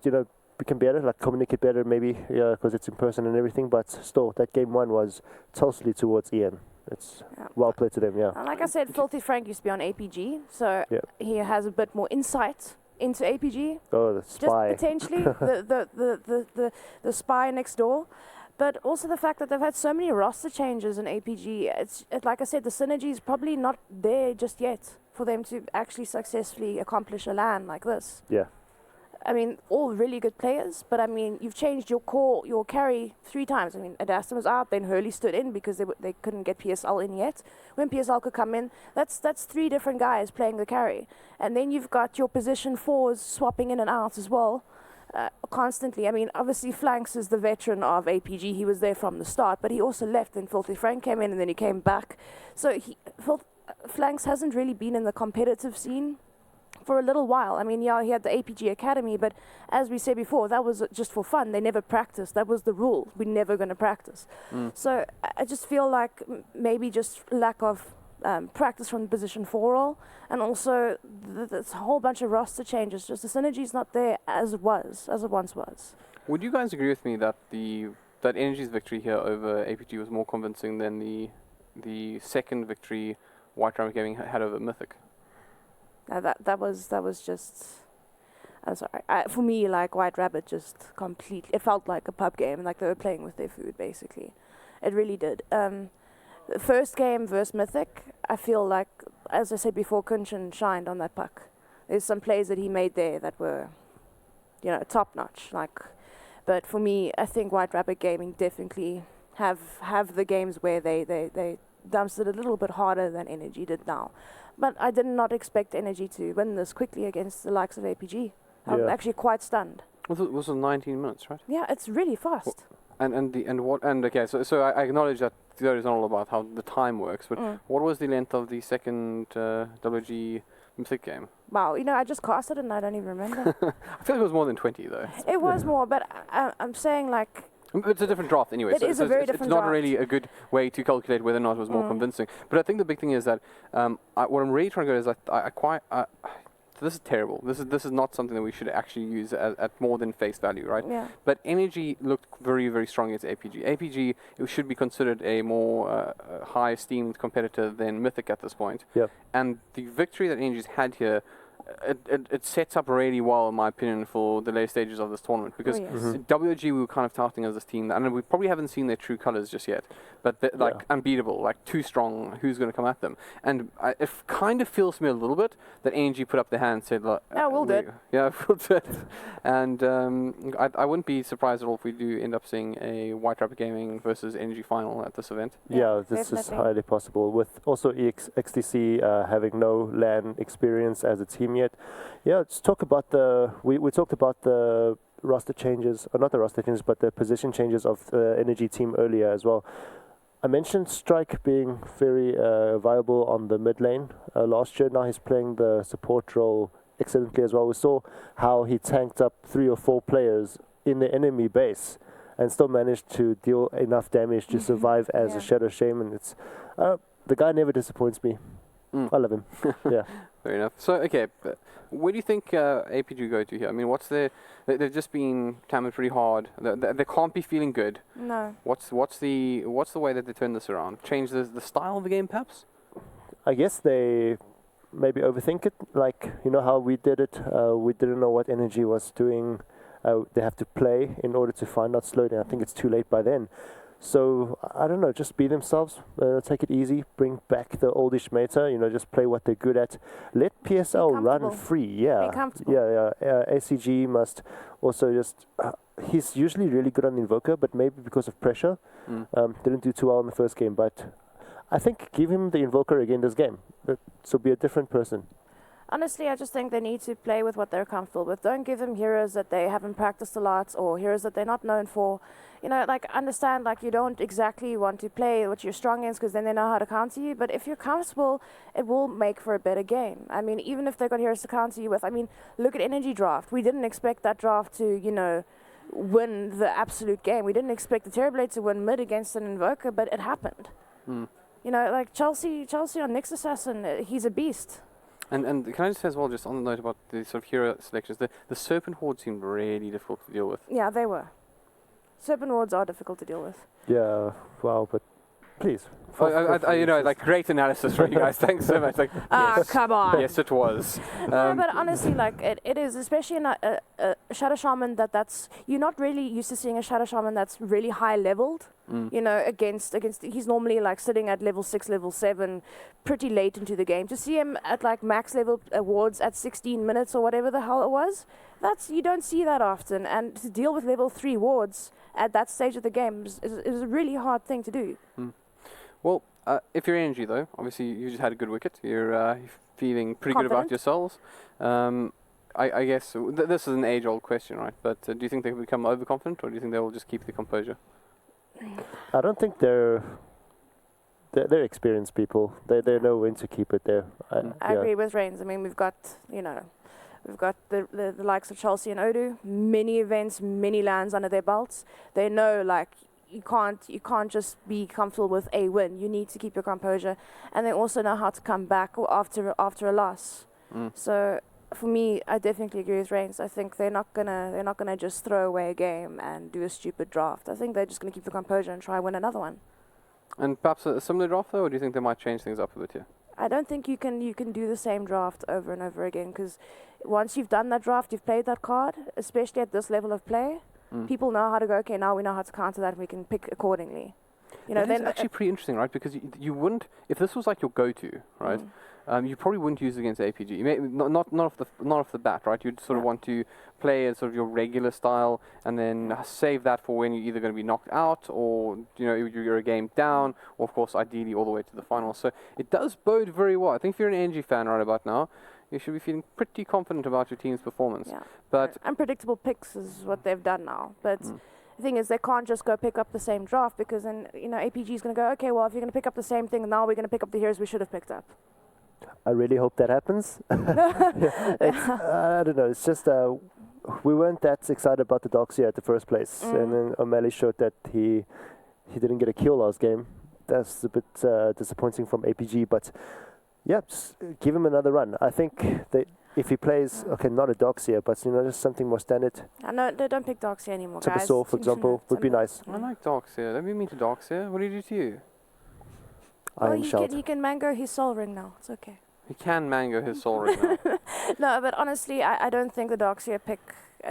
become better, like communicate better, maybe, because it's in person and everything. But still, that game 1 was totally towards Ian. It's well played to them, yeah. And like I said, Filthy Frank used to be on APG, so he has a bit more insight into APG. Oh, the spy. Just potentially the spy next door. But also the fact that they've had so many roster changes in APG. It's like I said, the synergy is probably not there just yet for them to actually successfully accomplish a LAN like this. Yeah. I mean, all really good players, but I mean, you've changed your carry 3 times. I mean, Adaston was out, then Hurley stood in because they couldn't get PSL in yet. When PSL could come in, that's 3 different guys playing the carry. And then you've got your position 4s swapping in and out as well, constantly. I mean, obviously Flanks is the veteran of APG. He was there from the start, but he also left, and Filthy Frank came in, and then he came back. So Flanks hasn't really been in the competitive scene for a little while. I mean, he had the APG Academy, but as we said before, that was just for fun. They never practiced. That was the rule. We're never going to practice. So I just feel like maybe just lack of practice from the position 4 role, and also this whole bunch of roster changes. Just the synergy's not there as it once was. Would you guys agree with me that that Energy's victory here over APG was more convincing than the second victory White Rabbit Gaming had over Mythic? That was just. I'm sorry. For me, like White Rabbit, just completely. It felt like a pub game, like they were playing with their food, basically. It really did. The first game versus Mythic, I feel like, as I said before, Kunshin shined on that puck. There's some plays that he made there that were, top notch. But for me, I think White Rabbit Gaming definitely have the games where they dumps it a little bit harder than Energy did now. But I did not expect Energy to win this quickly against the likes of APG. I'm actually quite stunned. Was it 19 minutes, right? Yeah, it's really fast. Okay, so I acknowledge that theory is not all about how the time works, but what was the length of the second WG Mythic game? Wow, I just cast it and I don't even remember. I feel like it was more than 20 though. It was more, but I'm saying like... It's a different draft anyway. It is a very different draft. It's not really a good way to calculate whether or not it was more convincing. But I think the big thing is that what I'm really trying to go is this is terrible. This is not something that we should actually use at more than face value, right? Yeah. But Energy looked very, very strong against APG. APG it should be considered a more high esteemed competitor than Mythic at this point. Yeah. And the victory that Energy's had here, it sets up really well, in my opinion, for the later stages of this tournament. Because WG, we were kind of touting as this team, and we probably haven't seen their true colors just yet, but they're unbeatable, like too strong. Who's going to come at them? And it kind of feels to me a little bit that NG put up their hand and said, we'll do it. Yeah, we'll do it. And I wouldn't be surprised at all if we do end up seeing a White Rapper Gaming versus NG final at this event. Yeah, this is highly possible. With also XTC having no LAN experience as a team yet. Yeah, let's talk about we talked about the roster changes, or not the roster changes, but the position changes of the Energy team earlier as well. I mentioned Strike being very viable on the mid lane last year. Now he's playing the support role excellently as well. We saw how he tanked up 3 or 4 players in the enemy base and still managed to deal enough damage to survive as a Shadow Shaman. It's the guy never disappoints me. I love him. Yeah. Fair enough. So, okay, but where do you think APG go to here? I mean, they've just been hammered pretty hard. They can't be feeling good. No. What's the way that they turn this around? Change the style of the game, perhaps? I guess they maybe overthink it. Like, how we did it. We didn't know what Energy was doing. They have to play in order to find out slowly. I think it's too late by then. So, I don't know, just be themselves, take it easy, bring back the oldish meta, just play what they're good at. Let PSL run free, yeah. Be comfortable. Yeah. ACG must also just, he's usually really good on the Invoker, but maybe because of pressure, didn't do too well in the first game. But I think give him the Invoker again this game, so be a different person. Honestly, I just think they need to play with what they're comfortable with. Don't give them heroes that they haven't practiced a lot or heroes that they're not known for. Understand, you don't exactly want to play what you're strong in because then they know how to counter you. But if you're comfortable, it will make for a better game. I mean, even if they've got heroes to counter you with. I mean, look at Energy Draft. We didn't expect that draft to, win the absolute game. We didn't expect the Terrorblade to win mid against an Invoker, but it happened. Chelsea on Nyx Assassin, he's a beast. And can I just say as well, just on the note about the sort of hero selections, the Serpent Horde seemed really difficult to deal with. Yeah, they were. Serpent Hordes are difficult to deal with. Yeah, wow, but please. Great analysis from you guys. Thanks so much. Come on. Yes, it was. No, but honestly, it is, especially in a Shadow Shaman that's you're not really used to seeing a Shadow Shaman that's really high leveled. Against he's normally sitting at level 6, level 7, pretty late into the game. To see him at max level awards at 16 minutes or whatever the hell it was, you don't see that often. And to deal with level 3 wards at that stage of the game is a really hard thing to do. Well, if you're Energy though, obviously you just had a good wicket. You're feeling pretty good about yourselves. I guess this is an age-old question, right? But do you think they will become overconfident, or do you think they will just keep the composure? I don't think they're experienced people. They know when to keep it there. I agree with Reigns. I mean, we've got the likes of Chelsea and Odu, many events, many lands under their belts. They know you can't just be comfortable with a win. You need to keep your composure, and they also know how to come back after a loss. So for me, I definitely agree with Reigns. I think they're not gonna just throw away a game and do a stupid draft. I think they're just gonna keep the composure and try win another one. And perhaps a similar draft though, or do you think they might change things up a bit here? I don't think you can do the same draft over and over again, because once you've done that draft, you've played that card, especially at this level of play. People know how to go, okay, now we know how to counter that, and we can pick accordingly. That is actually pretty interesting, right? Because you wouldn't, if this was your go-to, right? You probably wouldn't use it against APG. You may, not off the bat, right? You'd sort of want to play as sort of your regular style, and then save that for when you're either going to be knocked out, or you're a game down, or of course, ideally all the way to the final. So it does bode very well. I think if you're an NG fan right about now, You should be feeling pretty confident about your team's performance. Yeah. But unpredictable picks is what they've done now. But the thing is, they can't just go pick up the same draft because then, APG is going to go, okay, well, if you're going to pick up the same thing, now we're going to pick up the heroes we should have picked up. I really hope that happens. I don't know. It's just we weren't that excited about the Doxia at the first place. And then O'Malley showed that he didn't get a kill last game. That's a bit disappointing from APG, but yeah, just give him another run. I think that if he plays, okay, not a Doxia, but just something more standard. No, don't pick Doxia anymore, guys. Soul, for example, would be nice. I like Doxia. Don't be mean to Doxia. What did he do to you? Well, he can mango his soul ring now. It's okay. He can mango his soul ring now. No, but honestly, I don't think the Doxia pick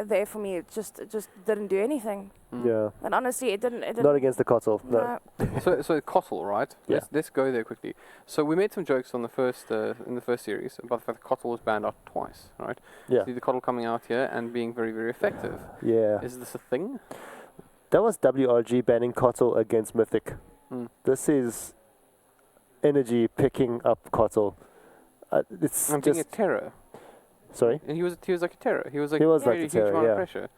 there for me. It just didn't do anything. Yeah. And honestly, it didn't. Not against the Kotal, no. So Kotal, right? Yeah. Let's go there quickly. So we made some jokes on the first in the first series about the fact that Kotal was banned out twice, right? Yeah. See the Kotal coming out here and being very, very effective. Yeah. Is this a thing? That was WRG banning Kotal against Mythic. This is energy picking up Kotal. It's I'm just being a terror. Sorry? And he was like a terror. He was like like a huge terror, amount yeah. of pressure.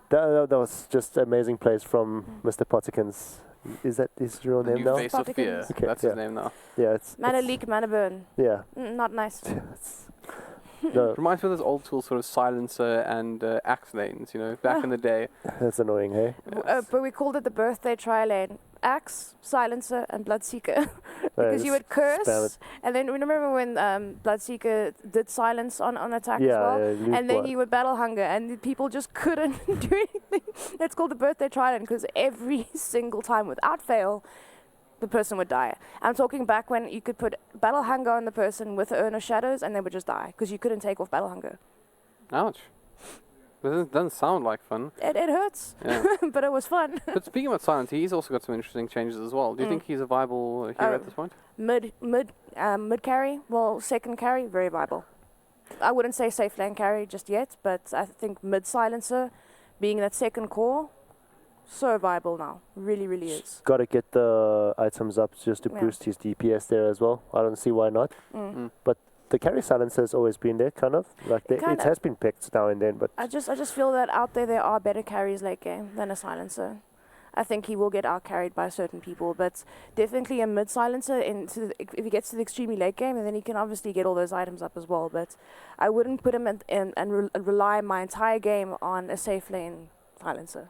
That was just amazing plays from Mr. Pottikins. Is that his real The name new now? face of fear. Pottikins. Okay, That's yeah. his name now. Yeah, Mana leak, mana burn. Yeah. Not nice. No, Reminds me of those old school sort of silencer and axe lanes, back in the day. that's annoying, hey? But we called it the birthday tri-lane. Axe, silencer, and Bloodseeker. Because you would curse, and then remember when Bloodseeker did silence on attack as well? And then you would battle hunger, and the people just couldn't do anything. That's called the birthday tri-lane, because every single time, without fail, the person would die. I'm talking back when you could put battle hunger on the person with the Urn of Shadows, and they would just die, because you couldn't take off battle hunger. Ouch. This doesn't sound like fun. It hurts, Yeah. but it was fun. But speaking about silence, he's also got some interesting changes as well. Do you think he's a viable hero at this point? Mid carry, well, second carry, very viable. I wouldn't say safe lane carry just yet, but I think mid silencer, being that second core, so viable now. Really, really is. Got to get the items up just to boost his DPS there as well. I don't see why not. But the carry silencer has always been there, kind of. It has been picked now and then, but I just feel that out there are better carries late game than a silencer. I think he will get out carried by certain people, but definitely a mid silencer if he gets to the extremely late game, and then he can obviously get all those items up as well. But I wouldn't put him and rely my entire game on a safe lane silencer.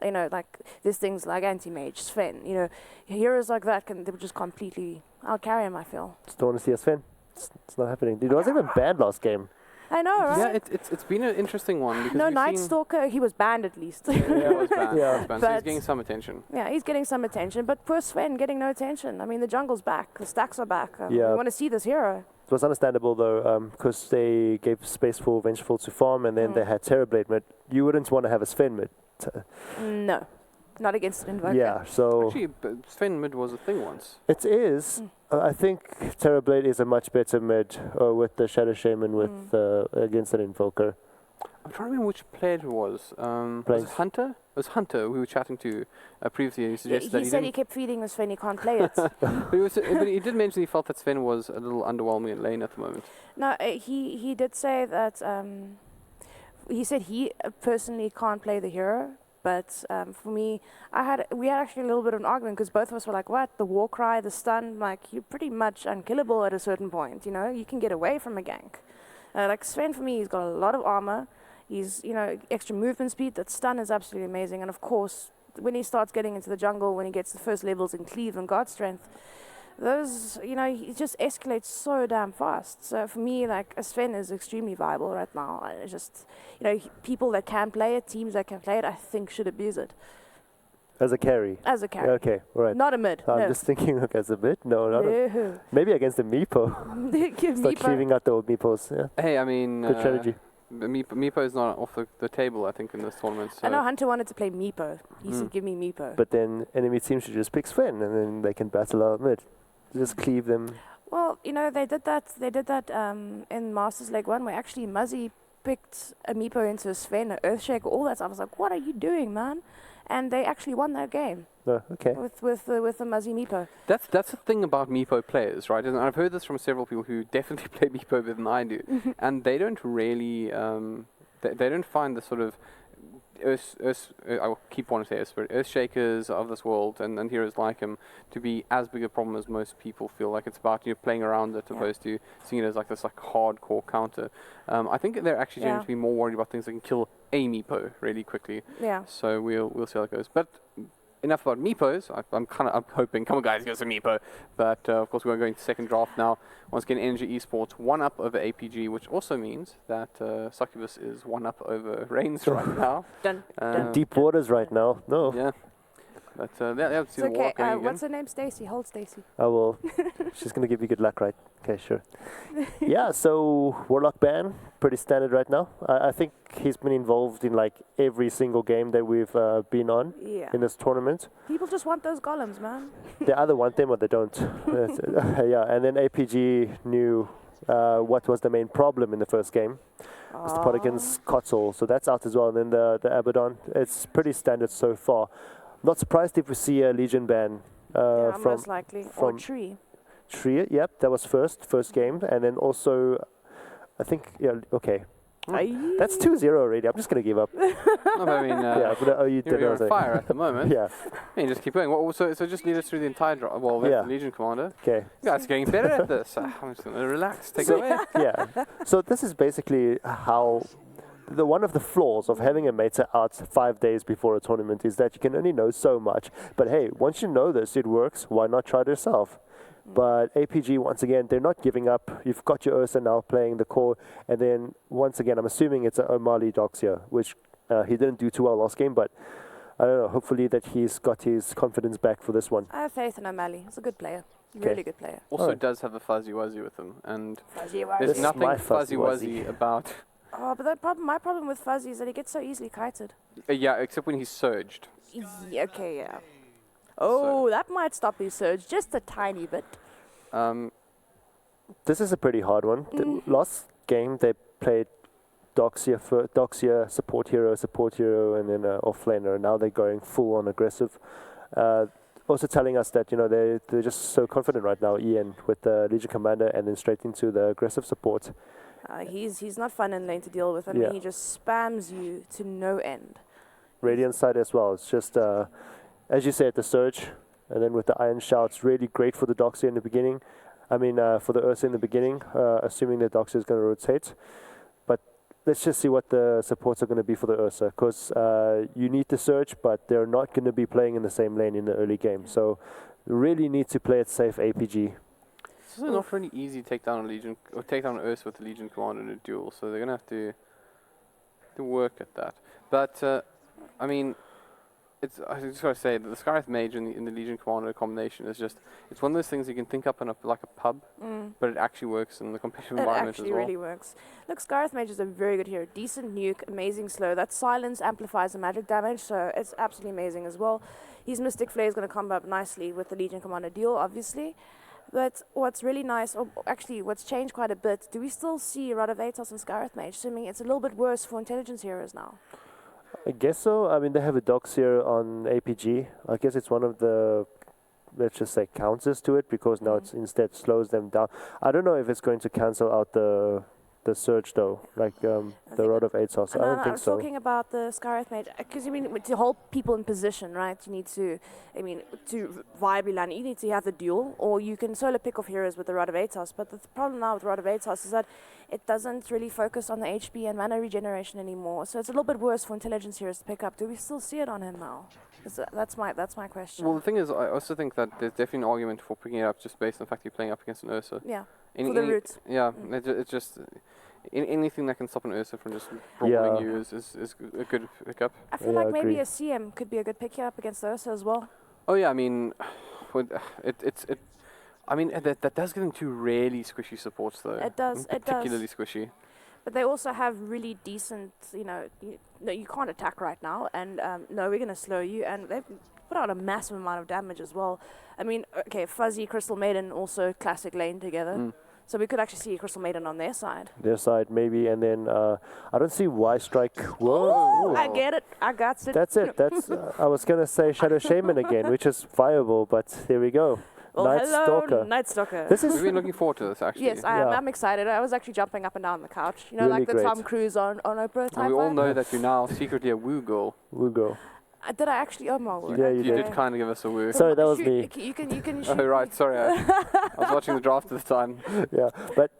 There's things like anti-mage, Sven, heroes like that they would just completely out-carry him, I feel. just don't want to see a Sven. It's not happening. It wasn't even banned last game. I know, right? Yeah, it's been an interesting one. Because No, Night Stalker, he was banned at least. Yeah, it was banned. Yeah. It was banned. So he's getting some attention. Yeah, he's getting some attention, but poor Sven getting no attention. I mean, the jungle's back, the stacks are back. We want to see this hero. It was understandable though, because they gave space for Vengeful to farm, and then they had Terrorblade mid. You wouldn't want to have a Sven mid. No, not against an Invoker. Yeah, so Actually, Sven mid was a thing once. it is. I think Terrorblade is a much better mid with the Shadow Shaman with against an Invoker. I'm trying to remember which player it was. Was it Hunter? It was Hunter we were chatting to previously. He suggested that he said he kept feeding the Sven, he can't play it. but he did mention he felt that Sven was a little underwhelming in lane at the moment. No, he did say that. He said he personally can't play the hero. But for me, we had actually a little bit of an argument because both of us were like, what? The war cry, the stun, you're pretty much unkillable at a certain point, you can get away from a gank. Sven, for me, he's got a lot of armor. He's, extra movement speed. That stun is absolutely amazing. And of course, when he starts getting into the jungle, when he gets the first levels in cleave and guard strength, those, he just escalates so damn fast. So for me, a Sven is extremely viable right now. It's just, people that can play it, teams that can play it, I think should abuse it. As a carry? As a carry. Okay, all right. Not a mid. I'm just thinking, as a mid? No, not No. maybe against the Meepo. Start cleaving out the old Meepos, yeah. Hey, I mean... Good strategy. Meepo is not off the table, I think, in this tournament. So. I know Hunter wanted to play Meepo. He said, give me Meepo. But then enemy teams should just pick Sven, and then they can battle out mid. Just cleave them. Well, they did that. They did that in Masters League 1, where actually Muzzy picked a Meepo into a Sven, an Earthshake, all that stuff. I was like, what are you doing, man? and they actually won that game. Okay. With the Muzzy Meepo. That's the thing about Meepo players, right? And I've heard this from several people who definitely play Meepo better than I do, and they don't really they don't find the sort of I will keep wanting to say Earth Shakers of this world and heroes like him to be as big a problem as most people feel like it's about playing around it opposed to seeing it as like this hardcore counter. I think they're actually going to be more worried about things that can kill a Meepo really quickly. Yeah. So we'll see how it goes. But enough about Meepos. I'm hoping, come on guys, give us a Meepo. But of course we're going to second draft now. Once again, Energy Esports 1-up over APG, which also means that Succubus is 1-up over Reigns right now. Done. Deep waters right now. No. Yeah. But let's see the war going again. What's her name? Stacy. Hold Stacy. Oh, well, she's going to give you good luck, right? Okay, sure. Yeah, so Warlock ban, pretty standard right now. I think he's been involved in like every single game that we've been on in this tournament. People just want those golems, man. They either want them or they don't. Yeah, and then APG knew what was the main problem in the first game. It's the pot against Kotzel, so that's out as well. And then the Abaddon, it's pretty standard so far. Not surprised if we see a Legion ban from most likely. Or Tree. Tree, yep, that was first game. And then also, I think, okay. That's 2-0 already. I'm just going to give up. No, but I mean, you're on fire at the moment. Yeah. You just keep going. Well, so just lead us through the entire draft. Well, the Legion Commander. Okay. You guys are getting better at this. I'm just going to relax, take it away. Yeah. So this is basically how... one of the flaws of having a meta out 5 days before a tournament is that you can only know so much. But hey, once you know this, it works. Why not try it yourself? But APG, once again, they're not giving up. You've got your Ursa now playing the core. And then, once again, I'm assuming it's an O'Malley Doxia, which he didn't do too well last game. But I don't know. Hopefully that he's got his confidence back for this one. I have faith in O'Malley. He's a good player. Really good player. Also does have a Fuzzy Wuzzy with him. And Fuzzy-Wuzzy. there's nothing Fuzzy Wuzzy about... Oh, but my problem with Fuzzy is that he gets so easily kited. Yeah, except when he's surged. Okay, yeah. Oh, that might stop his surge just a tiny bit. This is a pretty hard one. The last game they played Doxia, support hero, and then offlaner. Now they're going full on aggressive. Also telling us that they're just so confident right now, Ian, with the Legion Commander, and then straight into the aggressive support. He's not fun in lane to deal with. I mean, he just spams you to no end. Radiant side as well. It's just, as you said, the surge, and then with the Iron Shouts, really great for the Doxia in the beginning. I mean, for the Ursa in the beginning, assuming the Doxia is going to rotate. But let's just see what the supports are going to be for the Ursa, because you need the surge, but they're not going to be playing in the same lane in the early game. So really need to play it safe, APG. It's not really easy to take down a Legion or take down an Ursa with the Legion Commander in a duel, so they're gonna have to work at that. But I mean, I just gotta say that the Skywrath Mage in the Legion Commander combination is it's one of those things you can think up in like a pub, but it actually works in the competitive environment as well. It actually really works. Look, Skywrath Mage is a very good hero. Decent nuke, amazing slow. That silence amplifies the magic damage, so it's absolutely amazing as well. His Mystic Flare is going to come up nicely with the Legion Commander duel, obviously. But what's really nice, or actually what's changed quite a bit, do we still see Rod of Atos and Skywrath Mage? So, I mean, it's a little bit worse for intelligence heroes now. I guess so. I mean, they have a Doxia on APG. I guess it's one of the, let's just say, counters to it, because now it's instead slows them down. I don't know if it's going to cancel out the surge though, like the Rod of Atos. I don't think so. I was talking about the Skywrath Mage, because you mean to hold people in position, right? You need to, to viably land, you need to have the duel, or you can solo pick off heroes with the Rod of Atos. But the problem now with Rod of Atos is that it doesn't really focus on the HP and mana regeneration anymore. So it's a little bit worse for intelligence heroes to pick up. Do we still see it on him now? That's my question. Well, the thing is, I also think that there's definitely an argument for picking it up just based on the fact you're playing up against an Ursa. Yeah, for the roots. Yeah, it's just... anything that can stop an Ursa from just brawling you is a good pickup. I feel like maybe a CM could be a good pick-up against the Ursa as well. Oh yeah, I mean, that does get into really squishy supports though. It does. Particularly squishy. But they also have really decent, you can't attack right now, and no, we're going to slow you, and they've put out a massive amount of damage as well. I mean, okay, Fuzzy, Crystal Maiden, also classic lane together. So we could actually see Crystal Maiden on their side. Their side, maybe. And then I don't see why Strike. Whoa. I get it. I got it. That's it. That's. I was going to say Shadow Shaman again, which is viable, but there we go. Well, Night hello, Stalker. Night Stalker. This is We've been looking forward to this, actually. Yes, I'm excited. I was actually jumping up and down the couch. You know, Really like the great. Tom Cruise on Oprah type And we all vibe. know that you're now secretly a woo girl. Woo Go. Did I actually? Oh my word. Yeah, You did. did kind of give us a woo. Sorry, that was Shoot, me. You can Oh, right, sorry. I was watching the draft at the time. Yeah, but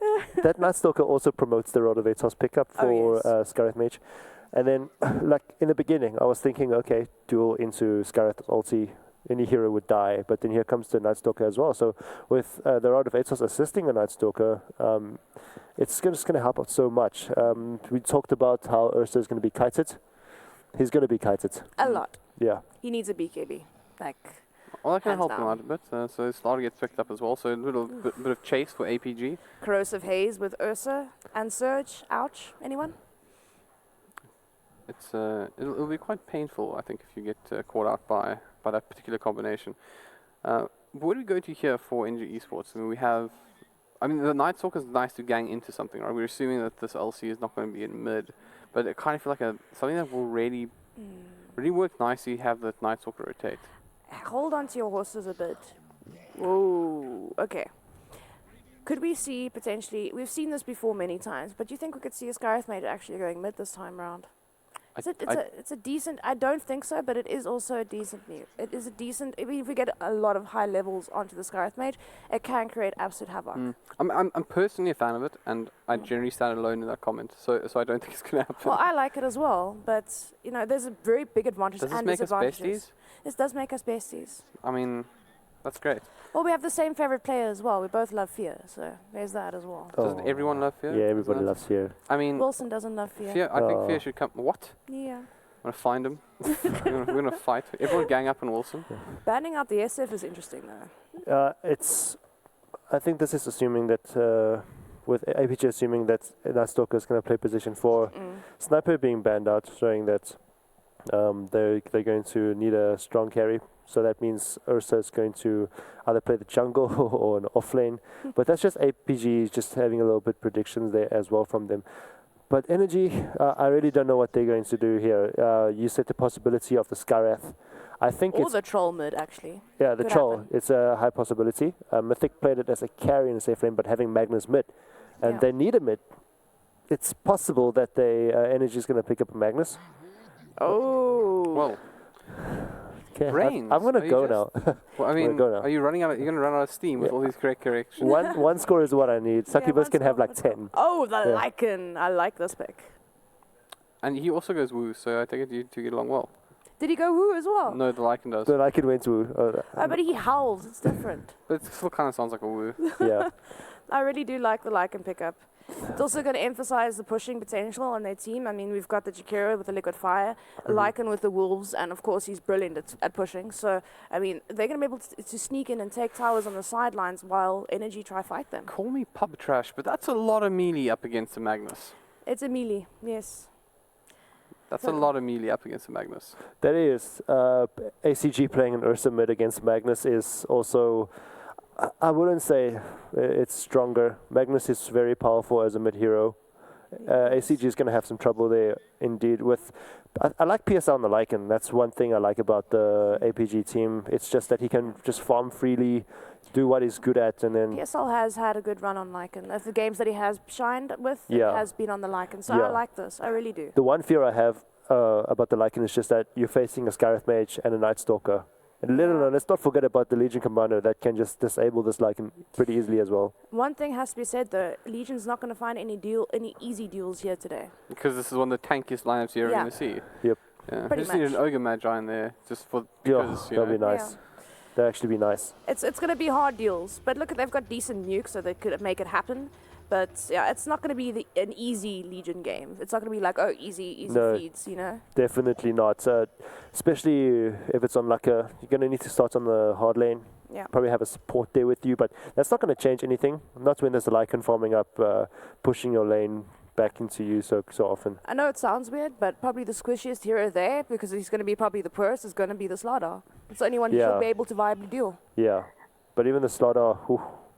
that Night Stalker also promotes the Rod of Atos pickup for Oh, yes. Scarlet Mage. And then, like, in the beginning, I was thinking, okay, duel into Scarlet ulti, any hero would die, but then here comes the Night Stalker as well. So with the Rod of Atos assisting a Night Stalker, it's just going to help out so much. We talked about how Ursa is going to be kited. He's going to be kited. a lot. Yeah. He needs a BKB. Like, Well, that can Hands help him down. out a bit. So Slaughter gets picked up as well. So a little bit of chase for APG. corrosive haze with Ursa and Surge. Ouch. Anyone? It's it'll be quite painful, I think, if you get caught out by that particular combination. What do we go to here for NG Esports? I mean, we have. I mean, the Night Stalker is nice to gang into something, right? We're assuming that this LC is not going to be in mid, but it kind of feel like something that will really work nicely. Have the Night Stalker rotate. Hold on to your horses a bit. Whoa. Okay. Could we see potentially? We've seen this before many times, but do you think we could see a Scarith Mage actually going mid this time round? It's a decent. I don't think so, but it is also a decent new. It is a decent. If we get a lot of high levels onto the Scarith Mage, it can create absolute havoc. I'm personally a fan of it, and I generally stand alone in that comment. So I don't think it's going to happen. Well, I like it as well, but you know, there's a very big advantage Does this and make us disadvantages. besties? This does make us besties. I mean, that's great. Well, we have the same favorite player as well. We both love Fear, so there's that as well. Doesn't Oh. everyone love Fear? Yeah, everybody Isn't it? loves Fear. I mean, Wilson doesn't love Fear. Fear. I think Oh. Fear should come. What? Yeah. I'm gonna find him. We're gonna fight. Everyone gang up on Wilson. Banning out the SF is interesting though. I think this is assuming that, with APG assuming that Night Stalker is going to play position 4, Sniper being banned out, showing that they're going to need a strong carry. So that means Ursa is going to either play the jungle or an off lane. But that's just APG just having a little bit predictions there as well from them. But Energy, I really don't know what they're going to do here. You said the possibility of the Skyrath. I think Or it's the troll mid actually. yeah, the could troll. happen. It's a high possibility. Mythic played it as a carry in a safe lane, but having Magnus mid, and Yeah. they need a mid. It's possible that they Energy is going to pick up a Magnus. Oh. Well, Okay, Brains, I'm going are to you go just- now. well I mean, go now. are you running out? You're gonna run out of steam with Yeah. all these correct corrections. one score is what I need. Succubus one can have score, like let's go. 10. Oh, the Yeah. Lycan. I like this pick. And he also goes woo, so I take it you two get along well. Did he go woo as well? No, the Lycan does. Then I could win to. Oh, but he howls. It's different. But it still kind of sounds like a woo. Yeah. I really do like the Lycan pickup. It's also going to emphasize the pushing potential on their team. I mean, we've got the Jakiro with the Liquid Fire, Lycan with the Wolves, and of course he's brilliant at pushing. So, I mean, they're going to be able to sneak in and take towers on the sidelines while Energy try fight them. Call me pub trash, but that's a lot of melee up against the Magnus. It's a melee, yes. That's a lot of melee up against the Magnus. That is. ACG playing an Ursa mid against Magnus is also. I wouldn't say it's stronger. Magnus is very powerful as a mid hero. ACG is going to have some trouble there, indeed. I like PSL on the Lycan. That's one thing I like about the APG team. It's just that he can just farm freely, do what he's good at, and then PSL has had a good run on Lycan. Of the games that he has shined with, Yeah. it has been on the Lycan. So Yeah. I like this. I really do. the one fear I have about the Lycan is just that you're facing a Scarith Mage and a Night Stalker. And let's not forget about the Legion Commander that can just disable this Lycan pretty easily as well. One thing has to be said though, Legion's not going to find any easy duels here today. Because this is one of the tankiest lineups you're ever Yeah. going to see. Yep. Yeah. Pretty We just need an much. Ogre Magi in there, just for Yeah, because, you that'll be know. nice. That'd actually be nice. It's going to be hard deals, but look, they've got decent nukes, so they could make it happen. But yeah, it's not going to be an easy Legion game. It's not going to be like, oh, easy No. feeds, you know? Definitely not. Especially if it's on Laka, you're going to need to start on the hard lane. Yeah. Probably have a support there with you, but that's not going to change anything. Not when there's a Lycan farming up, pushing your lane back into you so often. I know it sounds weird, but probably the squishiest hero there, because he's going to be probably the poorest, is going to be the Slaughter. It's the only one who Yeah. should be able to viably duel. Yeah. But even the Slaughter,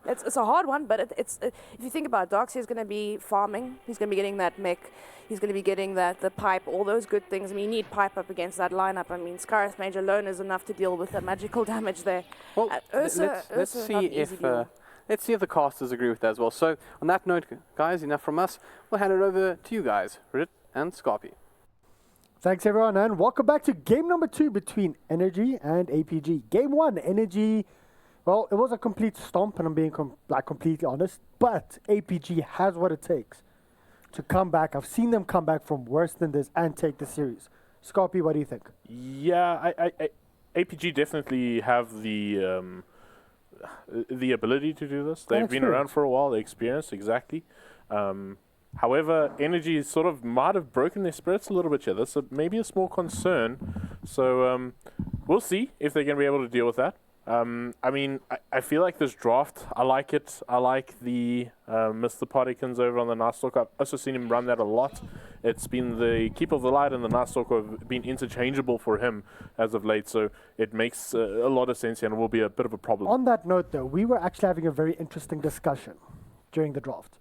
It's a hard one, but if you think about it, Darkseer is going to be farming. He's going to be getting that mech. He's going to be getting the pipe, all those good things. I mean, you need pipe up against that lineup. I mean, Scarith Mage alone is enough to deal with the magical damage there. Well, let's see if the casters agree with that as well. So, on that note, guys, enough from us. We'll hand it over to you guys, Rit and Scarpy. Thanks, everyone, and welcome back to game number 2 between Energy and APG. Game 1, Energy, well, it was a complete stomp, and I'm being completely honest, but APG has what it takes to come back. I've seen them come back from worse than this and take the series. Scarpy, what do you think? Yeah, APG definitely have the ability to do this. They've been around for a while. They're experienced, exactly. However, Energy sort of might have broken their spirits a little bit here. That's maybe a small concern. So we'll see if they're going to be able to deal with that. I mean, I feel like this draft, I like it. I like the Mr. Potikins over on the Night Stalker. I've also seen him run that a lot. It's been the Keeper of the Light and the Night Stalker have been interchangeable for him as of late, so it makes a lot of sense here and will be a bit of a problem. On that note, though, we were actually having a very interesting discussion during the draft.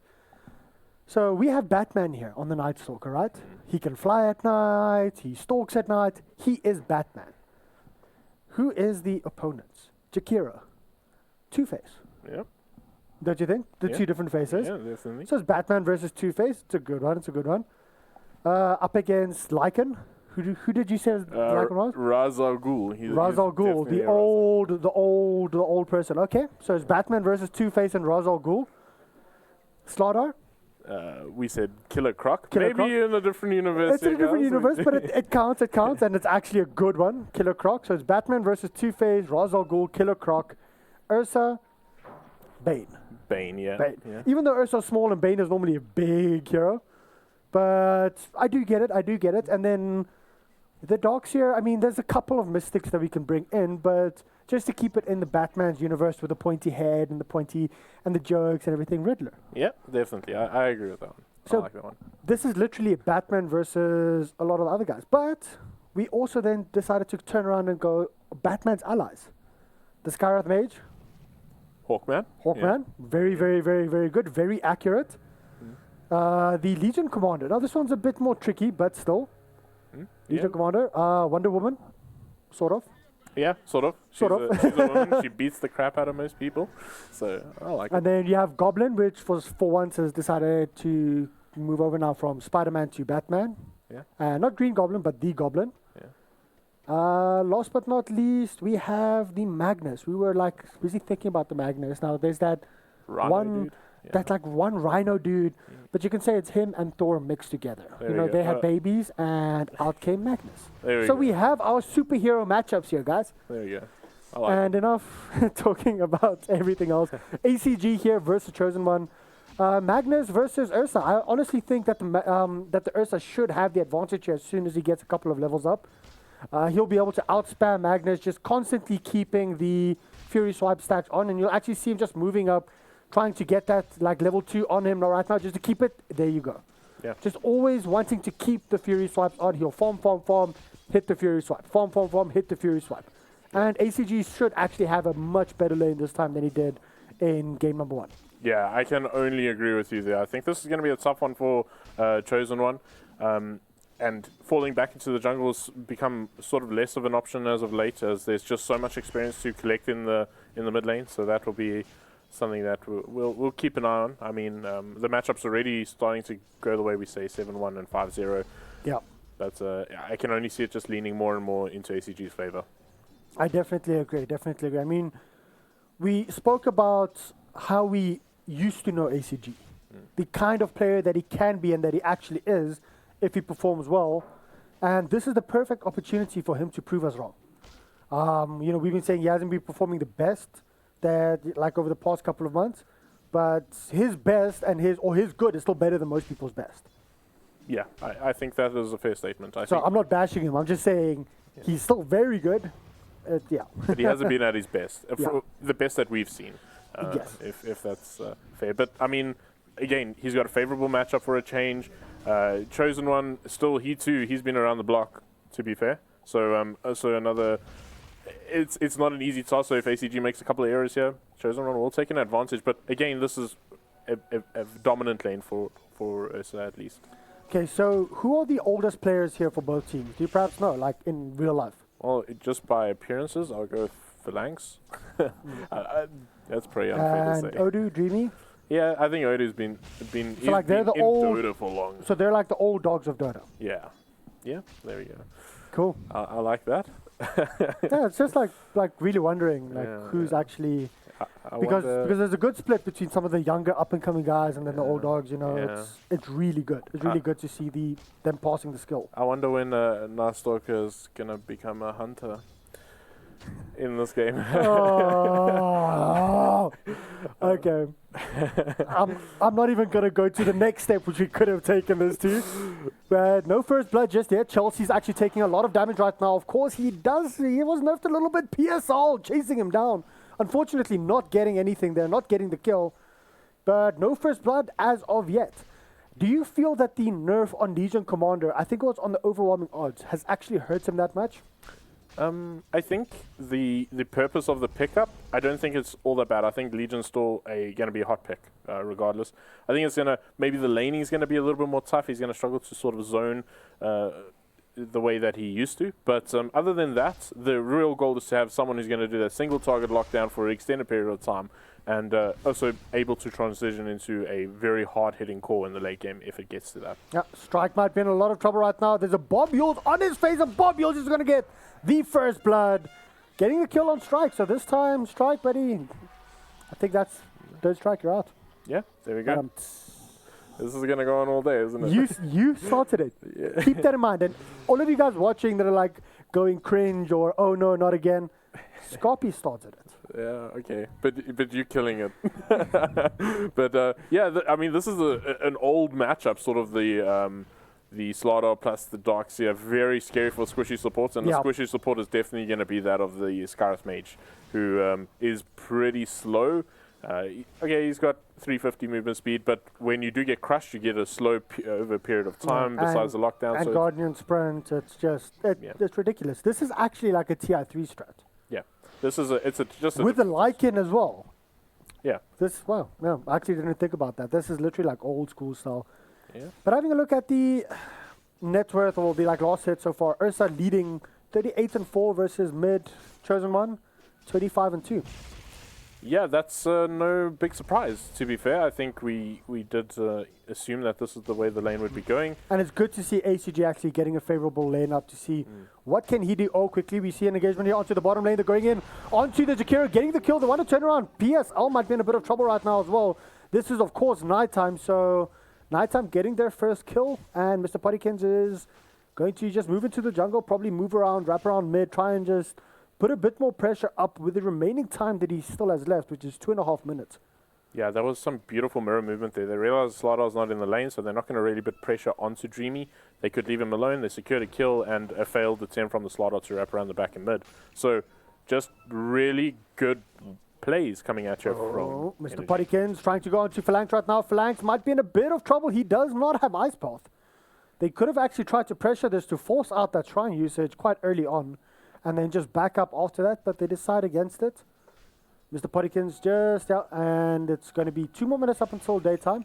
So we have Batman here on the Night Stalker, right? He can fly at night, he stalks at night, he is Batman. Who is the opponents? Jakiro, Two-Face. Yep. Don't you think? The two different faces. Yeah, definitely. So it's Batman versus Two-Face. It's a good one. Up against Lycan. Who did you say Lycan was? Ra's al Ghul. Ra's al Ghul, the old person. Okay, so it's Batman versus Two-Face and Ra's al Ghul. Slardar? We said Killer Croc. Killer Maybe Croc. in a different universe. It's in a different universe, but it counts, and it's actually a good one. Killer Croc. So it's Batman versus Two-Face, Ra's al Ghul, Killer Croc, Ursa, Bane. Bane. Yeah. Even though Ursa's small and Bane is normally a big hero, but I do get it. And then the Darkseer, I mean, there's a couple of mystics that we can bring in, but just to keep it in the Batman's universe with the pointy head and the jokes and everything, Riddler. Yeah, definitely. I agree with that one. So I like that one. This is literally Batman versus a lot of the other guys. But we also then decided to turn around and go Batman's allies. The Scarith Mage. Hawkman. Yeah. Very, very, very, very good. Very accurate. The Legion Commander. Now this one's a bit more tricky, but still. Legion Commander. Wonder Woman. Sort of. Yeah, sort of. She's a woman. She beats the crap out of most people. So, I like it. And then you have Goblin, which for once has decided to move over now from Spider-Man to Batman. Yeah. Not Green Goblin, but the Goblin. Yeah. Last but not least, we have the Magnus. We were busy thinking about the Magnus. Now there's that Rhino dude. Yeah. That one Rhino dude, but you can say it's him and Thor mixed together. They had babies, and out came Magnus. So we have our superhero matchups here, guys. There you go. I like it. Enough talking about everything else. ACG here versus Chosen One. Magnus versus Ursa. I honestly think that the Ursa should have the advantage here as soon as he gets a couple of levels up. He'll be able to outspam Magnus, just constantly keeping the Fury Swipe stacks on, and you'll actually see him just moving up, trying to get that level 2 on him right now, just to keep it. There you go. Yeah. Just always wanting to keep the Fury Swipes on. He'll farm, hit the Fury Swipe. Farm, hit the Fury Swipe. And ACG should actually have a much better lane this time than he did in game number 1. Yeah, I can only agree with you there. I think this is going to be a tough one for Chosen One. And falling back into the jungle has become sort of less of an option as of late, as there's just so much experience to collect in the mid lane. So that will be something that we'll keep an eye on. I mean, the matchup's already starting to go the way we say, 7-1 and 5-0. Yeah. But I can only see it just leaning more and more into ACG's favor. I definitely agree. I mean, we spoke about how we used to know ACG, the kind of player that he can be and that he actually is if he performs well. And this is the perfect opportunity for him to prove us wrong. We've been saying he hasn't been performing the best over the past couple of months, but his best and his good is still better than most people's best. Yeah, I think that is a fair statement. I'm not bashing him. I'm just saying he's still very good. But he hasn't been at his best. The best that we've seen. Yes. If that's fair. But, I mean, again, he's got a favorable matchup for a change. Chosen One, still, he's been around the block, to be fair. So another... it's not an easy task. So if ACG makes a couple of errors here, Chosen One will take an advantage. But again, this is a dominant lane for Ursa at least. Okay, so who are the oldest players here for both teams? Do you perhaps know, like in real life? Well, just by appearances, I'll go Phalanx. That's pretty unfair to say. And Odu, Dreamy? Yeah, I think Odu's been So like they're the in old Dota for long. So they're like the old dogs of Dota. Yeah, there we go. Cool. I like that. Yeah, it's just like really wondering who's actually because there's a good split between some of the younger up and coming guys and then the old dogs. You know, it's really good. It's really good to see them passing the skill. I wonder when Nastalker is gonna become a hunter in this game. Oh, okay. I'm not even gonna go to the next step, which we could have taken this to. But no first blood just yet. Chelsea's actually taking a lot of damage right now. Of course, he does. He was nerfed a little bit. PSL chasing him down. Unfortunately, not getting anything there, not getting the kill. But no first blood as of yet. Do you feel that the nerf on Legion Commander, I think it was on the overwhelming odds, has actually hurt him that much? I think the purpose of the pickup, I don't think it's all that bad. I think Legion's still going to be a hot pick, regardless. I think it's going to, maybe the laning's going to be a little bit more tough. He's going to struggle to sort of zone the way that he used to. But other than that, the real goal is to have someone who's going to do that single target lockdown for an extended period of time and also able to transition into a very hard-hitting core in the late game if it gets to that. Yeah, Strike might be in a lot of trouble right now. There's a Bob Yules on his face, and Bob Yules is going to get the first blood, getting a kill on Strike. So this time, Strike, buddy, I think that's Strike, you're out. Yeah, there we go. This is going to go on all day, isn't it? You started it. Yeah. Keep that in mind. And all of you guys watching that are like going cringe or, oh no, not again, Scorpy started it. Yeah, okay. But you're killing it. But I mean, this is an old matchup, sort of the Slardar plus the Darkseer, very scary for squishy supports, and the squishy support is definitely going to be that of the Scarif Mage, who is pretty slow. Okay, he's got 350 movement speed, but when you do get crushed, you get a slow over a period of time, besides the lockdown. And Guardian Sprint, it's just, it's ridiculous. This is actually like a TI3 strat. Yeah, this is just with the Lycan as well. Yeah. No, I actually didn't think about that. This is literally like old school style. Yeah. But having a look at the net worth or the last hit so far, Ursa leading 38-4 versus mid Chosen One, 25-2. Yeah, that's no big surprise, to be fair. I think we did assume that this is the way the lane would be going. And it's good to see ACG actually getting a favorable lane up to see what can he do. Oh, quickly, we see an engagement here onto the bottom lane. They're going in onto the Jakira, getting the kill. They want to turn around. PSL might be in a bit of trouble right now as well. This is, of course, nighttime, so nighttime getting their first kill. And Mr. Puttykins is going to just move into the jungle, probably move around, wrap around mid, try and just put a bit more pressure up with the remaining time that he still has left, which is 2.5 minutes. Yeah, that was some beautiful mirror movement there. They realized Slardar's not in the lane, so they're not going to really put pressure onto Dreamy. They could leave him alone. They secured a kill and a failed attempt from the Slardar to wrap around the back and mid. So just really good plays coming at you from Mr. Puttykins trying to go onto Phalanx right now. Phalanx might be in a bit of trouble. He does not have Ice Path. They could have actually tried to pressure this to force out that Shrine usage quite early on, and then just back up after that, but they decide against it. Mr. Puttykins just out, and it's going to be 2 more minutes up until daytime.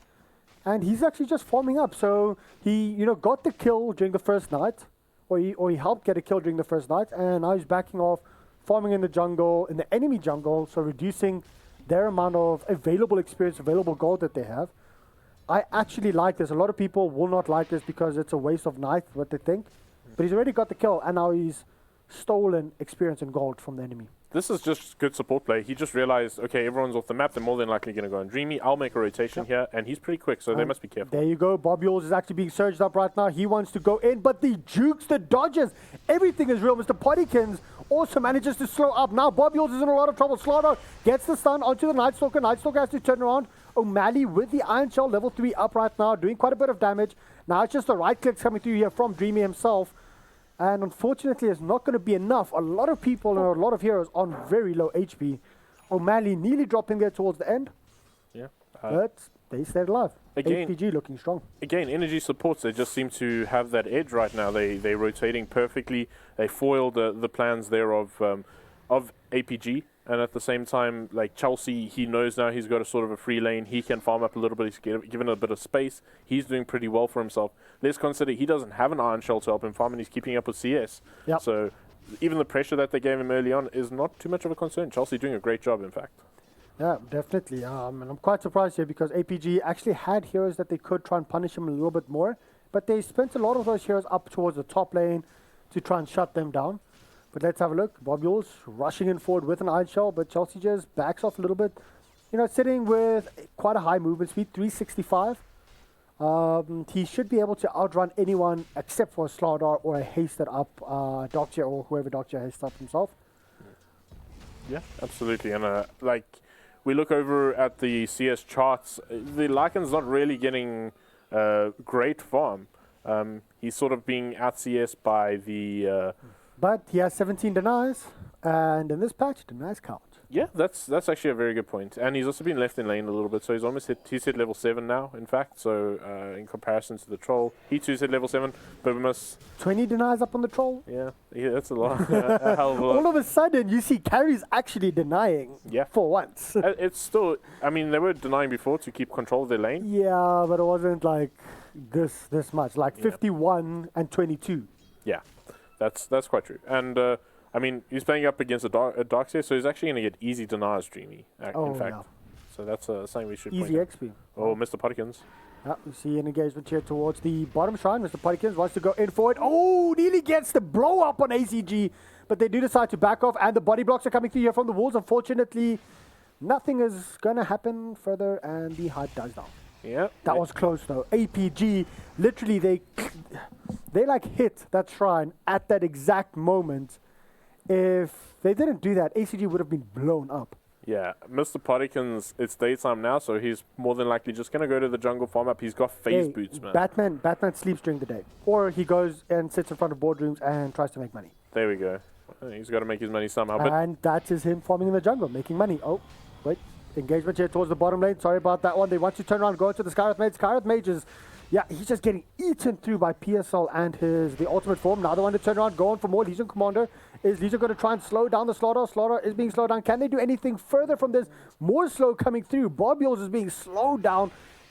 And he's actually just farming up. So he, got the kill during the first night, or he helped get a kill during the first night, and now he's backing off, farming in the jungle, in the enemy jungle, so reducing their amount of available experience, available gold that they have. I actually like this. A lot of people will not like this because it's a waste of night, what they think. But he's already got the kill, and now he's stolen experience and gold from the enemy. This is just good support play. He just realized, okay, everyone's off the map. They're more than likely going to go on Dreamy. I'll make a rotation here, and he's pretty quick, so they must be careful. There you go. Bob Yules is actually being surged up right now. He wants to go in, but the jukes, the dodges, everything is real. Mr. Puttykins also manages to slow up. Now Bob Yules is in a lot of trouble. Slardar gets the stun onto the Night Stalker. Night Stalker has to turn around. O'Malley with the Iron Shell, level 3 up right now, doing quite a bit of damage. Now it's just the right clicks coming through here from Dreamy himself. And unfortunately, it's not going to be enough. A lot of people and a lot of heroes on very low HP. O'Malley nearly dropping there towards the end. Yeah. But they stayed alive. Again, HPG looking strong. Again, energy supports, they just seem to have that edge right now. They're rotating perfectly. They foiled the plans there of of APG. And at the same time, like Chelsea, he knows now he's got a sort of a free lane. He can farm up a little bit. He's given a bit of space. He's doing pretty well for himself. Let's consider he doesn't have an Iron Shell to help him farm, and he's keeping up with CS. Yep. So even the pressure that they gave him early on is not too much of a concern. Chelsea doing a great job, in fact. Yeah, definitely. And I'm quite surprised here because APG actually had heroes that they could try and punish him a little bit more, but they spent a lot of those heroes up towards the top lane to try and shut them down. But let's have a look. Bobules rushing in forward with an Iron Shell, but Chelsea just backs off a little bit. You know, sitting with quite a high movement speed, 365. He should be able to outrun anyone except for a Slardar or a hasted up Doctor or whoever Doctor hasted up himself. Yeah, absolutely. And like, we look over at the CS charts, the Lycan's not really getting great farm. He's sort of being out CS by the... But he has 17 denies, and in this patch, denies count. Yeah, that's actually a very good point. And he's also been left in lane a little bit, so he's hit level 7 now, in fact. So in comparison to the troll, he too's hit level 7, but we must... 20 denies up on the troll? Yeah, that's a lot. A hell of a lot. All of a sudden, you see carries actually denying for once. It's still... I mean, they were denying before to keep control of their lane. Yeah, but it wasn't like this much. Like 51 and 22. Yeah. That's quite true. And, I mean, he's playing up against a Darkseer, so he's actually going to get easy denies, Dreamy, in fact. Yeah. So that's something we should easy XP. Oh, Mr. Puddykins. Yeah, we see an engagement here towards the bottom shrine. Mr. Puddykins wants to go in for it. Oh, nearly gets the blow up on ACG, but they do decide to back off, and the body blocks are coming through here from the walls. Unfortunately, nothing is going to happen further, and the hype dies down. Yeah. That was close, though. APG, literally, they like hit that shrine at that exact moment. If they didn't do that, ACG would have been blown up. Yeah, Mr. Puddykins, it's daytime now, so he's more than likely just going to go to the jungle, farm up. He's got phase boots, man. Batman sleeps during the day. Or he goes and sits in front of boardrooms and tries to make money. There we go. He's got to make his money somehow. And that is him farming in the jungle, making money. Oh, wait. Engagement here towards the bottom lane. Sorry about that one. They want to turn around, go to the Skywrath Mage. Skywrath Mage is, he's just getting eaten through by PSL and the ultimate form. Now they want to turn around, go on for more. Legion Commander. Is Legion going to try and slow down the Slaughter? Slaughter is being slowed down. Can they do anything further from this? More slow coming through. Bobules is being slowed down.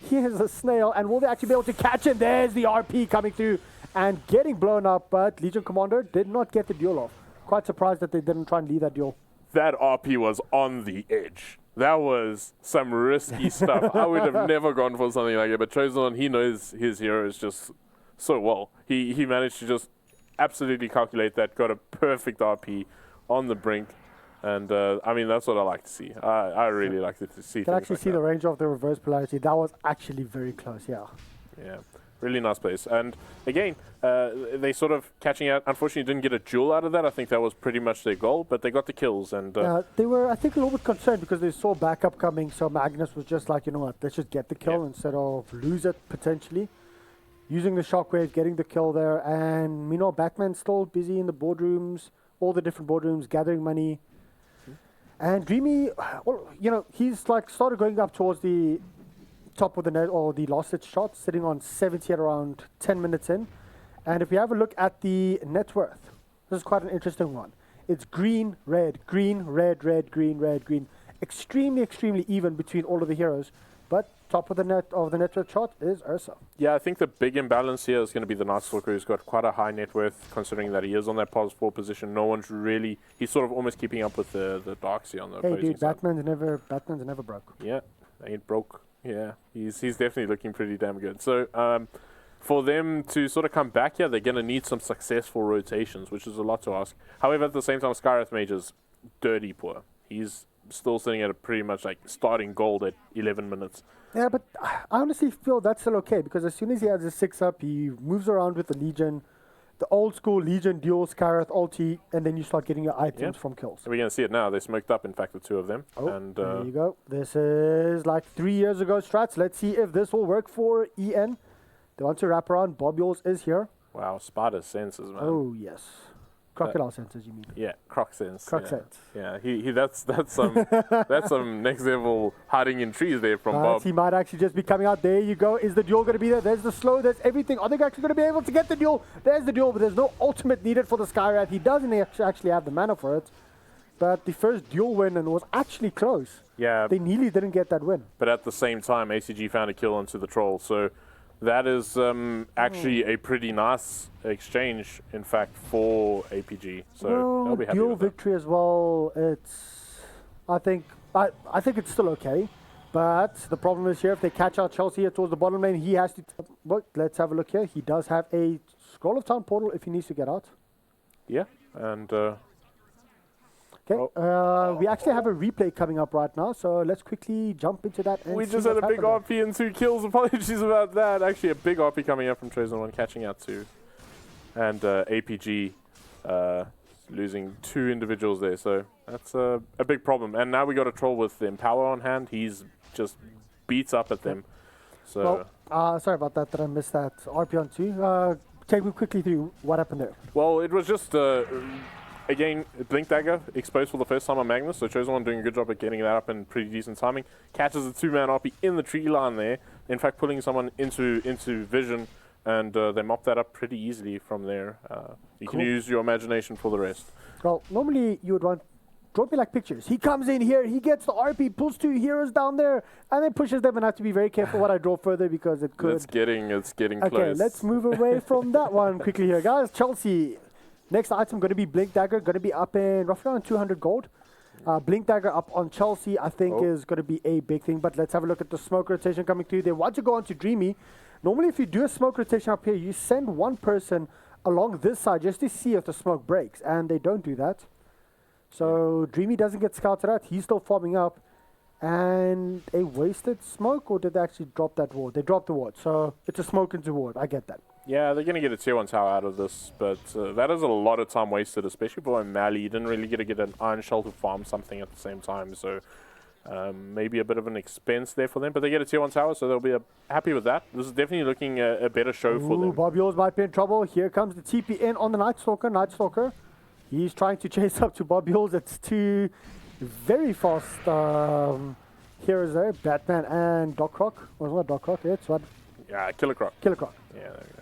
Here's a snail. And will they actually be able to catch him? There's the RP coming through and getting blown up. But Legion Commander did not get the duel off. Quite surprised that they didn't try and lead that duel. That RP was on the edge. That was some risky stuff. I would have never gone for something like it, but Chosen, he knows his heroes just so well. He managed to just absolutely calculate that, got a perfect RP on the brink, and I mean, that's what I like to see. I really like to see. You can actually see the range of the reverse polarity. That was actually very close, yeah. Yeah. Really nice place. And again, they sort of catching out. Unfortunately, didn't get a duel out of that. I think that was pretty much their goal, but they got the kills. And they were, I think, a little bit concerned because they saw backup coming. So Magnus was just like, you know what, let's just get the kill instead of lose it potentially. Using the shockwave, getting the kill there. And, you know, Batman's still busy in the boardrooms, all the different boardrooms, gathering money. And Dreamy, well, you know, he's like started going up towards the top of the net or the last hit shot, sitting on 70 at around 10 minutes in. And if we have a look at the net worth, this is quite an interesting one. It's green, red, green, red, red, green, red, green. Extremely, extremely even between all of the heroes. But top of the net worth chart is Ursa. Yeah, I think the big imbalance here is going to be the Night Stalker, who's got quite a high net worth, considering that he is on that pos 4 position. No one's really, he's sort of almost keeping up with the Darkseer on the opposing side. Batman's never broke. Yeah, ain't broke. Yeah, he's definitely looking pretty damn good. So for them to sort of come back here, they're going to need some successful rotations, which is a lot to ask. However, at the same time, Skywrath Mage is dirty poor. He's still sitting at a pretty much like starting gold at 11 minutes. Yeah, but I honestly feel that's still okay because as soon as he has his 6-up, he moves around with the Legion, the old school Legion dual Skywrath ulti, and then you start getting your items from kills. We're going to see it now. They smoked up, in fact, the two of them. Oh, and there you go. This is like 3 years ago strats. Let's see if this will work for EN. They want to wrap around. Bobules is here. Wow, spider senses, man. Oh, yes. Crocodile senses, you mean? Yeah, croc sense. Croc sense. Yeah, that's some that's some next level hiding in trees there from Bob. He might actually just be coming out. There you go. Is the duel going to be there? There's the slow. There's everything. Are they actually going to be able to get the duel? There's the duel, but there's no ultimate needed for the Skywrath. He doesn't actually have the mana for it. but the first duel win and was actually close. Yeah. They nearly didn't get that win. But at the same time, ACG found a kill onto the troll. So that is actually a pretty nice exchange, in fact, for APG. So they'll be happy duel with that. victory as well. I think it's still okay. But the problem is here, if they catch out Chelsea here towards the bottom lane, he has to... Well, let's have a look here. He does have a Scroll of Time portal if he needs to get out. Yeah, and... Okay, we actually have a replay coming up right now, so let's quickly jump into that. And we see just had a what's big happening. RP and 2 kills. Apologies about that. Actually, a big RP coming up from Chosen One, catching out 2. And APG losing 2 individuals there, so that's a big problem. And now we got a troll with the Empower on hand. He's just beats up at them. So sorry about that I missed that RP on 2. Take me quickly through what happened there. well, it was just again, Blink Dagger exposed for the first time on Magnus, so Chosen One doing a good job at getting that up in pretty decent timing. Catches a 2-man RP in the tree line there, in fact pulling someone into vision, and they mop that up pretty easily from there. You can use your imagination for the rest. Well, normally you would want... Draw me like pictures. He comes in here, he gets the RP, pulls 2 heroes down there, and then pushes them, and I have to be very careful what I draw further because it could... It's getting okay, close. let's move away from that one quickly here, guys. Chelsea... Next item going to be Blink Dagger, going to be up in roughly around 200 gold. Blink Dagger up on Chelsea, I think, is going to be a big thing. But let's have a look at the smoke rotation coming through. They want to go on to Dreamy. Normally, if you do a smoke rotation up here, you send one person along this side just to see if the smoke breaks. And they don't do that. So Dreamy doesn't get scouted out. He's still farming up. And a wasted smoke, or did they actually drop that ward? They dropped the ward. So it's a smoke into ward. I get that. Yeah, they're going to get a tier 1 tower out of this, but that is a lot of time wasted, especially for O'Malley. You didn't really get to get an Iron Shell to farm something at the same time, so maybe a bit of an expense there for them, but they get a tier 1 tower, so they'll be happy with that. This is definitely looking a better show for them. Bob Yours might be in trouble. Here comes the TP in on the Night Stalker. Night Stalker, he's trying to chase up to Bob Yours. It's 2 very fast heroes there, Batman and Doc Croc. Or not Doc Croc, yeah, it's what? Yeah, Killer Croc. Killer Croc. Yeah, there we go.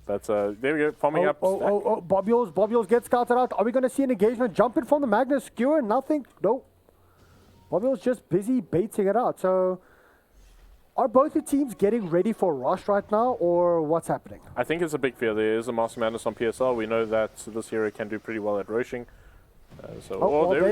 But there we go, farming up. Bob Yours gets scouted out. Are we going to see an engagement? Jumping from the Magnus Skewer? Nothing. No. Bob Yours just busy baiting it out. So, are both the teams getting ready for Rush right now, or what's happening? I think it's a big fear. There is a Master Madness on PSL. We know that this hero can do pretty well at rushing. There's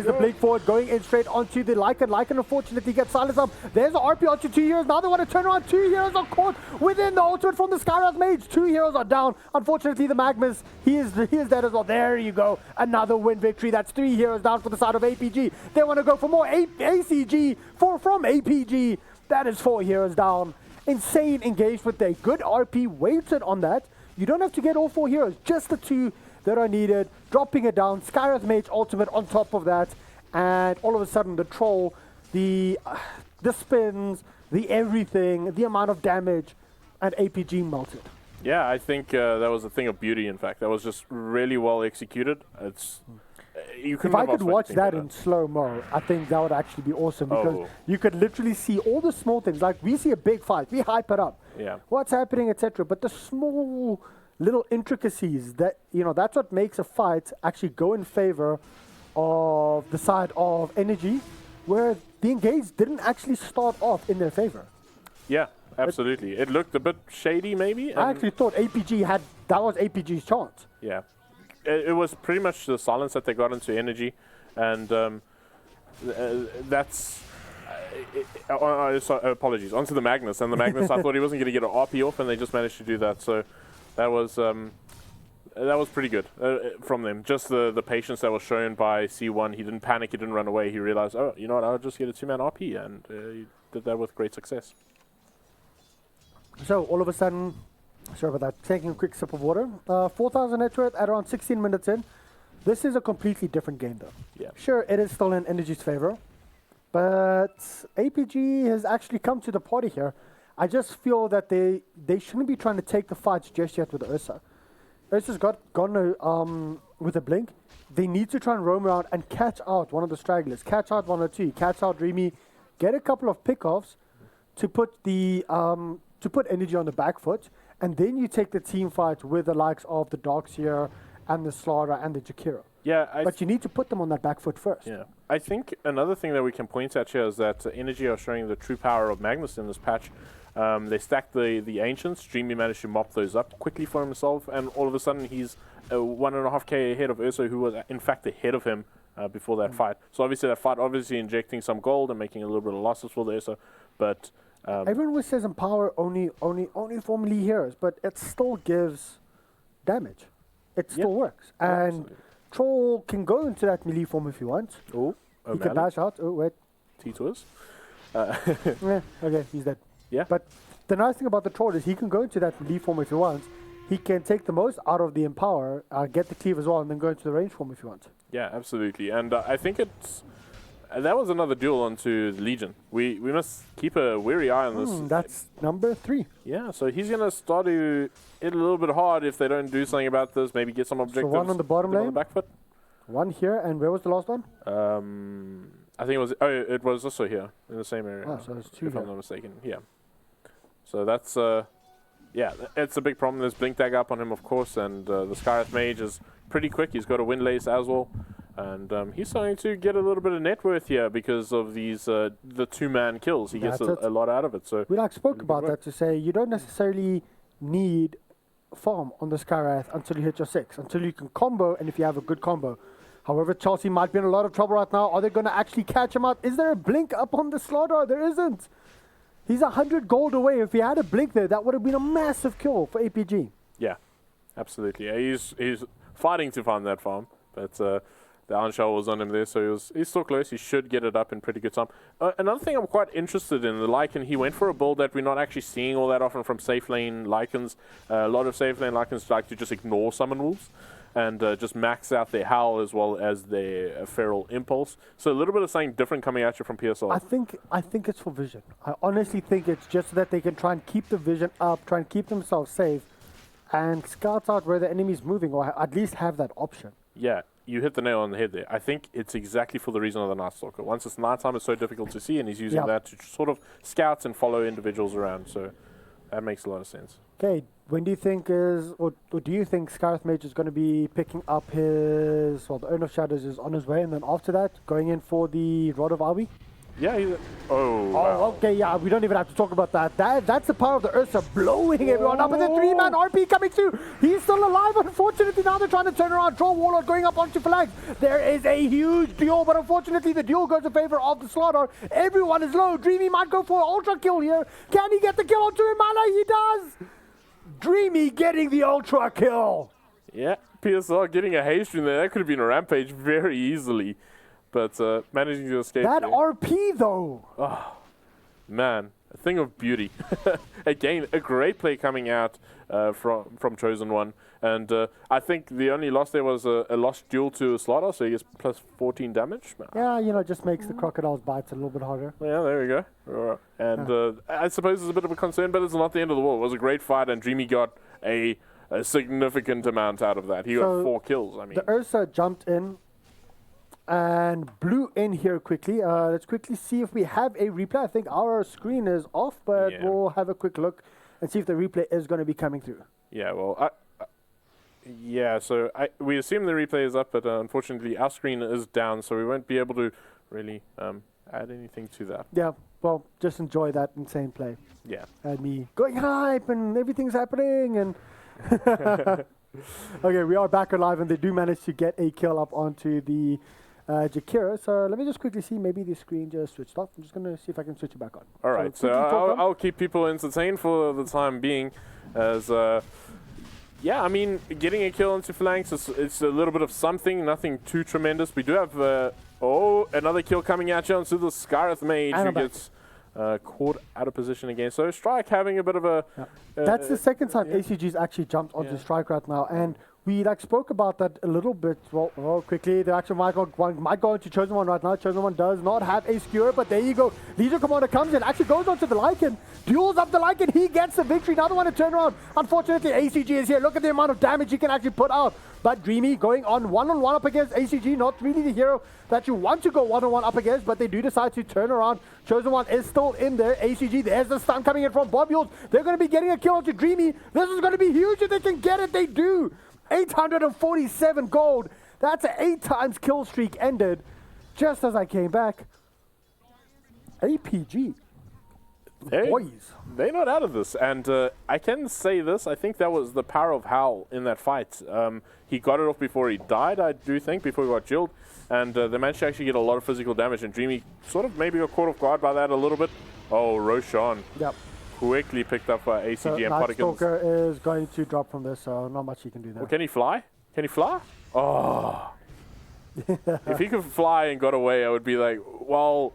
the Blink forward going in straight onto the Lycan. Lycan unfortunately gets silenced up. There's the RP onto 2 heroes. Now they want to turn around. 2 heroes are caught within the ultimate from the Skywrath Mage. 2 heroes are down. Unfortunately, the Magnus, he is dead as well. There you go. Another win victory. That's 3 heroes down for the side of APG. They want to go for more ACG from APG. That is 4 heroes down. Insane engagement there. Good RP weighted on that. You don't have to get all 4 heroes. Just the 2 that are needed, dropping it down, Skywrath Mage ultimate on top of that, and all of a sudden the troll, the spins, the everything, the amount of damage, and APG melted. Yeah, I think that was a thing of beauty, in fact. That was just really well executed. If I could watch that in slow-mo, I think that would actually be awesome, because you could literally see all the small things. Like, we see a big fight, we hype it up. Yeah. What's happening, etc. But the small little intricacies, that that's what makes a fight actually go in favor of the side of energy, where the engage didn't actually start off in their favor. Yeah, absolutely. It looked a bit shady, maybe. I actually thought that was APG's chance. Yeah, it was pretty much the silence that they got into energy, and that's. Apologies. Onto the Magnus, and the Magnus, I thought he wasn't going to get an RP off, and they just managed to do that. So. That was pretty good from them. Just the patience that was shown by C1. He didn't panic. He didn't run away. He realized, oh, you know what? I'll just get a 2-man RP, and he did that with great success. So all of a sudden, sorry about that. Taking a quick sip of water. 4,000 net worth at around 16 minutes in. This is a completely different game, though. Yeah. Sure, it is still in Energy's favor, but APG has actually come to the party here. I just feel that they shouldn't be trying to take the fights just yet with Ursa. Ursa's gone with a blink. They need to try and roam around and catch out one of the stragglers, catch out 1 or 2, catch out Dreamy, get a couple of pickoffs to put energy on the back foot, and then you take the team fight with the likes of the Darkseer and the Slara and the Jakira. Yeah, but you need to put them on that back foot first. Yeah, I think another thing that we can point at here is that Energy are showing the true power of Magnus in this patch. They stacked the Ancients. Dreamy managed to mop those up quickly for himself, and all of a sudden he's 1.5k ahead of Ursa, who was in fact ahead of him before that fight. So obviously that fight injecting some gold and making a little bit of losses for the Ursa, but everyone always says Empower only for melee heroes, but it still gives damage. It still works, and absolutely. Troll can go into that melee form if he wants. Oh, he can dash out. Oh wait, T-Twiz. yeah, okay, he's dead. Yeah. But the nice thing about the Troll is he can go into that melee form if he wants. He can take the most out of the Empower, get the cleave as well, and then go into the range form if he wants. Yeah, absolutely. And I think it's... that was another duel onto the Legion. We must keep a wary eye on this. That's number 3. Yeah, so he's going to start to hit a little bit hard if they don't do something about this, maybe get some objectives. So one on the bottom lane, on the back foot. One here, and where was the last one? I think it was... Oh, it was also here, in the same area. Oh, so there's 2 if here. I'm not mistaken. Yeah. So that's... yeah, it's a big problem. There's Blink Dagger up on him, of course, and the Skywrath Mage is pretty quick. He's got a Windlace as well. And he's starting to get a little bit of net worth here because of these the 2-man kills. He gets a lot out of it. So we spoke about that to say you don't necessarily need farm on the Skywrath until you hit your 6, until you can combo, and if you have a good combo. However, Chelsea might be in a lot of trouble right now. Are they going to actually catch him out? Is there a blink up on the Slaughter? There isn't. He's 100 gold away. If he had a blink there, that would have been a massive kill for APG. Yeah, absolutely. Yeah, he's fighting to find that farm, but the Anshell was on him there, so he's still close. He should get it up in pretty good time. Another thing I'm quite interested in, the Lycan, he went for a build that we're not actually seeing all that often from safe lane Lycans. A lot of safe lane Lycans like to just ignore Summon Wolves and just max out their Howl as well as their Feral Impulse. So a little bit of something different coming at you from PSL. I think it's for vision. I honestly think it's just so that they can try and keep the vision up, try and keep themselves safe, and scout out where the enemy's moving, or at least have that option. Yeah, you hit the nail on the head there. I think it's exactly for the reason of the Night Stalker. Once it's nighttime, it's so difficult to see, and he's using that to sort of scout and follow individuals around. So that makes a lot of sense. Okay, when do you think or do you think Skywrath Mage is going to be picking up his, the Urn of Shadows is on his way, and then after that, going in for the Rod of Arby? Yeah, wow. Okay, yeah, we don't even have to talk about that. That's the power of the Ursa blowing everyone up, and the 3-man RP coming through. He's still alive, unfortunately. Now they're trying to turn around. Troll Warlord going up onto flags. There is a huge duel, but unfortunately the duel goes in favor of the Slaughter. Everyone is low. Dreamy might go for an ultra kill here. Can he get the kill onto Imala? He does. Dreamy getting the ultra kill. Yeah, PSR getting a haste stream there. That could have been a rampage very easily. But managing to escape. That there. RP though. Oh, man, a thing of beauty. Again, a great play coming out from Chosen One. And I think the only loss there was a lost duel to Slaughter, so he gets plus 14 damage. Yeah, it just makes the crocodile's bites a little bit harder. Yeah, there we go. Right. And I suppose it's a bit of a concern, but it's not the end of the world. It was a great fight, and Dreamy got a significant amount out of that. He got 4 kills. I mean, the Ursa jumped in and blew in here quickly. Let's quickly see if we have a replay. I think our screen is off, but we'll have a quick look and see if the replay is going to be coming through. Yeah, well, so we assume the replay is up, but unfortunately our screen is down, so we won't be able to really add anything to that. Yeah, well, just enjoy that insane play. Yeah. And me going hype and everything's happening and... Okay, we are back alive, and they do manage to get a kill up onto the Jakira. So let me just quickly see. Maybe the screen just switched off. I'm just going to see if I can switch it back on. All right, so I'll keep people entertained for the time being. As yeah, I mean, getting a kill onto flanks, it's a little bit of something, nothing too tremendous. We do have, another kill coming at you onto the Skywrath Mage, who gets caught out of position again. So Strike having a bit of a... That's the second time ACG's actually jumped onto Strike right now, and we spoke about that a little bit. Well, quickly, the actual might go into Chosen One right now. Chosen One does not have a skewer, but there you go. Legion Commander comes in, actually goes onto the Lycan, duels up the Lycan, he gets the victory. Another one to turn around. Unfortunately, ACG is here. Look at the amount of damage he can actually put out. But Dreamy going on one-on-one up against ACG, not really the hero that you want to go one-on-one up against, but they do decide to turn around. Chosen One is still in there. ACG, there's the stun coming in from Bobules. They're going to be getting a kill onto Dreamy. This is going to be huge if they can get it. They do. 847 gold. That's an 8 times kill streak ended just as I came back. APG. Boys. They're not out of this. And I can say this. I think that was the power of Hal in that fight. He got it off before he died, I do think, before he got killed. And they managed to actually get a lot of physical damage. And Dreamy sort of maybe got caught off guard by that a little bit. Oh, Roshan. Yep. Quickly picked up ACG so and Night Pottikins. Stalker is going to drop from this, so not much he can do there. Well, can he fly? Can he fly? Oh. If he could fly and got away, I would be like, well,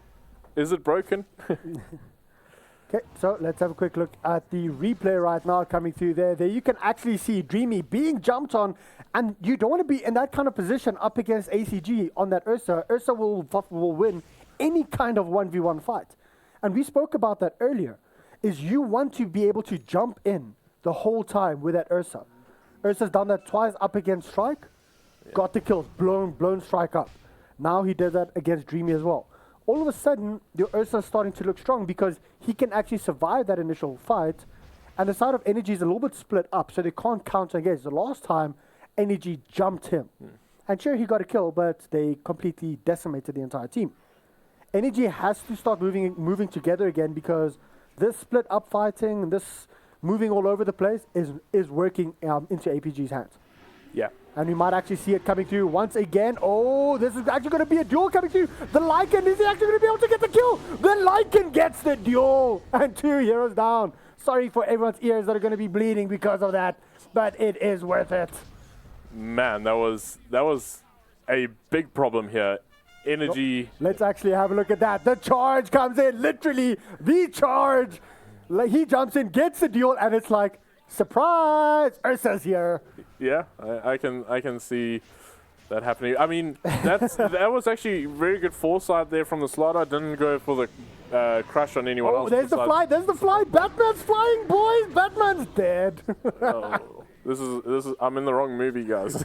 is it broken? Okay, so let's have a quick look at the replay right now coming through there. There you can actually see Dreamy being jumped on, and you don't want to be in that kind of position up against ACG on that Ursa. Ursa will win any kind of 1v1 fight. And we spoke about that earlier, is you want to be able to jump in the whole time with that Ursa. Ursa's done that twice up against Strike, got the kills, blown Strike up. Now he did that against Dreamy as well. All of a sudden, the Ursa's starting to look strong because he can actually survive that initial fight, and the side of Energy is a little bit split up, so they can't counter engage. The last time, Energy jumped him. And sure, he got a kill, but they completely decimated the entire team. Energy has to start moving together again because this split up fighting, this moving all over the place is working into APG's hands. Yeah. And we might actually see it coming through once again. Oh, this is actually going to be a duel coming through. The Lycan, is he actually going to be able to get the kill? The Lycan gets the duel. And 2 heroes down. Sorry for everyone's ears that are going to be bleeding because of that. But it is worth it. Man, that was a big problem here. Energy. Let's actually have a look at that. The charge comes in. Literally, the charge. Like, he jumps in, gets the duel, and it's like, surprise! Ursa's here. Yeah, I can see that happening. I mean, that was actually very good foresight there from the slaughter. Didn't go for the crush on anyone else. There's the fly. There's the fly. Batman's flying, boys. Batman's dead. Oh, this is. I'm in the wrong movie, guys.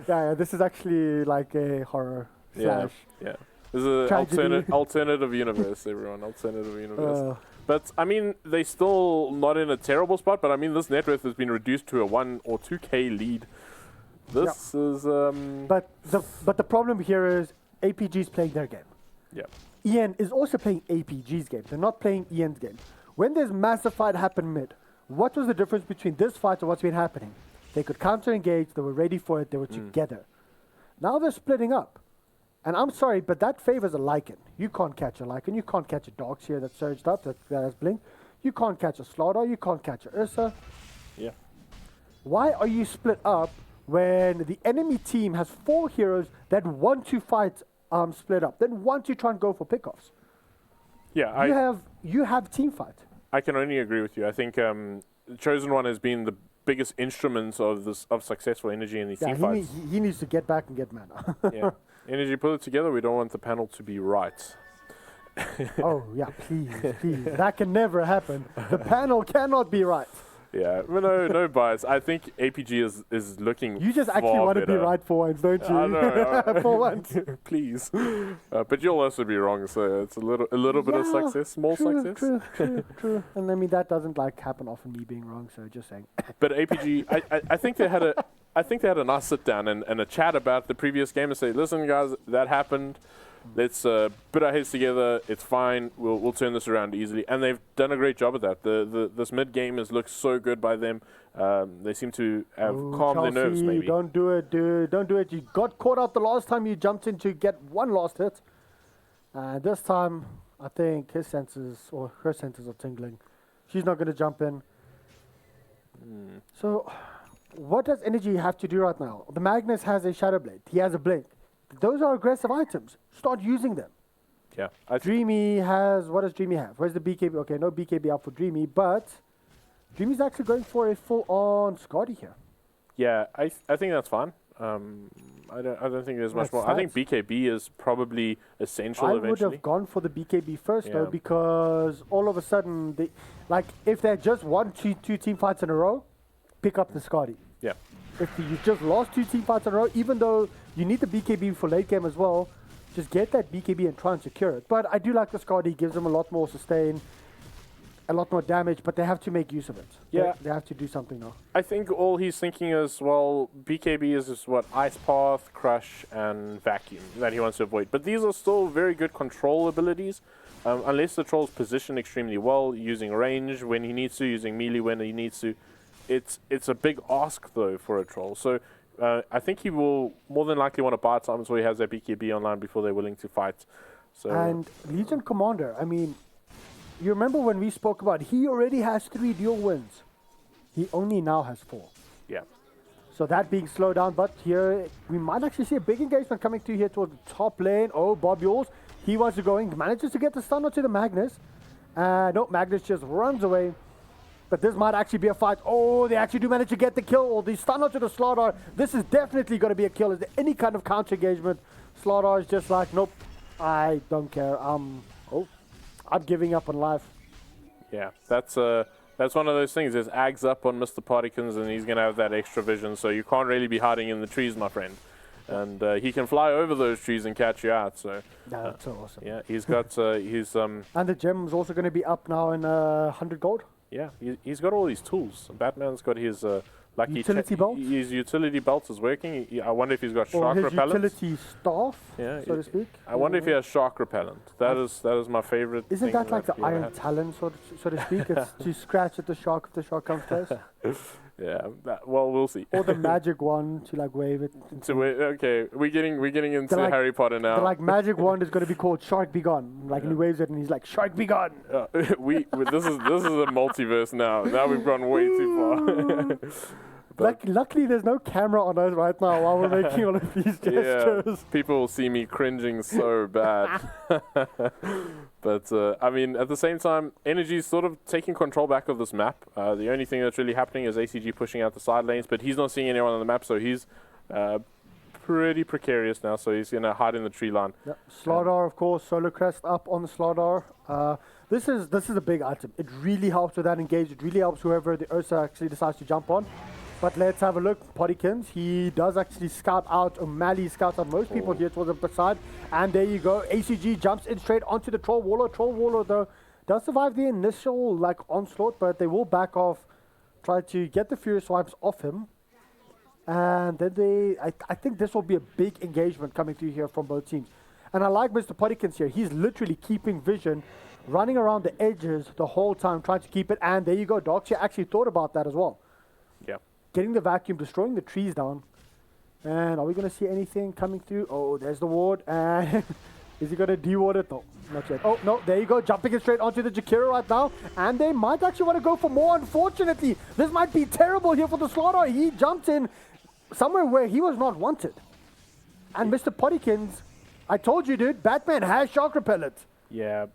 yeah, this is actually like a horror slash. Yeah. This is an alternative universe, everyone. Alternative universe. But, I mean, they're still not in a terrible spot, but, I mean, this net worth has been reduced to a 1 or 2K lead. This is... But the problem here is APG's playing their game. Yeah. EN is also playing APG's game. They're not playing EN's game. When there's massive fight happen mid, what was the difference between this fight and what's been happening? They could counter-engage, they were ready for it, they were together. Now they're splitting up. And I'm sorry, but that favors a Lycan. You can't catch a Lycan. You can't catch a Darkseer that surged up, that has blinked. You can't catch a Slaughter. You can't catch a Ursa. Yeah. Why are you split up when the enemy team has 4 heroes that want to fight split up, then want to try and go for pickoffs? Yeah, you have team fight. I can only agree with you. I think Chosen One has been the biggest instrument of successful Energy in these team fights. He needs to get back and get mana. Yeah. Energy, put it together. We don't want the panel to be right. Oh, yeah, please. That can never happen. The panel cannot be right. Yeah, no bias. I think APG is looking. You just actually want to be right for once, don't you? I know. For once, please. But you'll also be wrong, so it's a little bit of success, small success. True. And I mean that doesn't happen often. Me being wrong, so just saying. But APG, I think they had a nice sit down and a chat about the previous game and say, listen, guys, that happened. Let's put our heads together. It's fine. We'll turn this around easily, and they've done a great job at that. This mid game has looked so good by them. They seem to have calmed their nerves. Maybe don't do it, dude. Don't do it. You got caught out the last time you jumped in to get one last hit. This time, I think his senses or her senses are tingling. She's not going to jump in. So, what does Energy have to do right now? The Magnus has a Shadow Blade. He has a Blink. Those are aggressive items. Start using them. Yeah. Dreamy has... What does Dreamy have? Where's the BKB? Okay, no BKB out for Dreamy, but Dreamy's actually going for a full-on Scotty here. Yeah, I think that's fine. I don't think there's much more. I think BKB is probably essential eventually. I would have gone for the BKB first, though, because all of a sudden, if they just won two team fights in a row, pick up the Scotty. Yeah. If you just lost 2 team fights in a row, even though you need the BKB for late game as well, just get that BKB and try and secure it. But I do like the Scotty. Gives them a lot more sustain. a lot more damage, but they have to make use of it. Yeah. They have to do something now. I think all he's thinking is, well, BKB is just what, Ice Path, Crush, and Vacuum that he wants to avoid. But these are still very good control abilities, unless the troll's positioned extremely well, using range when he needs to, using melee when he needs to. It's a big ask, though, for a troll. So I think he will more than likely want to buy time so he has that BKB online before they're willing to fight. So And Legion Commander, I mean, you remember when we spoke about he already has 3 dual wins. He only now has 4. yeah. So that being slowed down, but here we might actually see a big engagement coming through here towards the top lane. Oh, Bob Yules, he wants to go in, manages to get the stun onto the Magnus. No, Magnus just runs away. But this might actually be a fight. Oh, they actually do manage to get the kill. Or the stun onto the Slardar. This is definitely going to be a kill. Is there any kind of counter engagement? Slardar is just like, nope, I don't care. I'm giving up on life. Yeah, that's one of those things. There's Ags up on Mr. Partykins, and he's going to have that extra vision, so you can't really be hiding in the trees, my friend. And he can fly over those trees and catch you out. So That's so awesome. yeah, he's got his And the gem's also going to be up now in 100 gold. yeah, he's got all these tools. Batman's got his lucky Utility belt? His utility belt is working. I wonder if he's got Or shark his repellent. utility staff, Yeah, so to speak. I wonder if he has shark repellent. That is my favorite. Isn't thing that like the he ever Iron had. Talon, so to speak? It's to scratch at the shark if the shark comes close. Yeah, well, we'll see. Or the magic one to like wave it. So okay, we're getting into like- Harry Potter now. The like magic wand is going to be called Shark Be Gone. Like and he waves it and he's like, Shark Be Gone. This is a multiverse now. Now we've gone way too far. Luckily, there's no camera on us right now while we're making all of these gestures. Yeah, people will see me cringing so bad. But, I mean, at the same time, Energy's sort of taking control back of this map. The only thing that's really happening is ACG pushing out the side lanes, but he's not seeing anyone on the map, so he's pretty precarious now, so he's going to hide in the tree line. Yep. Slardar, of course, Solo Crest up on the Slardar. This is a big item. It really helps with that engage. It really helps whoever the Ursa actually decides to jump on. But let's have a look. Pottykins, he does actually scout out, O'Malley scouts out most people here towards the side. And there you go. ACG jumps in straight onto the Troll Warlord. Troll Warlord, though, does survive the initial onslaught, but they will back off, try to get the Furious Swipes off him. And then I think this will be a big engagement coming through here from both teams. And I like Mr. Pottykins here. He's literally keeping vision, running around the edges the whole time, trying to keep it. And there you go. Doxia actually thought about that as well. Yeah. Getting the vacuum, destroying the trees down. And are we going to see anything coming through? Oh, there's the ward. And is he going to de-ward it? No, not yet. Oh, no, there you go. Jumping it straight onto the Jakiro right now. And they might actually want to go for more, unfortunately. This might be terrible here for the Slaughter. He jumped in somewhere where he was not wanted. And Mr. Pottykins, I told you, dude, Batman has shark repellent. Yeah,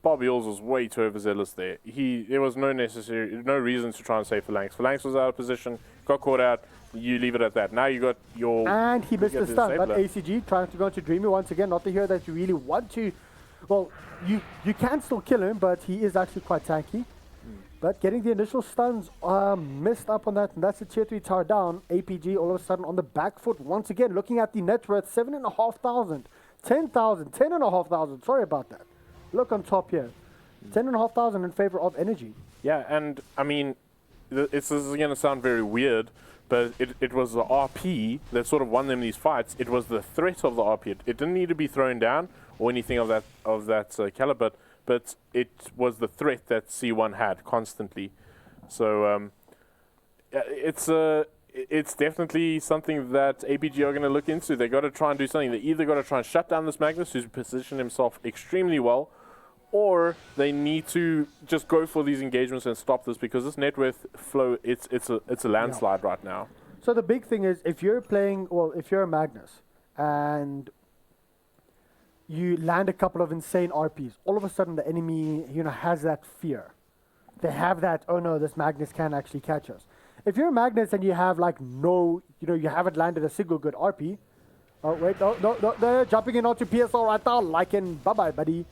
Bob Yules was way too overzealous there. There was no reason to try and save Phalanx. Phalanx was out of position, got caught out. You leave it at that. Now you got your... And he missed the stun, but disabler. ACG trying to go into Dreamy once again. Not the hero that you really want to... Well, you can still kill him, but he is actually quite tanky. But getting the initial stuns missed up on that, and that's the tier 3 tower down. APG all of a sudden on the back foot once again, looking at the net worth, 7,500, 10,000, 10,500. Sorry about that. Look on top here. 10,500 in favor of Energy. Yeah, and I mean, this is going to sound very weird, but it was the RP that sort of won them these fights. It was the threat of the RP. It didn't need to be thrown down or anything of that caliber, but it was the threat that C1 had constantly. So it's definitely something that APG are going to look into. They got to try and do something. They either got to try and shut down this Magnus, who's positioned himself extremely well, or they need to just go for these engagements and stop this, because this net worth flow, it's a landslide right now. So the big thing is, if you're a Magnus and you land a couple of insane RPs, all of a sudden the enemy, has that fear. They have that, oh no, this Magnus can actually catch us. If you're a Magnus and you have you haven't landed a single good RP. Oh wait, no, they're jumping in onto PSL right now, like in bye-bye, buddy.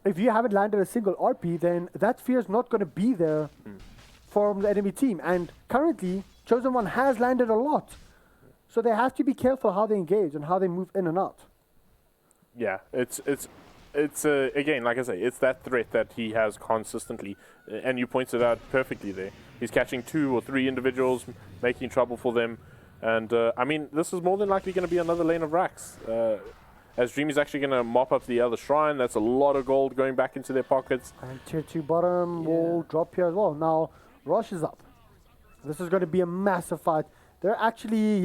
If you haven't landed a single RP, then that fear is not going to be there from the enemy team. And currently, Chosen One has landed a lot. So they have to be careful how they engage and how they move in and out. Yeah, it's it's again, like I say, it's that threat that he has consistently, and you pointed out perfectly there. He's catching 2 or 3 individuals, making trouble for them, and I mean, this is more than likely going to be another lane of racks. As Dreamy's actually going to mop up the other shrine, that's a lot of gold going back into their pockets. And tier 2 bottom will drop here as well. Now, Rosh is up. This is going to be a massive fight. They're actually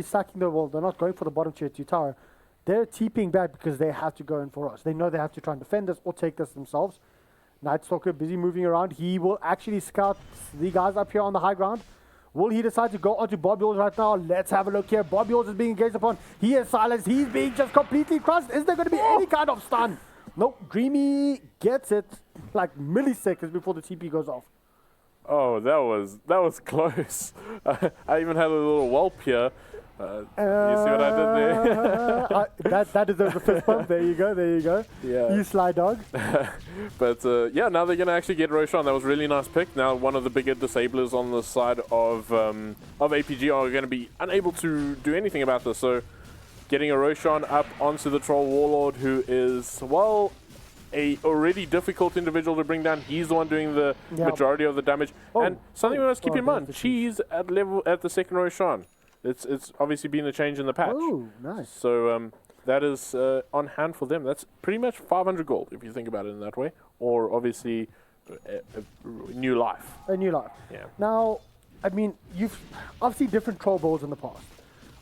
sacking the wall. They're not going for the bottom tier 2 tower. They're TPing back because they have to go in for us. They know they have to try and defend this or take this themselves. Night Stalker busy moving around. He will actually scout the guys up here on the high ground. Will he decide to go onto Bob Yours right now? Let's have a look here. Bob Yours is being engaged upon. He is silenced. He's being just completely crushed. Is there going to be any kind of stun? Nope. Dreamy gets it like milliseconds before the TP goes off. Oh, that was close. I even had a little whelp here. You see what I did there? that deserves a fist bump. There you go. Yeah. You sly dog. But yeah, now they're going to actually get Roshan. That was a really nice pick. Now one of the bigger disablers on the side of APG are going to be unable to do anything about this. So getting a Roshan up onto the Troll Warlord, who is, well, a already difficult individual to bring down. He's the one doing the majority of the damage. And something we must keep in mind, Cheese at the second Roshan. It's obviously been a change in the patch. Oh, nice. So that is on hand for them. That's pretty much 500 gold, if you think about it in that way. Or obviously a new life. A new life. Yeah. Now, I mean, I've seen different troll balls in the past.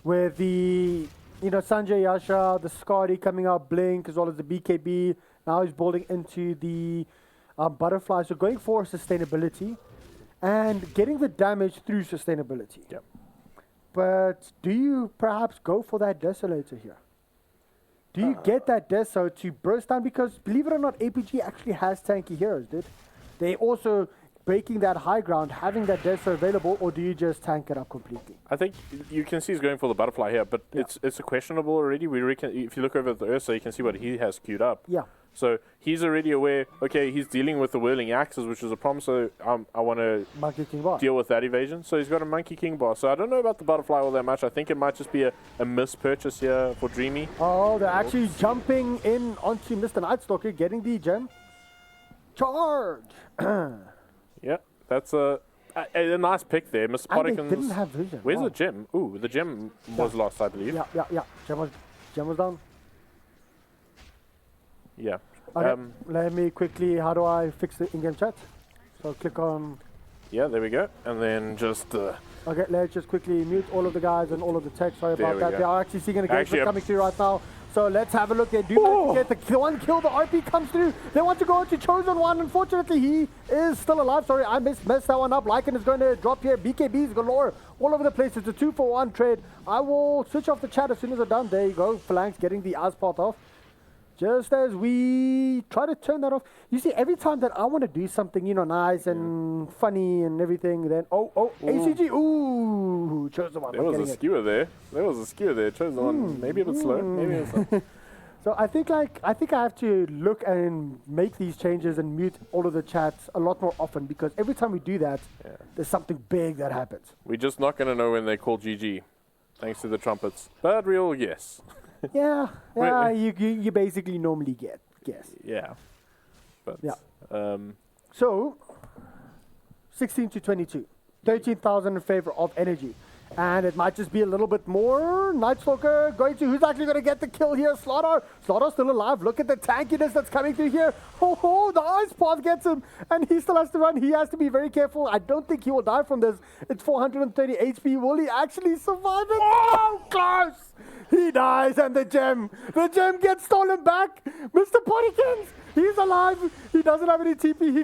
Where the, Sanjay Yasha, the Scotty coming out, Blink, as well as the BKB. Now he's bowling into the Butterfly. So going for sustainability and getting the damage through sustainability. Yep. But do you perhaps go for that Desolator here? Do you get that Deso to burst down? Because believe it or not, APG actually has tanky heroes, dude. They also breaking that high ground, having that Deso available, or do you just tank it up completely? I think you can see he's going for the Butterfly here, but it's a questionable already. We reckon if you look over at the Ursa, you can see what he has queued up. Yeah. So he's already aware, okay, he's dealing with the Whirling Axes, which is a problem, so I want to deal with that evasion. So he's got a Monkey King bar. So I don't know about the Butterfly all that much. I think it might just be a mispurchase here for Dreamy. Oh, they're actually jumping in onto Mr. Nightstalker, getting the gem. Charge! Yeah, that's a nice pick there. Mr. Pottikins didn't have vision. Where's the gem? Ooh, the gem was lost, I believe. Yeah. Gem was down. Yeah. Okay, let me quickly, how do I fix the in-game chat? So click on... Yeah, there we go. And then just... okay, let's just quickly mute all of the guys and all of the text. Sorry about that. They are actually seeing an engagement coming through right now. So let's have a look. They do get the one kill. The RP comes through. They want to go to Chosen One. Unfortunately, he is still alive. Sorry, I messed that one up. Lycan is going to drop here. BKBs galore all over the place. It's a 2-for-1 trade. I will switch off the chat as soon as I'm done. There you go. Phalanx getting the Aspart off. Just as we try to turn that off. You see, every time that I want to do something, nice and funny and everything, then, ACG, Chosen One. There was a skewer there. Chosen One, maybe a bit slow, maybe a bit slow. So I think I have to look and make these changes and mute all of the chats a lot more often, because every time we do that, there's something big that happens. We're just not going to know when they call GG, thanks to the trumpets. But we'll guess. Yeah, you basically normally guess. Yeah. But, so, 16 to 22. 13,000 in favor of energy. And it might just be a little bit more. Nightstalker going to, who's actually going to get the kill here? Slaughter. Slaughter's still alive. Look at the tankiness that's coming through here. The ice path gets him. And he still has to run. He has to be very careful. I don't think he will die from this. It's 430 HP. Will he actually survive it? Oh, close. He dies, and the gem gets stolen back. Mr. Pottikins, he's alive. He doesn't have any TP. He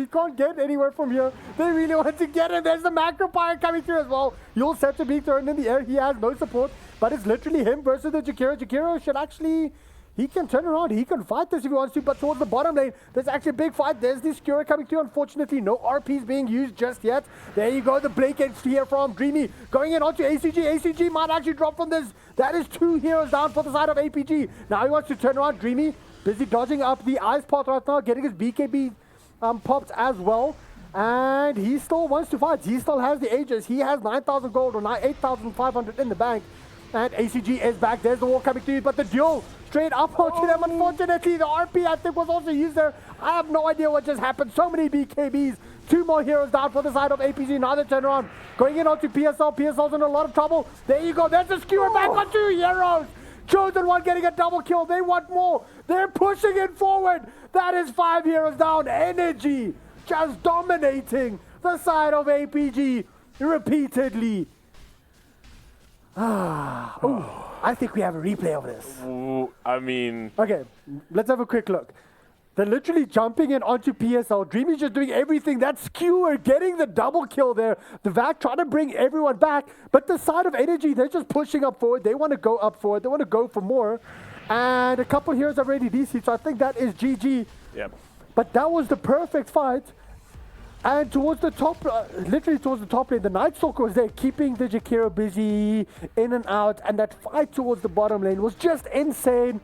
can't get anywhere from here. They really want to get him. There's the macro pyre coming through as well. You'll set to being thrown in the air. He has no support, but it's literally him versus the Jakiro. Jakiro should actually... He can turn around. He can fight this if he wants to, but towards the bottom lane, there's actually a big fight. There's the Skura coming through. Unfortunately, no RPs being used just yet. There you go. The Blake here from Dreamy. Going in onto ACG. ACG might actually drop from this. That is 2 heroes down for the side of APG. Now he wants to turn around. Dreamy busy dodging up the ice pot right now, getting his BKB popped as well. And he still wants to fight. He still has the Aegis. He has 9,000 gold or 8,500 in the bank. And ACG is back. There's the wall coming through, but the duel straight up onto them. Unfortunately, the RP I think was also used there. I have no idea what just happened. So many BKBs. 2 more heroes down for the side of APG. Now they turn around. Going in onto PSL. PSL's in a lot of trouble. There you go. There's a skewer back on 2 heroes. Chosen One getting a double kill. They want more. They're pushing it forward. That is 5 heroes down. Energy just dominating the side of APG repeatedly. I think we have a replay of this. Ooh, I mean... Okay, let's have a quick look. They're literally jumping in onto PSL. Dreamy's just doing everything. That skewer getting the double kill there. The VAC trying to bring everyone back. But the side of Energy, they're just pushing up forward. They want to go up forward. They want to go for more. And a couple heroes are already DC, so I think that is GG. Yep. But that was the perfect fight. And towards the top, literally towards the top lane, the Night Stalker was there, keeping the Jakiro busy, in and out. And that fight towards the bottom lane was just insane.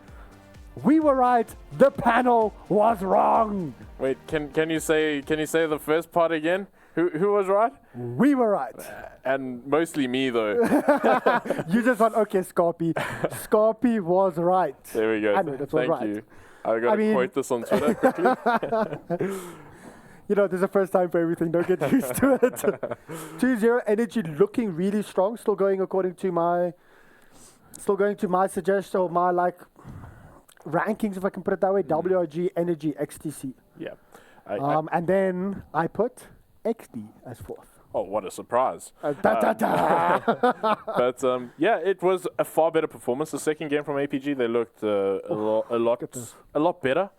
We were right. The panel was wrong. Wait, can you say the first part again? Who was right? We were right. And mostly me though. You just went, okay, Scorpy. Scorpy was right. There we go. I know, that was Thank right. you. I got to quote this on Twitter quickly. You know, there's a first time for everything. Don't get used to it. 2-0 Energy looking really strong. Still going according to my suggestion or my rankings, if I can put it that way. WRG Energy XTC. Yeah. And then I put XD as 4th. Oh, what a surprise. But yeah, it was a far better performance. The second game from APG, they looked a lot better.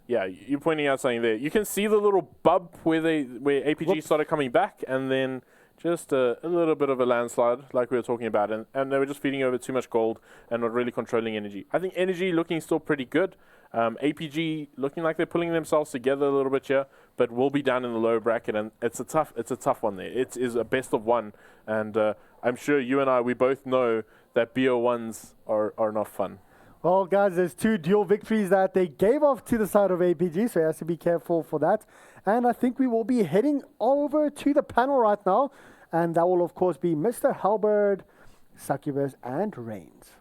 Yeah, you're pointing out something there. You can see the little bump where APG started coming back, and then just a little bit of a landslide, like we were talking about, and they were just feeding over too much gold and not really controlling Energy. I think Energy looking still pretty good. APG looking like they're pulling themselves together a little bit here, but will be down in the lower bracket, and it's a tough one there. It is a best of one, and I'm sure you and we both know that BO1s are not fun. Well, guys, there's 2 dual victories that they gave off to the side of APG, so you have to be careful for that. And I think we will be heading over to the panel right now, and that will, of course, be Mr. Halberd, Succubus, and Reigns.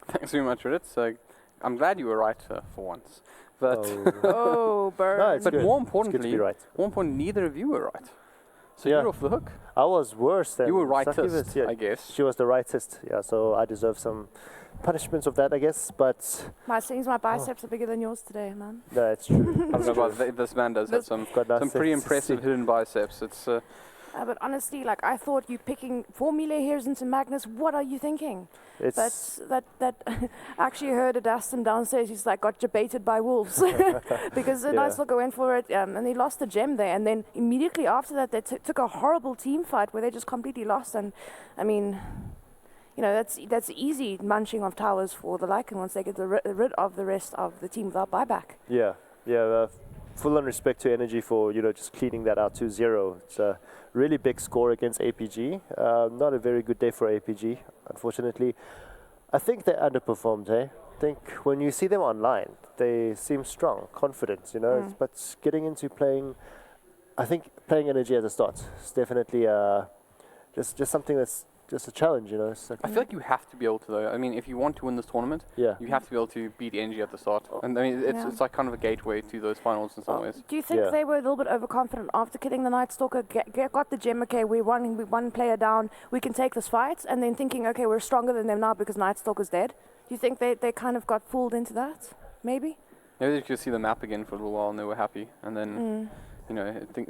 Thanks very much, Reddit. I'm glad you were right for once. But Bird. No, it's but good. more It's good to importantly, be right. neither of you were right. So Yeah. you're off the hook. I was worse than You were Succubus, rightist, yeah. I guess. She was the rightist, yeah, so I deserve some punishments of that, I guess, but... My biceps are bigger than yours today, man. No, it's true. I don't know about this man does have some pretty impressive hidden biceps. It's But honestly, I thought you picking 4 melee heroes into Magnus. What are you thinking? It's That I actually heard Adaston downstairs. He's got debated by wolves because the Night Stalker went for it and they lost the gem there. And then immediately after that, they took a horrible team fight where they just completely lost. And I mean, that's easy munching of towers for the Lycan once they get rid of the rest of the team without buyback. Yeah. Full on respect to Energy for just cleaning that out 2-0. It's a really big score against APG. Not a very good day for APG, unfortunately. I think they underperformed. I think when you see them online, they seem strong, confident. But getting into playing Energy at the start is definitely just something that's just a challenge, I feel like you have to be able to, though. I mean, if you want to win this tournament, you have to be able to beat Energy at the start. And I mean, it's like kind of a gateway to those finals in some ways. Do you think they were a little bit overconfident after killing the Night Stalker, got the gem, okay, we're one player down, we can take this fight, and then thinking, okay, we're stronger than them now because Night Stalker's dead? Do you think they kind of got fooled into that? Maybe? Maybe they could see the map again for a little while and they were happy. And then...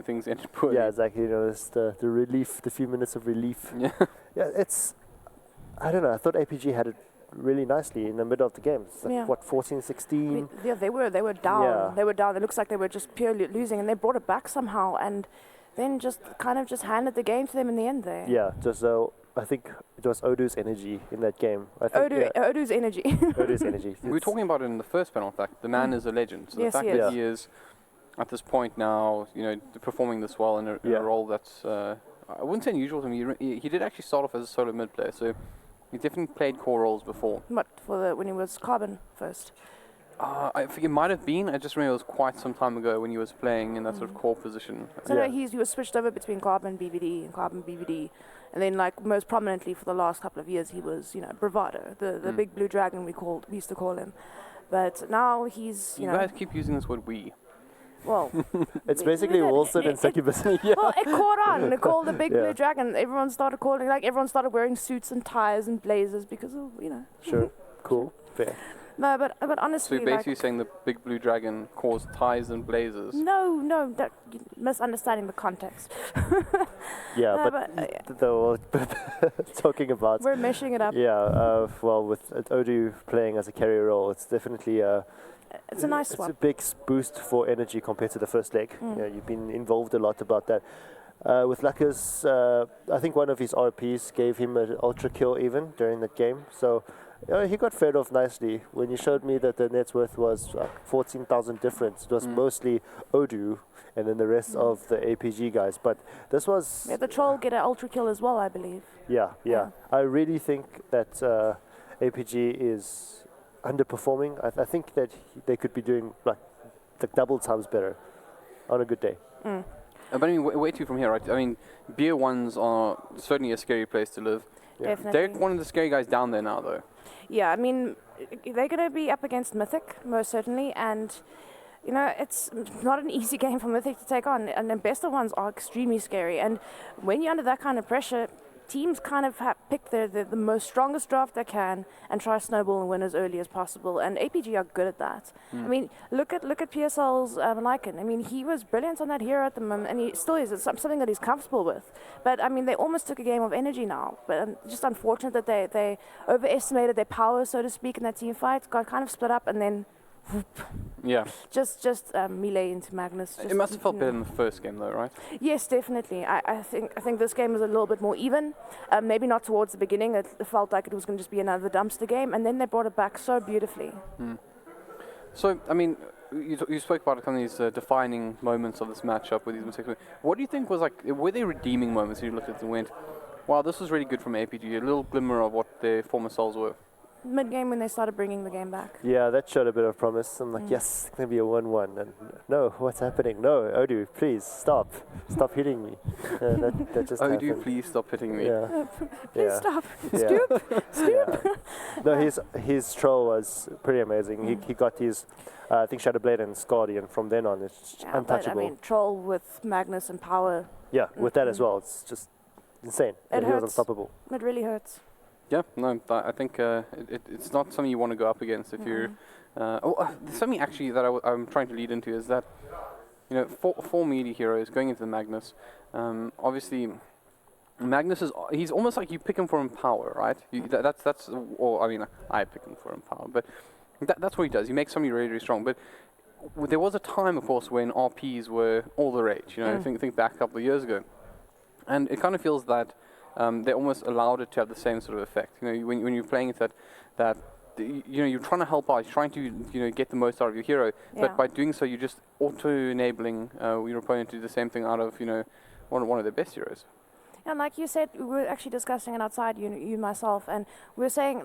things ended poorly. Yeah, exactly. It's the relief, the few minutes of relief. Yeah. Yeah, I don't know. I thought APG had it really nicely in the middle of the game. It's 14, 16? I mean, they were down. Yeah. They were down. It looks like they were just purely losing, and they brought it back somehow, and then just handed the game to them in the end there. Yeah, I think it was Odu's energy in that game. Odu's energy. Odu's energy. We were talking about it in the first panel, in fact. The man is a legend. So the fact that he is, at this point now, performing this well in a role that's, I wouldn't say unusual to me. He did actually start off as a solo mid player, so he definitely played core roles before. But when he was Carbon first. I think it might have been. I just remember it was quite some time ago when he was playing in that sort of core position. So no, he was switched over between Carbon BVD and Carbon BVD, and then like most prominently for the last couple of years he was Bravado, the big blue dragon we used to call him, but now he's you guys keep using this word we. Well, it's basically Wilson and Succubus. Yeah. Well, it caught on. It called the big blue dragon. Everyone started calling, everyone started wearing suits and ties and blazers because of Sure, cool, fair. No, but honestly, so you're basically saying the big blue dragon caused ties and blazers. No, that misunderstanding the context. Yeah, talking about we're meshing it up. Yeah, well, with Odoo playing as a carrier role, it's definitely it's a nice swap. It's a big boost for energy compared to the first leg. You've been involved a lot about that. With Lackers, I think one of his RPs gave him an ultra kill even during that game. So he got fed off nicely. When you showed me that the net worth was 14,000 difference, it was mostly Odoo and then the rest of the APG guys. But this was... Yeah, the troll get an ultra kill as well, I believe. Yeah. I really think that APG is underperforming. I think that they could be doing like double times better on a good day. But I mean, way too from here, right? I mean, beer ones are certainly a scary place to live. Yeah. Definitely. They're one of the scary guys down there now, though. Yeah, I mean, they're going to be up against Mythic, most certainly, and, it's not an easy game for Mythic to take on, and the best of ones are extremely scary, and when you're under that kind of pressure, teams kind of pick the most strongest draft they can and try to snowball and win as early as possible, and APG are good at that. I mean, look at PSL's Lycan. I mean, he was brilliant on that hero at the moment, and he still is. It's something that he's comfortable with. But I mean, they almost took a game of energy now. But just unfortunate that they overestimated their power, so to speak, in that team fight. Got kind of split up, and then. Whoop. Yeah. Just melee into Magnus. It must have felt better in the first game, though, right? Yes, definitely. I think this game was a little bit more even. Maybe not towards the beginning. It felt like it was going to just be another dumpster game, and then they brought it back so beautifully. So, I mean, you spoke about kind of these defining moments of this matchup with these mistakes. What do you think was were they redeeming moments? You looked at it and went, "Wow, this was really good from APG." A little glimmer of what their former selves were. Mid-game when they started bringing the game back. Yeah, that showed a bit of promise. I'm like, yes, it's going to be a 1-1. And no, what's happening? No, Odoo, please, stop. Stop hitting me. That just happened. Odoo, please stop hitting me. Yeah. Please stop. Yeah. Stoop. No, his troll was pretty amazing. He got his, I think, Shadowblade and Scardian. From then on, it's untouchable. But, I mean, troll with Magnus and power. Yeah, with that as well. It's just insane. It he was hurts. unstoppable. It really hurts. Yeah, no, I think it's not something you want to go up against if you're... there's something actually that I'm trying to lead into is that, for melee heroes going into the Magnus, obviously, Magnus he's almost like you pick him for him power, right? I pick him for him power, but that's what he does. He makes somebody really, really strong. But there was a time, of course, when RPs were all the rage. Think back a couple of years ago. And it kind of feels that they almost allowed it to have the same sort of effect. When you're playing it, that you're trying to help out, you're trying to get the most out of your hero, but by doing so, you're just auto-enabling your opponent to do the same thing out of one of their best heroes. And like you said, we were actually discussing it outside, you and myself, and we were saying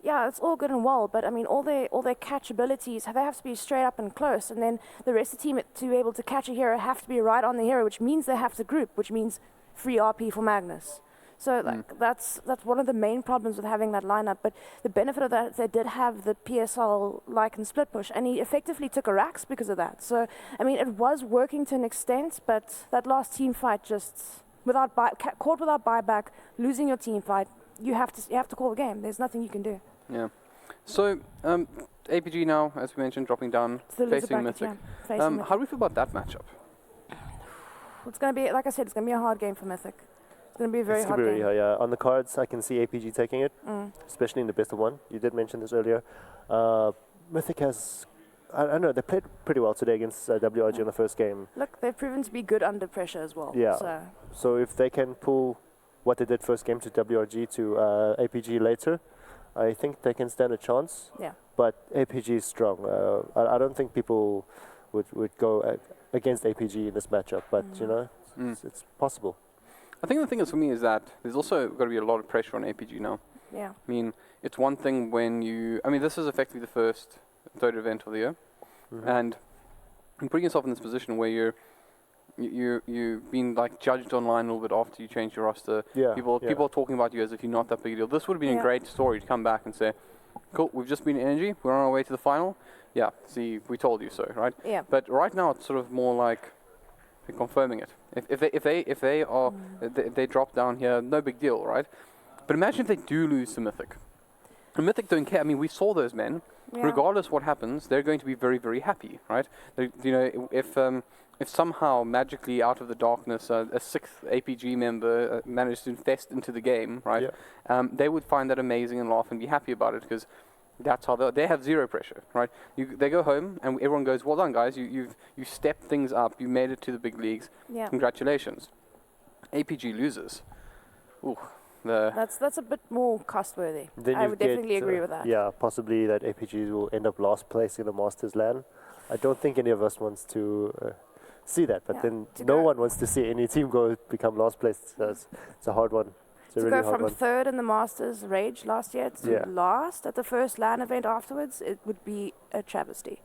yeah, it's all good and well, but I mean, all their catch abilities, they have to be straight up and close, and then the rest of the team to be able to catch a hero have to be right on the hero, which means they have to group, which means free RP for Magnus. So that's one of the main problems with having that lineup. But the benefit of that is they did have the PSL Lycan split push, and he effectively took a Rax because of that. So I mean, it was working to an extent, but that last team fight just caught without buyback, losing your team fight, you have to call the game. There's nothing you can do. Yeah. So APG now, as we mentioned, dropping down, facing Mythic. How do we feel about that matchup? It's going to be, like I said, it's going to be a hard game for Mythic. It's going to be a very hard game. Yeah. On the cards, I can see APG taking it, especially in the best of one. You did mention this earlier. Mythic has, I don't know, they played pretty well today against WRG in the first game. Look, they've proven to be good under pressure as well. Yeah. So if they can pull what they did first game to WRG to APG later, I think they can stand a chance. Yeah. But APG is strong. I don't think people would go against APG in this matchup, but it's possible. I think the thing is for me is that there's also got to be a lot of pressure on APG now. Yeah. I mean, it's one thing when this is effectively the first Dota event of the year, and putting yourself in this position where you've been like judged online a little bit after you changed your roster. People are talking about you as if you're not that big a deal. This would have been a great story to come back and say, cool, we've just been in Energy, we're on our way to the final. Yeah, see, we told you so, right? Yeah. But right now it's sort of more like they're confirming it. If they drop down here, no big deal, right? But imagine if they do lose to Mythic. And Mythic don't care. I mean, we saw those men. Yeah. Regardless what happens, they're going to be very, very happy, right? If somehow magically out of the darkness a sixth APG member managed to infest into the game, right? Yeah. They would find that amazing and laugh and be happy about it because that's how they have zero pressure, right? They go home and everyone goes, well done guys, you stepped things up, you made it to the big leagues. Yeah. Congratulations. APG loses. Ooh. That's a bit more cost-worthy. I would definitely agree with that. Yeah, possibly that APGs will end up last place in the Masters LAN. I don't think any of us wants to see that, but then no one wants to see any team become last place. So it's a hard one. To go from third in the Masters Rage last year to last at the first LAN event afterwards, it would be a travesty.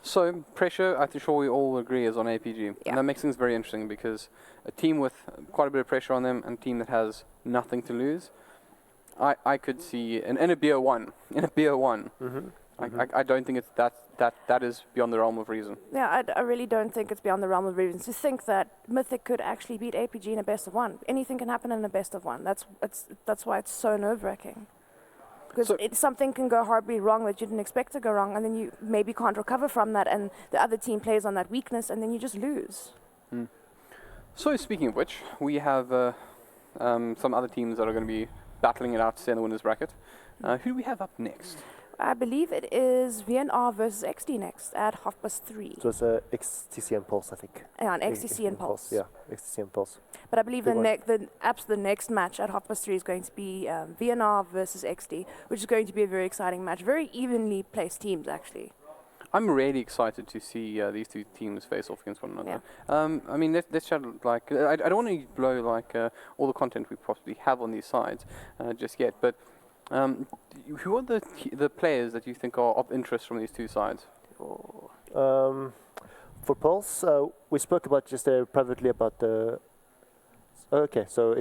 So, pressure, I'm sure we all agree, is on APG. Yeah. And that makes things very interesting because a team with quite a bit of pressure on them and a team that has nothing to lose, I could see, in a BO1, I don't think it's that is beyond the realm of reason. Yeah, I really don't think it's beyond the realm of reason. To think that Mythic could actually beat APG in a best of one. Anything can happen in a best of one. That's why it's so nerve-wracking. Because something can go horribly wrong that you didn't expect to go wrong, and then you maybe can't recover from that, and the other team plays on that weakness, and then you just lose. Mm. So speaking of which, we have some other teams that are going to be battling it out to stay in the winners bracket. Who do we have up next? I believe it is VNR versus XD next at 3:30. So it's XTC and Pulse, I think. Yeah, an XTC and Pulse. Yeah, XTC and Pulse. But I believe the next match at 3:30 is going to be VNR versus XD, which is going to be a very exciting match. Very evenly placed teams, actually. I'm really excited to see these two teams face off against one another. Yeah. I mean, let's chat, like, I don't want to blow like all the content we possibly have on these sides just yet, but who are the players that you think are of interest from these two sides? For Pulse, we spoke about just privately about the. Okay, so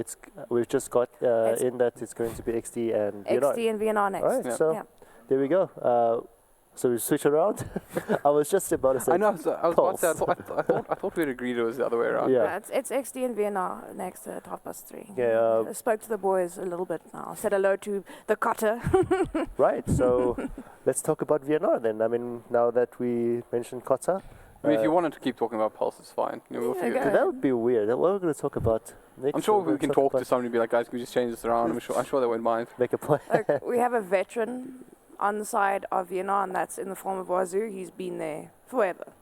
we've just got in that it's going to be XD and VNR. XD and VNR next. All right, so there we go. So we switch around. I was just about to say. I know. I was about to say. I thought we'd agreed it was the other way around. Yeah, it's XD and VNR next at 3:30. Yeah. I spoke to the boys a little bit now. Said hello to the Cotter. Right. So let's talk about VNR then. I mean, now that we mentioned Cotter. I mean, if you wanted to keep talking about Pulse, it's fine. We'll figure it out. That would be weird. What are we going to talk about next? I'm sure we can talk to somebody and be like, guys, can we just change this around? I'm sure they won't mind. Make a plan. We have a veteran on the side of VNR, and that's in the form of Wazoo. He's been there forever.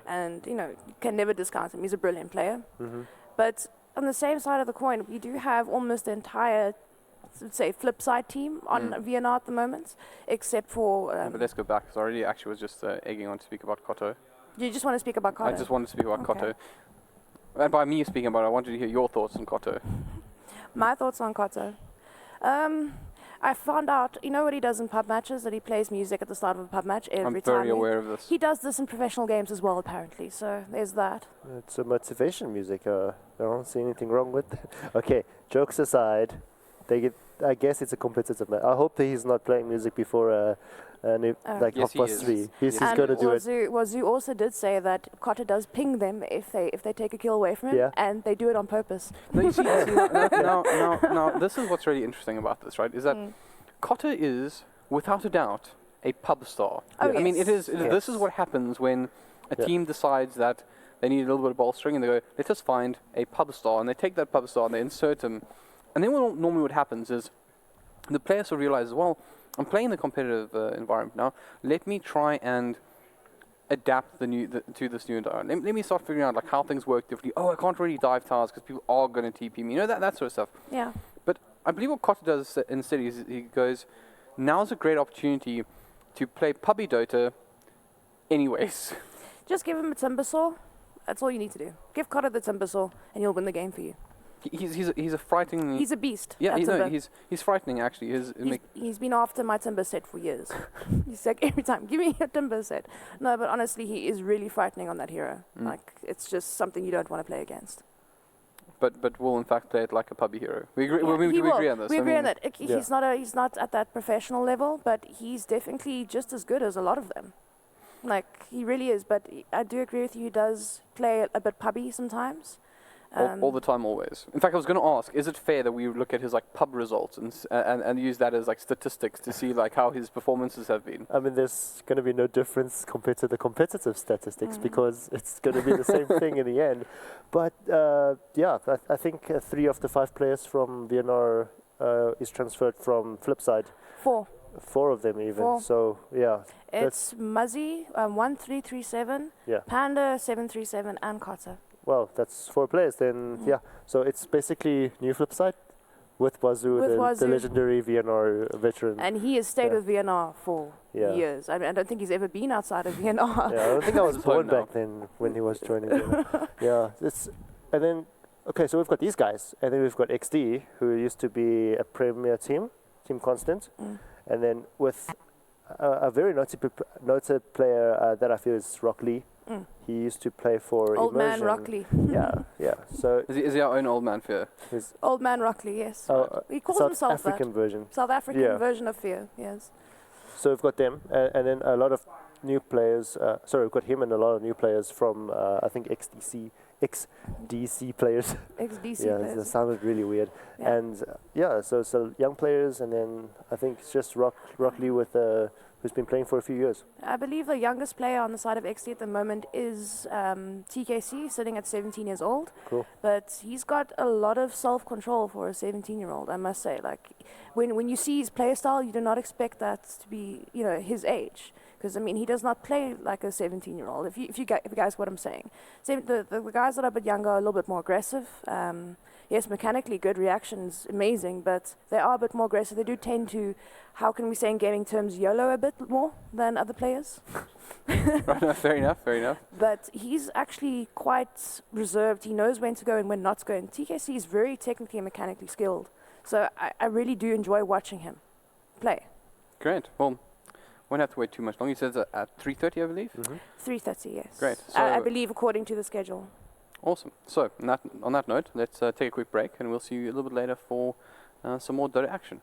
And, you can never discount him. He's a brilliant player. Mm-hmm. But on the same side of the coin, we do have almost the entire, let's say, flip side team on VNR at the moment, except for... but let's go back, because I already actually was just egging on to speak about Koto. You just want to speak about Koto? I just wanted to speak about Koto. And by me speaking about it, I wanted to hear your thoughts on Koto. My thoughts on Koto? I found out, you know what he does in pub matches? That he plays music at the start of a pub match every time. I'm very aware of this. He does this in professional games as well, apparently. So there's that. It's a motivation music. I don't see anything wrong with it. Okay, jokes aside, I guess it's a competitive match. I hope that he's not playing music before like yes, 3:30. He's going to do it. Wazoo also did say that Kotter does ping them if they take a kill away from him, and they do it on purpose. No, you see, now, this is what's really interesting about this, right? Is that Kotter is, without a doubt, a pub star. Oh, yes. I mean, this is what happens when a team decides that they need a little bit of bolstering, and they go, let us find a pub star, and they take that pub star and they insert him. And then normally what happens is the players will realize, well, I'm playing in the competitive environment now. Let me try and adapt to this new environment. Let me start figuring out like how things work differently. Oh, I can't really dive towers because people are going to TP me. That sort of stuff. Yeah. But I believe what Kotter does instead is he goes, now's a great opportunity to play puppy Dota anyways. Just give him a Timbersaw. That's all you need to do. Give Kotter the Timbersaw and he'll win the game for you. he's a frightening. He's a beast. Yeah, Timber. he's frightening actually. He's been after my Timber set for years. He's like every time, give me a Timber set. No, but honestly, he is really frightening on that hero. Like it's just something you don't want to play against. But will in fact play it like a puppy hero. We agree. Yeah, we agree on this. We agree on that. He's not at that professional level, but he's definitely just as good as a lot of them. Like he really is. But I do agree with you. He does play a bit pubby sometimes. All the time, always. In fact, I was going to ask: is it fair that we look at his like pub results and use that as like statistics to see like how his performances have been? I mean, there's going to be no difference compared to the competitive statistics because it's going to be the same thing in the end. But yeah, I think 3 of the 5 players from VNR is transferred from Flipside. 4 of them even. 4. So yeah. It's Muzzy 1337, Panda 737, and Carter. Well, that's 4 players then, yeah. So it's basically new Flipside with Wazoo, the legendary VNR veteran. And he has stayed with VNR for years. I don't think he's ever been outside of VNR. Yeah, I don't think I was born back then when he was joining VNR. Yeah, and then, okay, so we've got these guys. And then we've got XD, who used to be a premier Team Constant. And then with a very noted player that I feel is Rock Lee. He used to play for Old Immersion. Man Rockley. Yeah. So is he our own old man Fear? Old Man Rockley, yes. He calls South himself African that. version. South African version of Fear, yes. So we've got them, and then a lot of new players. Sorry, we've got him and a lot of new players from I think XDC players. XDC players. That sounded really weird. Yeah. And so young players, and then I think it's just Rock Lee with who's been playing for a few years. I believe the youngest player on the side of XD at the moment is TKC, sitting at 17 years old. Cool. But he's got a lot of self-control for a 17-year-old, I must say. Like, when you see his play style, you do not expect that to be, his age. Because, I mean, he does not play like a 17-year-old, if you guys what I'm saying. The guys that are a bit younger are a little bit more aggressive. Yes, mechanically good, reactions amazing, but they are a bit more aggressive. They do tend to, how can we say in gaming terms, YOLO a bit more than other players. Right, fair enough. But he's actually quite reserved. He knows when to go and when not to go. And TKC is very technically and mechanically skilled. So I really do enjoy watching him play. Great. Well, won't have to wait too much longer. You said it's at 3:30, I believe? 3:30, yes. Great. So I believe according to the schedule. Awesome. So, on that note, let's take a quick break, and we'll see you a little bit later for some more Dota action.